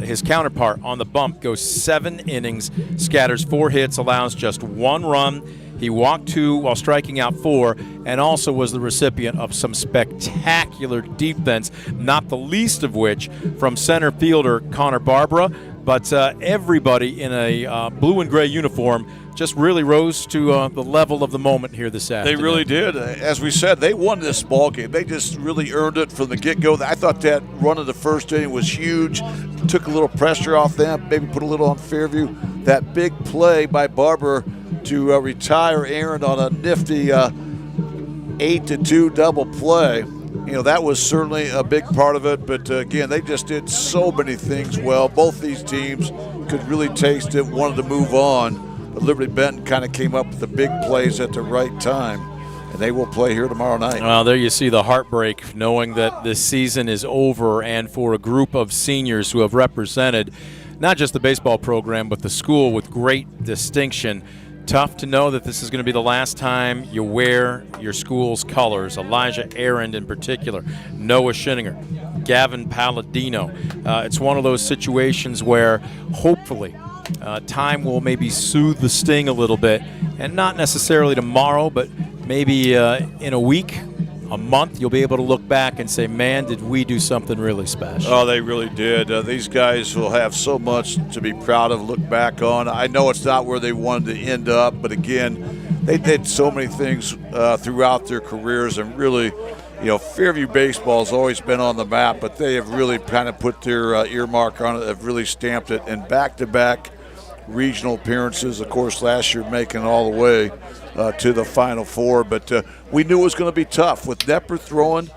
his counterpart on the bump, goes 7 innings, scatters 4 hits, allows just 1 run. He walked 2 while striking out 4, and also was the recipient of some spectacular defense, not the least of which from center fielder Connor Barbara. But everybody in a blue and gray uniform just really rose to the level of the moment here this afternoon. They really did. As we said, they won this ball game. They just really earned it from the get-go. I thought that run of the first inning was huge. Took a little pressure off them, maybe put a little on Fairview. That big play by Barber to retire Aaron on a nifty 8-2 double play. You know, that was certainly a big part of it, but again, they just did so many things well. Both these teams could really taste it, wanted to move on, but Liberty-Benton kind of came up with the big plays at the right time, and they will play here tomorrow night. Well, there you see the heartbreak, knowing that this season is over, and for a group of seniors who have represented not just the baseball program, but the school with great distinction. Tough to know that this is going to be the last time you wear your school's colors. Elijah Arend in particular, Noah Schinninger, Gavin Palladino. It's one of those situations where hopefully time will maybe soothe the sting a little bit, and not necessarily tomorrow, but maybe in a week, a month, you'll be able to look back and say, man, did we do something really special. Oh, they really did. These guys will have so much to be proud of, look back on. I know it's not where they wanted to end up, but again, they did so many things throughout their careers, and really, you know, Fairview baseball has always been on the map, but they have really kind of put their earmark on it, have really stamped it, and back-to-back regional appearances, of course, last year making all the way to the Final Four, but we knew it was going to be tough with Knepper throwing.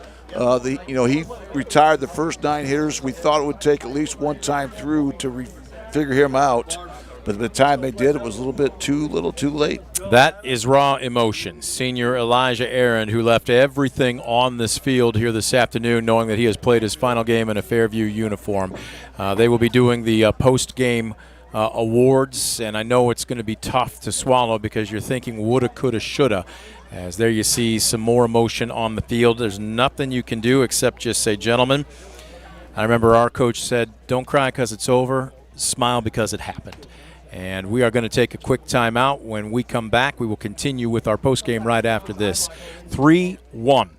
He retired the first 9 hitters. We thought it would take at least one time through to figure him out, but by the time they did, it was a little too late. That is raw emotion. Senior Elijah Arend, who left everything on this field here this afternoon, knowing that he has played his final game in a Fairview uniform. They will be doing the post-game awards, and I know it's going to be tough to swallow because you're thinking woulda, coulda, shoulda. As there you see some more emotion on the field. There's nothing you can do except just say, gentlemen, I remember our coach said, don't cry because it's over, smile because it happened. And we are going to take a quick timeout. When we come back, we will continue with our postgame right after this. 3-1,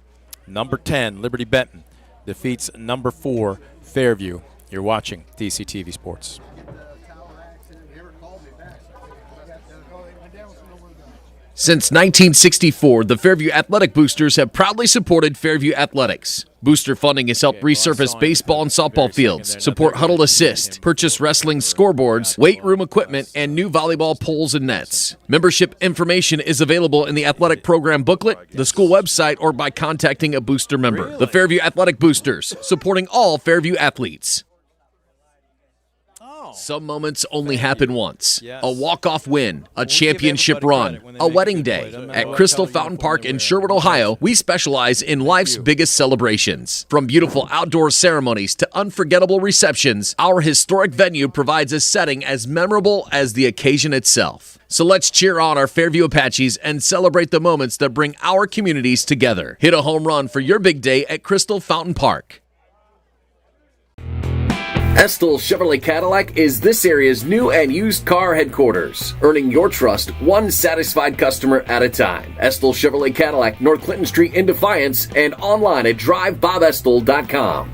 number 10, Liberty-Benton defeats number 4, Fairview. You're watching DCTV Sports. Since 1964, the Fairview Athletic Boosters have proudly supported Fairview Athletics. Booster funding has helped resurface baseball and softball fields, support Huddle Assist, purchase wrestling scoreboards, weight room equipment, and new volleyball poles and nets. Membership information is available in the athletic program booklet, the school website, or by contacting a booster member. The Fairview Athletic Boosters, supporting all Fairview athletes. Some moments only happen once. A walk-off win, a championship run, a wedding day. At Crystal Fountain Park in Sherwood, Ohio, we specialize in life's biggest celebrations. From beautiful outdoor ceremonies to unforgettable receptions, our historic venue provides a setting as memorable as the occasion itself. So let's cheer on our Fairview Apaches and celebrate the moments that bring our communities together. Hit a home run for your big day at Crystal Fountain Park. Estill Chevrolet Cadillac is this area's new and used car headquarters, earning your trust one satisfied customer at a time. Estill Chevrolet Cadillac, North Clinton Street in Defiance, and online at drivebobestill.com.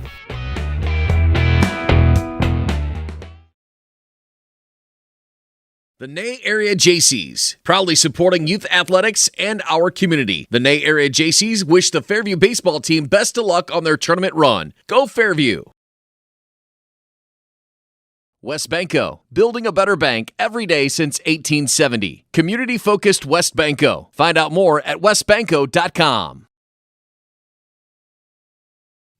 The Nay Area Jaycees, proudly supporting youth athletics and our community. The Nay Area Jaycees wish the Fairview baseball team best of luck on their tournament run. Go Fairview! West Banco, building a better bank every day since 1870. Community-focused West Banco. Find out more at westbanco.com.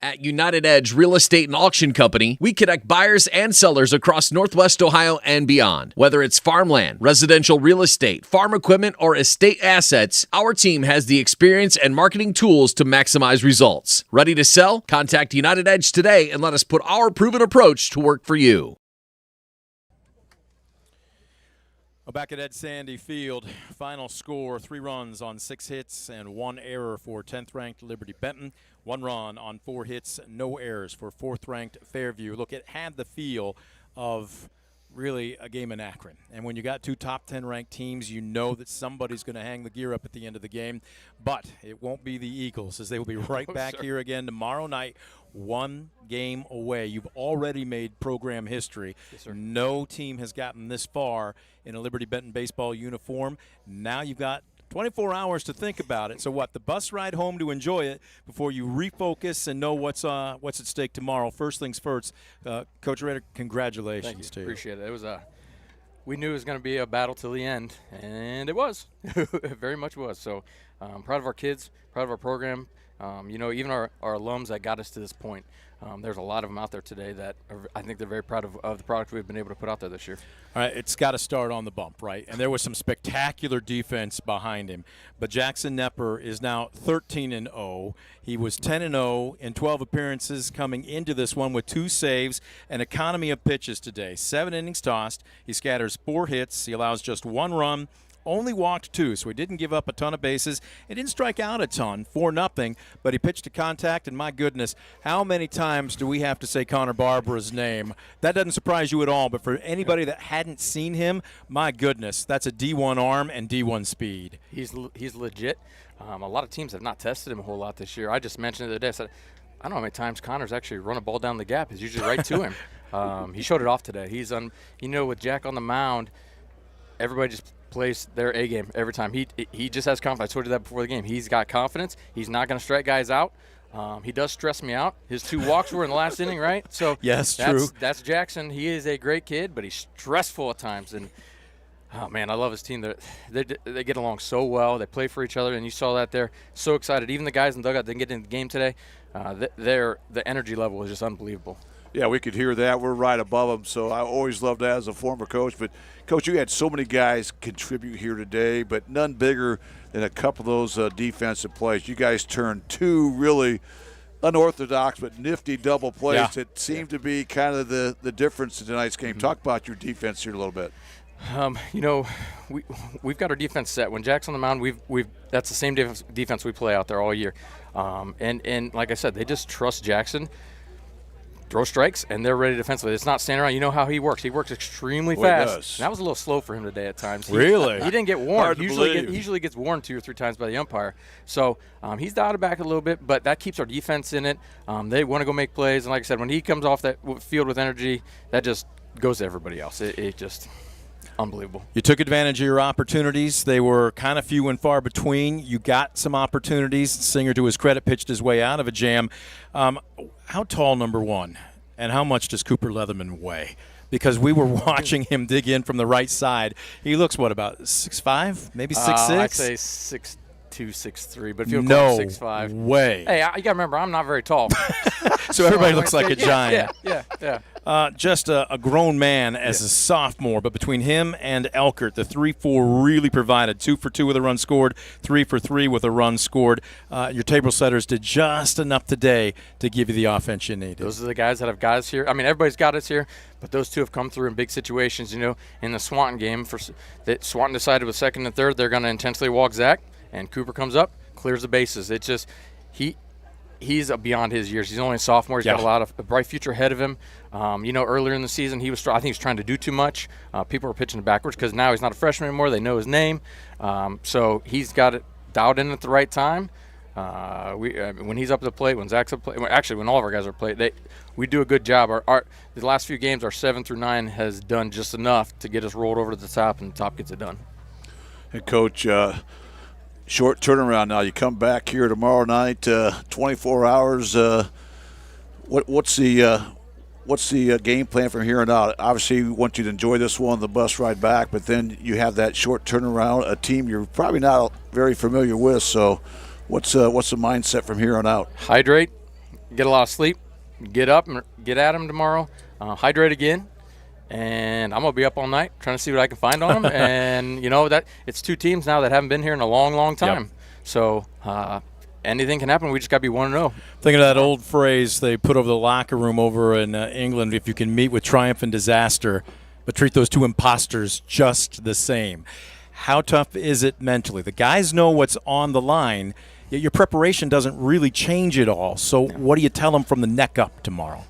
At United Edge Real Estate and Auction Company, we connect buyers and sellers across Northwest Ohio and beyond. Whether it's farmland, residential real estate, farm equipment, or estate assets, our team has the experience and marketing tools to maximize results. Ready to sell? Contact United Edge today and let us put our proven approach to work for you. Back at Ed Sandy Field, final score, 3 runs on 6 hits and 1 error for 10th-ranked Liberty-Benton. 1 run on 4 hits, no errors for 4th-ranked Fairview. Look, it had the feel of really a game in Akron. And when you got 2 top 10 ranked teams, you know that somebody's going to hang the gear up at the end of the game. But it won't be the Eagles, as they will be right back here again tomorrow night. 1 game away. You've already made program history. Yes, sir. No team has gotten this far in a Liberty-Benton baseball uniform. Now you've got 24 hours to think about it. So what, the bus ride home to enjoy it before you refocus and know what's at stake tomorrow. First things first, Coach Rader, congratulations to you. Appreciate it. It was we knew it was going to be a battle till the end, and it was. It very much was. So proud of our kids, proud of our program. Even our alums that got us to this point. There's a lot of them out there today that I think they're very proud of the product we've been able to put out there this year. All right, it's got to start on the bump, right? And there was some spectacular defense behind him. But Jackson Nepper is now 13-0. He was 10-0 in 12 appearances coming into this one with 2 saves, an economy of pitches today. 7 innings tossed. He scatters 4 hits. He allows just 1 run. Only walked 2, so he didn't give up a ton of bases. He didn't strike out a ton, 4-0, but he pitched to contact, and my goodness, how many times do we have to say Connor Barbara's name? That doesn't surprise you at all, but for anybody that hadn't seen him, my goodness, that's a D1 arm and D1 speed. He's legit. A lot of teams have not tested him a whole lot this year. I just mentioned it the other day. I said, I don't know how many times Connor's actually run a ball down the gap. It's usually right to him. He showed it off today. He's with Jack on the mound, everybody just plays their A game every time. He just has confidence. I told you that before the game. He's got confidence. He's not going to strike guys out. He does stress me out. His 2 walks were in the last inning, right? So yes, true. That's Jackson. He is a great kid, but he's stressful at times. And oh man, I love his team. They get along so well. They play for each other, and you saw that there. So excited. Even the guys in the dugout didn't get in the game today. The energy level was just unbelievable. Yeah, we could hear that. We're right above them, so I always loved that as a former coach. But, Coach, you had so many guys contribute here today, but none bigger than a couple of those defensive plays. You guys turned 2 really unorthodox but nifty double plays that seemed to be kind of the difference in tonight's game. Mm-hmm. Talk about your defense here a little bit. We've got our defense set. When Jack's on the mound, that's the same defense we play out there all year. And like I said, they just trust Jackson. Throw strikes, and they're ready defensively. It's not standing around. You know how he works. He works extremely fast. And that was a little slow for him today at times. Really? He didn't get warned. He usually gets warned 2 or 3 times by the umpire. So he's dialed back a little bit, but that keeps our defense in it. They want to go make plays. And like I said, when he comes off that field with energy, that just goes to everybody else. It just unbelievable. You took advantage of your opportunities. They were kind of few and far between. You got some opportunities. Singer, to his credit, pitched his way out of a jam. How tall, number one, and how much does Cooper Leatherman weigh? Because we were watching him dig in from the right side. He looks, about 6'5", maybe 6'6"? I'd say 6'2", 6'3", but if you're close to 6'5". Way. Hey, you got to remember, I'm not very tall. So everybody looks like a giant. Yeah. just a grown man as a sophomore, but between him and Elkert, the 3-4 really provided. 2 for 2 with a run scored, 3 for 3 with a run scored. Your table setters did just enough today to give you the offense you needed. Those are the guys that have got us here. I mean, everybody's got us here, but those two have come through in big situations. You know, in the Swanton game, Swanton decided with second and third they're going to intensely walk Zach, and Cooper comes up, clears the bases. It's just he's beyond his years. He's only a sophomore. He's got a bright future ahead of him. You know, earlier in the season, I think he was trying to do too much. People were pitching backwards because now he's not a freshman anymore. They know his name. So he's got it dialed in at the right time. When he's up at the plate, when Zach's up at the plate, actually when all of our guys are at the plate, we do a good job. The last few games, our 7 through 9 has done just enough to get us rolled over to the top, and the top gets it done. And Coach, short turnaround now. You come back here tomorrow night, 24 hours. What's the game plan from here on out? Obviously, we want you to enjoy this one, the bus ride back, but then you have that short turnaround, a team you're probably not very familiar with. So what's the mindset from here on out? Hydrate, get a lot of sleep, get up and get at them tomorrow, hydrate again. And I'm going to be up all night trying to see what I can find on them. And, you know, that it's two teams now that haven't been here in a long, long time. Yep. So anything can happen. We just got to be 1-0. Thinking of that old phrase they put over the locker room over in England, if you can meet with triumph and disaster, but treat those two imposters just the same. How tough is it mentally? The guys know what's on the line, yet your preparation doesn't really change it all. So what do you tell them from the neck up tomorrow?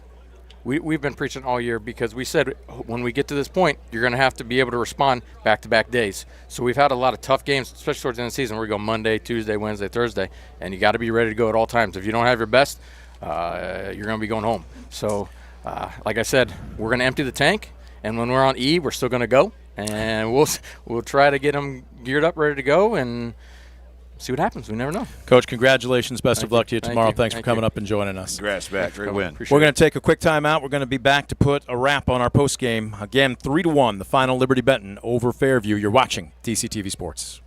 We've been preaching all year because we said when we get to this point, you're going to have to be able to respond back-to-back days. So we've had a lot of tough games, especially towards the end of the season, where we go Monday, Tuesday, Wednesday, Thursday, and you got to be ready to go at all times. If you don't have your best, you're going to be going home. So, like I said, we're going to empty the tank, and when we're on E, we're still going to go, and we'll try to get them geared up, ready to go, and see what happens. We never know. Coach, congratulations. Best of luck to you tomorrow. Thanks for coming up and joining us. Congrats, back. Great win. We're going to take a quick timeout. We're going to be back to put a wrap on our postgame. Again, 3-1, the final Liberty-Benton over Fairview. You're watching DCTV Sports.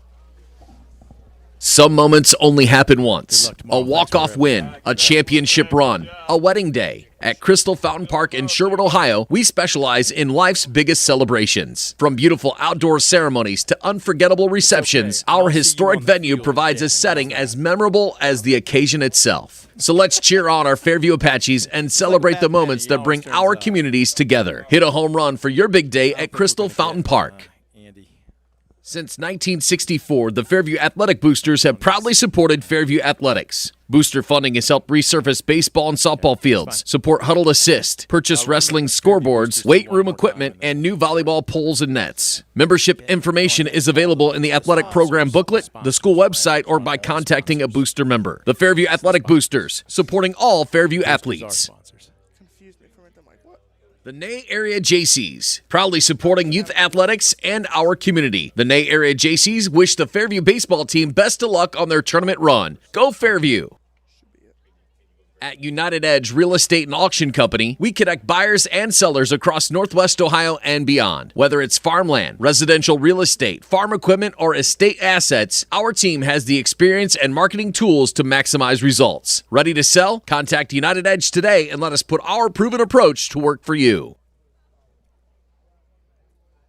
Some moments only happen once. A walk-off win, a championship run, a wedding day. At Crystal Fountain Park in Sherwood, Ohio, we specialize in life's biggest celebrations. From beautiful outdoor ceremonies to unforgettable receptions, our historic venue provides a setting as memorable as the occasion itself. So let's cheer on our Fairview Apaches and celebrate the moments that bring our communities together. Hit a home run for your big day at Crystal Fountain Park. Since 1964, the Fairview Athletic Boosters have proudly supported Fairview Athletics. Booster funding has helped resurface baseball and softball fields, support Huddle Assist, purchase wrestling scoreboards, weight room equipment, and new volleyball poles and nets. Membership information is available in the athletic program booklet, the school website, or by contacting a booster member. The Fairview Athletic Boosters, supporting all Fairview athletes. The Ney Area Jaycees, proudly supporting youth athletics and our community. The Ney Area Jaycees wish the Fairview baseball team best of luck on their tournament run. Go Fairview! At United Edge Real Estate and Auction Company, we connect buyers and sellers across Northwest Ohio and beyond. Whether it's farmland, residential real estate, farm equipment, or estate assets, our team has the experience and marketing tools to maximize results. Ready to sell? Contact United Edge today and let us put our proven approach to work for you.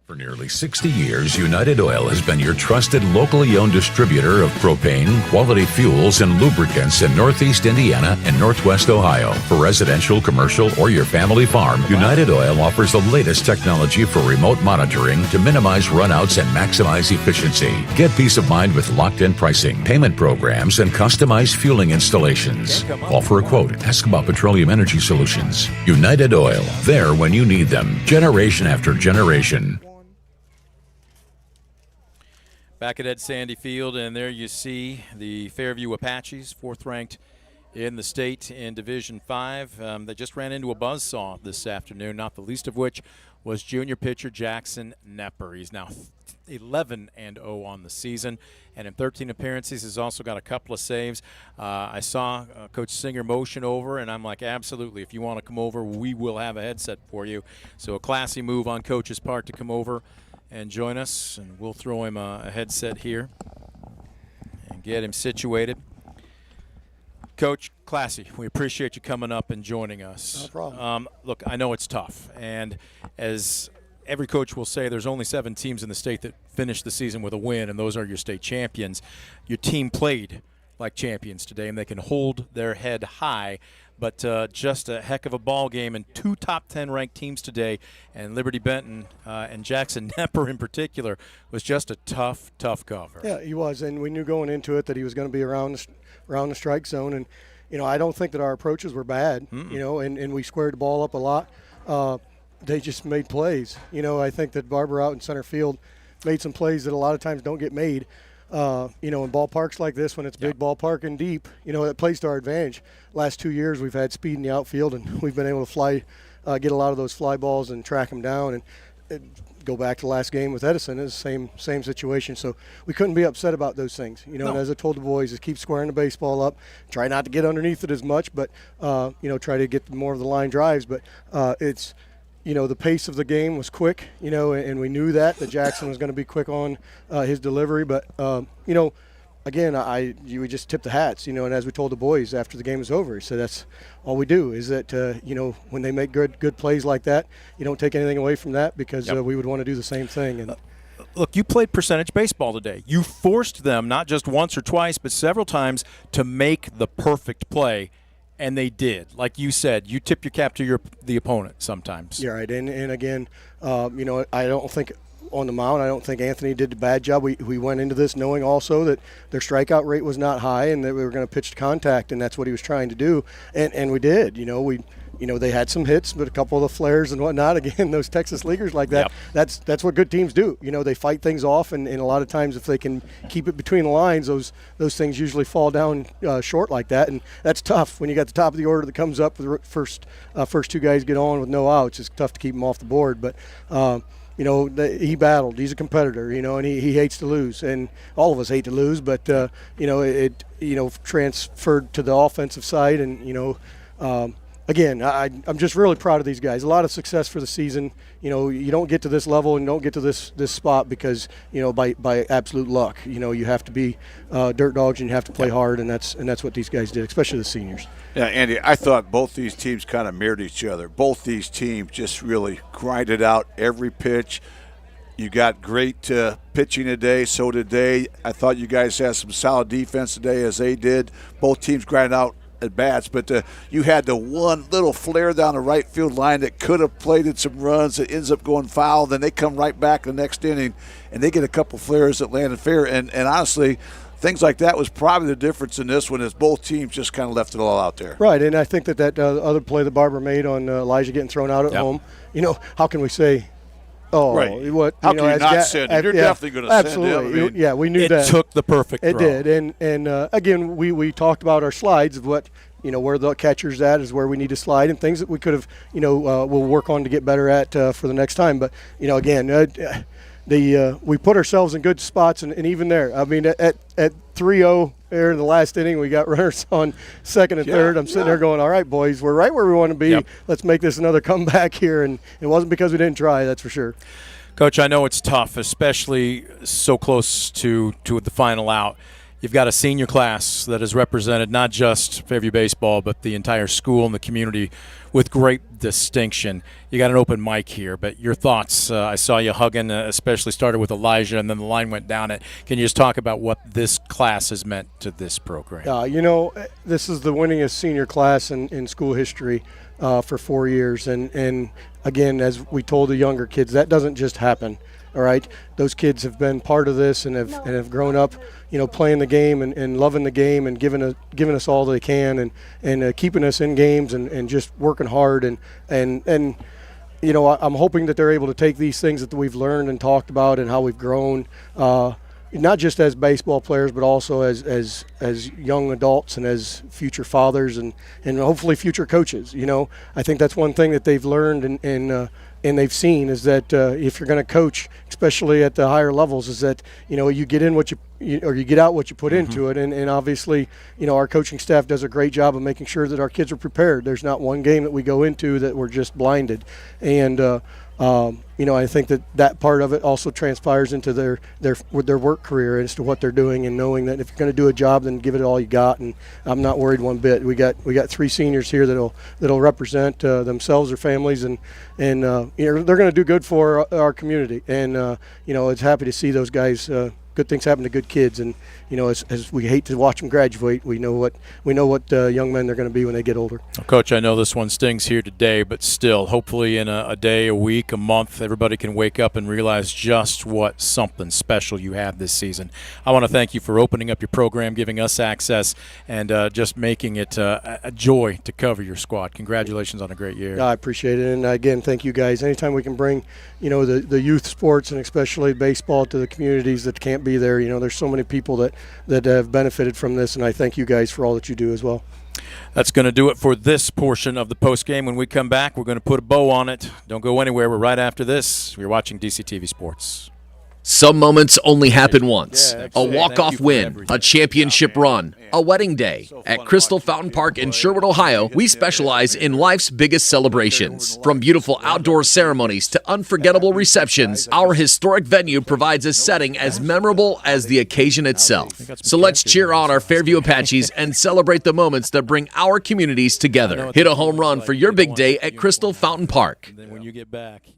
For nearly 60 years, United Oil has been your trusted locally owned distributor of propane, quality fuels, and lubricants in Northeast Indiana and Northwest Ohio. For residential, commercial, or your family farm, United Oil offers the latest technology for remote monitoring to minimize runouts and maximize efficiency. Get peace of mind with locked-in pricing, payment programs, and customized fueling installations. Call for a quote. Ask about Petroleum Energy Solutions. United Oil, there when you need them, generation after generation. Back at Ed Sandy Field, and there you see the Fairview Apaches, fourth ranked in the state in Division 5. They just ran into a buzzsaw this afternoon, not the least of which was junior pitcher Jackson Nepper. He's now 11-0 on the season, and in 13 appearances he's also got a couple of saves. I saw Coach Singer motion over, and I'm like, absolutely, if you want to come over, we will have a headset for you. So a classy move on Coach's part to come over and join us, and we'll throw him a headset here and get him situated. Coach, classy. We appreciate you coming up and joining us. No problem. Look, I know it's tough, and as every coach will say, there's only 7 teams in the state that finish the season with a win, and those are your state champions. Your team played like champions today, and they can hold their head high. But just a heck of a ball game, and 2 top 10 ranked teams today, and Liberty-Benton and Jackson Nepper in particular was just a tough cover. Yeah, he was, and we knew going into it that he was going to be around the strike zone. And I don't think that our approaches were bad. And we squared the ball up a lot. They just made plays. I think that Barber out in center field made some plays that a lot of times don't get made. In ballparks like this, when it's big ballpark and deep, it plays to our advantage. Last 2 years, we've had speed in the outfield, and we've been able to get a lot of those fly balls and track them down. And go back to the last game with Edison, it's the same situation. So we couldn't be upset about those things. And as I told the boys, is keep squaring the baseball up, try not to get underneath it as much, but try to get more of the line drives. But it's the pace of the game was quick, and we knew that Jackson was going to be quick on his delivery. But, again, we just tipped the hats, and as we told the boys after the game was over, he said that's all we do is that, when they make good plays like that, you don't take anything away from that because we would want to do the same thing. And look, you played percentage baseball today. You forced them not just once or twice, but several times to make the perfect play. And they did. Like you said, you tip your cap to the opponent sometimes. Yeah, right. And again, I don't think on the mound, I don't think Anthony did a bad job. We went into this knowing also that their strikeout rate was not high and that we were going to pitch to contact, and that's what he was trying to do. And we did. They had some hits, but a couple of the flares and whatnot. Again, those Texas leaguers like that, that's what good teams do. They fight things off, and a lot of times if they can keep it between the lines, those things usually fall down short like that, and that's tough when you got the top of the order that comes up with the first 2 guys get on with no outs. It's tough to keep them off the board, but he battled. He's a competitor, and he hates to lose, and all of us hate to lose, but it transferred to the offensive side, and again, I'm just really proud of these guys. A lot of success for the season. You don't get to this level and don't get to this spot because by absolute luck. You have to be dirt dogs and you have to play hard, and that's what these guys did, especially the seniors. Yeah, Andy, I thought both these teams kind of mirrored each other. Both these teams just really grinded out every pitch. You got great pitching today, so did they. I thought you guys had some solid defense today, as they did. Both teams grinded out at bats, but you had the one little flare down the right field line that could have plated some runs that ends up going foul. Then they come right back the next inning, and they get a couple flares that landed fair. And honestly, things like that was probably the difference in this one, is both teams just kind of left it all out there. Right, and I think that other play that Barber made on Elijah getting thrown out at home, how can we say, right. What? How can you not send it? You're definitely going to send it. Absolutely. We knew it that. It took the perfect throw. It did. And again, we talked about our slides of what, where the catcher's at is where we need to slide, and things that we could have, we'll work on to get better at for the next time. But, again, we put ourselves in good spots, and even there, I mean, at 3-0 there in the last inning, we got runners on second and third. I'm sitting there going, all right, boys, we're right where we want to be. Let's make this another comeback here. And it wasn't because we didn't try, that's for sure. Coach, I know it's tough, especially so close to the final out. You've got a senior class that has represented not just Fairview baseball, but the entire school and the community with great distinction. You got an open mic here, but your thoughts, I saw you hugging, especially started with Elijah, and then the line went down it. Can you just talk about what this class has meant to this program? This is the winningest senior class in school history for 4 years. And again, as we told the younger kids, that doesn't just happen. All right, those kids have been part of this and have grown up, playing the game and loving the game and giving us all they can and keeping us in games and just working hard and I'm hoping that they're able to take these things that we've learned and talked about and how we've grown, not just as baseball players, but also as young adults and as future fathers and hopefully future coaches. I think that's one thing that they've learned and they've seen is that if you're going to coach, especially at the higher levels, is that you get in what you get out what you put into it, and obviously our coaching staff does a great job of making sure that our kids are prepared. There's not one game that we go into that we're just blinded, and I think that part of it also transpires into their work career as to what they're doing, and knowing that if you're going to do a job, then give it all you got. And I'm not worried one bit. We got 3 seniors here that'll represent themselves, their families, and they're going to do good for our community. And it's happy to see those guys. Good things happen to good kids, and as we hate to watch them graduate, we know what young men they're going to be when they get older. Well, Coach, I know this one stings here today, but still, hopefully in a day, a week, a month, everybody can wake up and realize just what something special you have this season. I want to thank you for opening up your program, giving us access, and just making it a joy to cover your squad. Congratulations on a great year. I appreciate it, and again, thank you guys. Anytime we can bring the youth sports and especially baseball to the communities that can't be there, there's so many people that have benefited from this, and I thank you guys for all that you do as well. That's going to do it for this portion of the postgame. When we come back, we're going to put a bow on it. Don't go anywhere. We're right after this. You're watching DCTV Sports. Some moments only happen once. A walk-off win, a championship run, a wedding day. At Crystal Fountain Park in Sherwood, Ohio, we specialize in life's biggest celebrations. From beautiful outdoor ceremonies to unforgettable receptions, our historic venue provides a setting as memorable as the occasion itself. So let's cheer on our Fairview Apaches and celebrate the moments that bring our communities together. Hit a home run for your big day at Crystal Fountain Park. Then when you get back,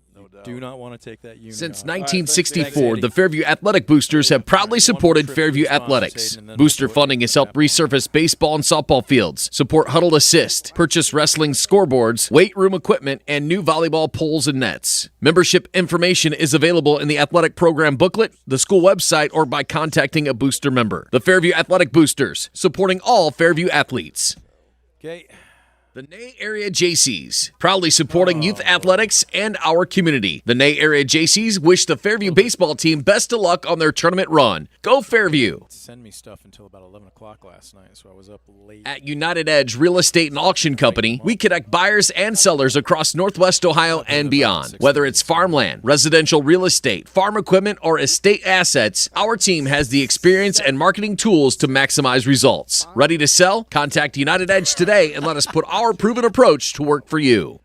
do not want to take that unit Since off. 1964, the Fairview Athletic Boosters have proudly supported Fairview Athletics. Booster funding has helped resurface baseball and softball fields, support Huddle Assist, purchase wrestling scoreboards, weight room equipment, and new volleyball poles and nets. Membership information is available in the athletic program booklet, the school website, or by contacting a booster member. The Fairview Athletic Boosters, supporting all Fairview athletes. Okay. The Nay Area Jaycees, proudly supporting youth athletics and our community. The Nay Area Jaycees wish the Fairview baseball team best of luck on their tournament run. Go Fairview! Send me stuff until about 11 o'clock last night, so I was up late. At United Edge Real Estate and Auction Company, we connect buyers and sellers across Northwest Ohio and beyond. Whether it's farmland, residential real estate, farm equipment, or estate assets, our team has the experience and marketing tools to maximize results. Ready to sell? Contact United Edge today and let us put our proven approach to work for you.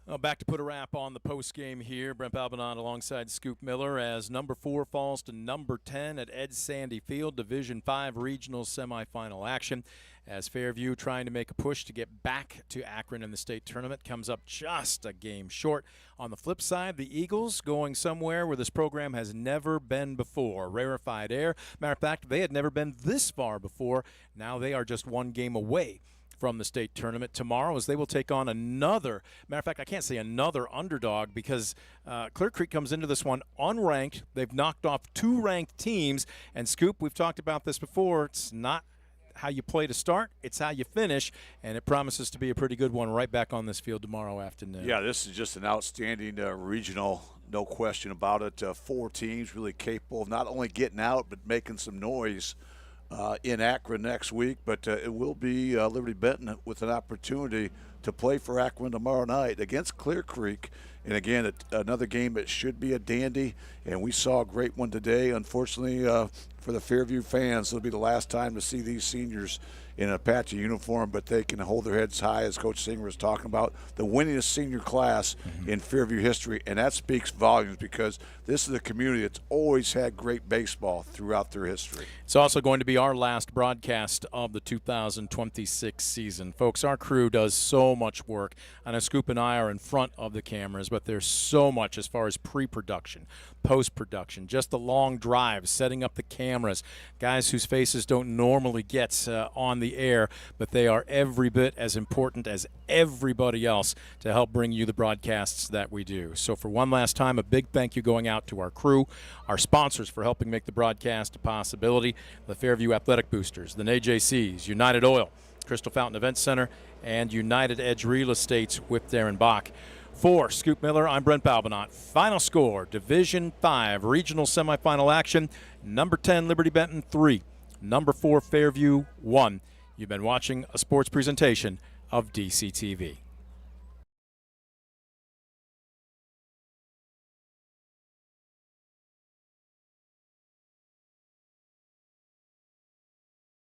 Well, back to put a wrap on the post game here. Brent Balbanon alongside Scoop Miller as number 4 falls to number 10 at Ed Sandy Field, Division 5 regional semifinal action. As Fairview trying to make a push to get back to Akron in the state tournament, comes up just a game short. On the flip side, the Eagles going somewhere where this program has never been before. Rarefied air. Matter of fact, they had never been this far before. Now they are just one game away from the state tournament tomorrow, as they will take on another. Matter of fact, I can't say another underdog, because Clear Creek comes into this one unranked. They've knocked off 2 ranked teams. And Scoop, we've talked about this before. It's not how you play to start, it's how you finish, and it promises to be a pretty good one right back on this field tomorrow afternoon. Yeah, this is just an outstanding regional, no question about it. 4 teams really capable of not only getting out but making some noise in Akron next week, but it will be Liberty-Benton with an opportunity to play for Akron tomorrow night against Clear Creek. And again, another game that should be a dandy, and we saw a great one today. Unfortunately, for the Fairview fans, it'll be the last time to see these seniors in an Apache uniform, but they can hold their heads high, as Coach Singer was talking about, the winningest senior class in Fairview history, and that speaks volumes, because this is a community that's always had great baseball throughout their history. It's also going to be our last broadcast of the 2026 season. Folks, our crew does so much work. I know Scoop and I are in front of the cameras, but there's so much as far as pre-production, post-production, just the long drives, setting up the cameras, guys whose faces don't normally get on the air, but they are every bit as important as everybody else to help bring you the broadcasts that we do. So for one last time, a big thank you going out to our crew, our sponsors for helping make the broadcast a possibility, the Fairview Athletic Boosters, the NAJCs, United Oil, Crystal Fountain Event Center, and United Edge Real Estate with Darren Bach. For Scoop Miller, I'm Brent Balbanot. Final score, Division 5 regional semifinal action, number 10 Liberty-Benton 3, number 4 Fairview 1. You've been watching a sports presentation of DCTV.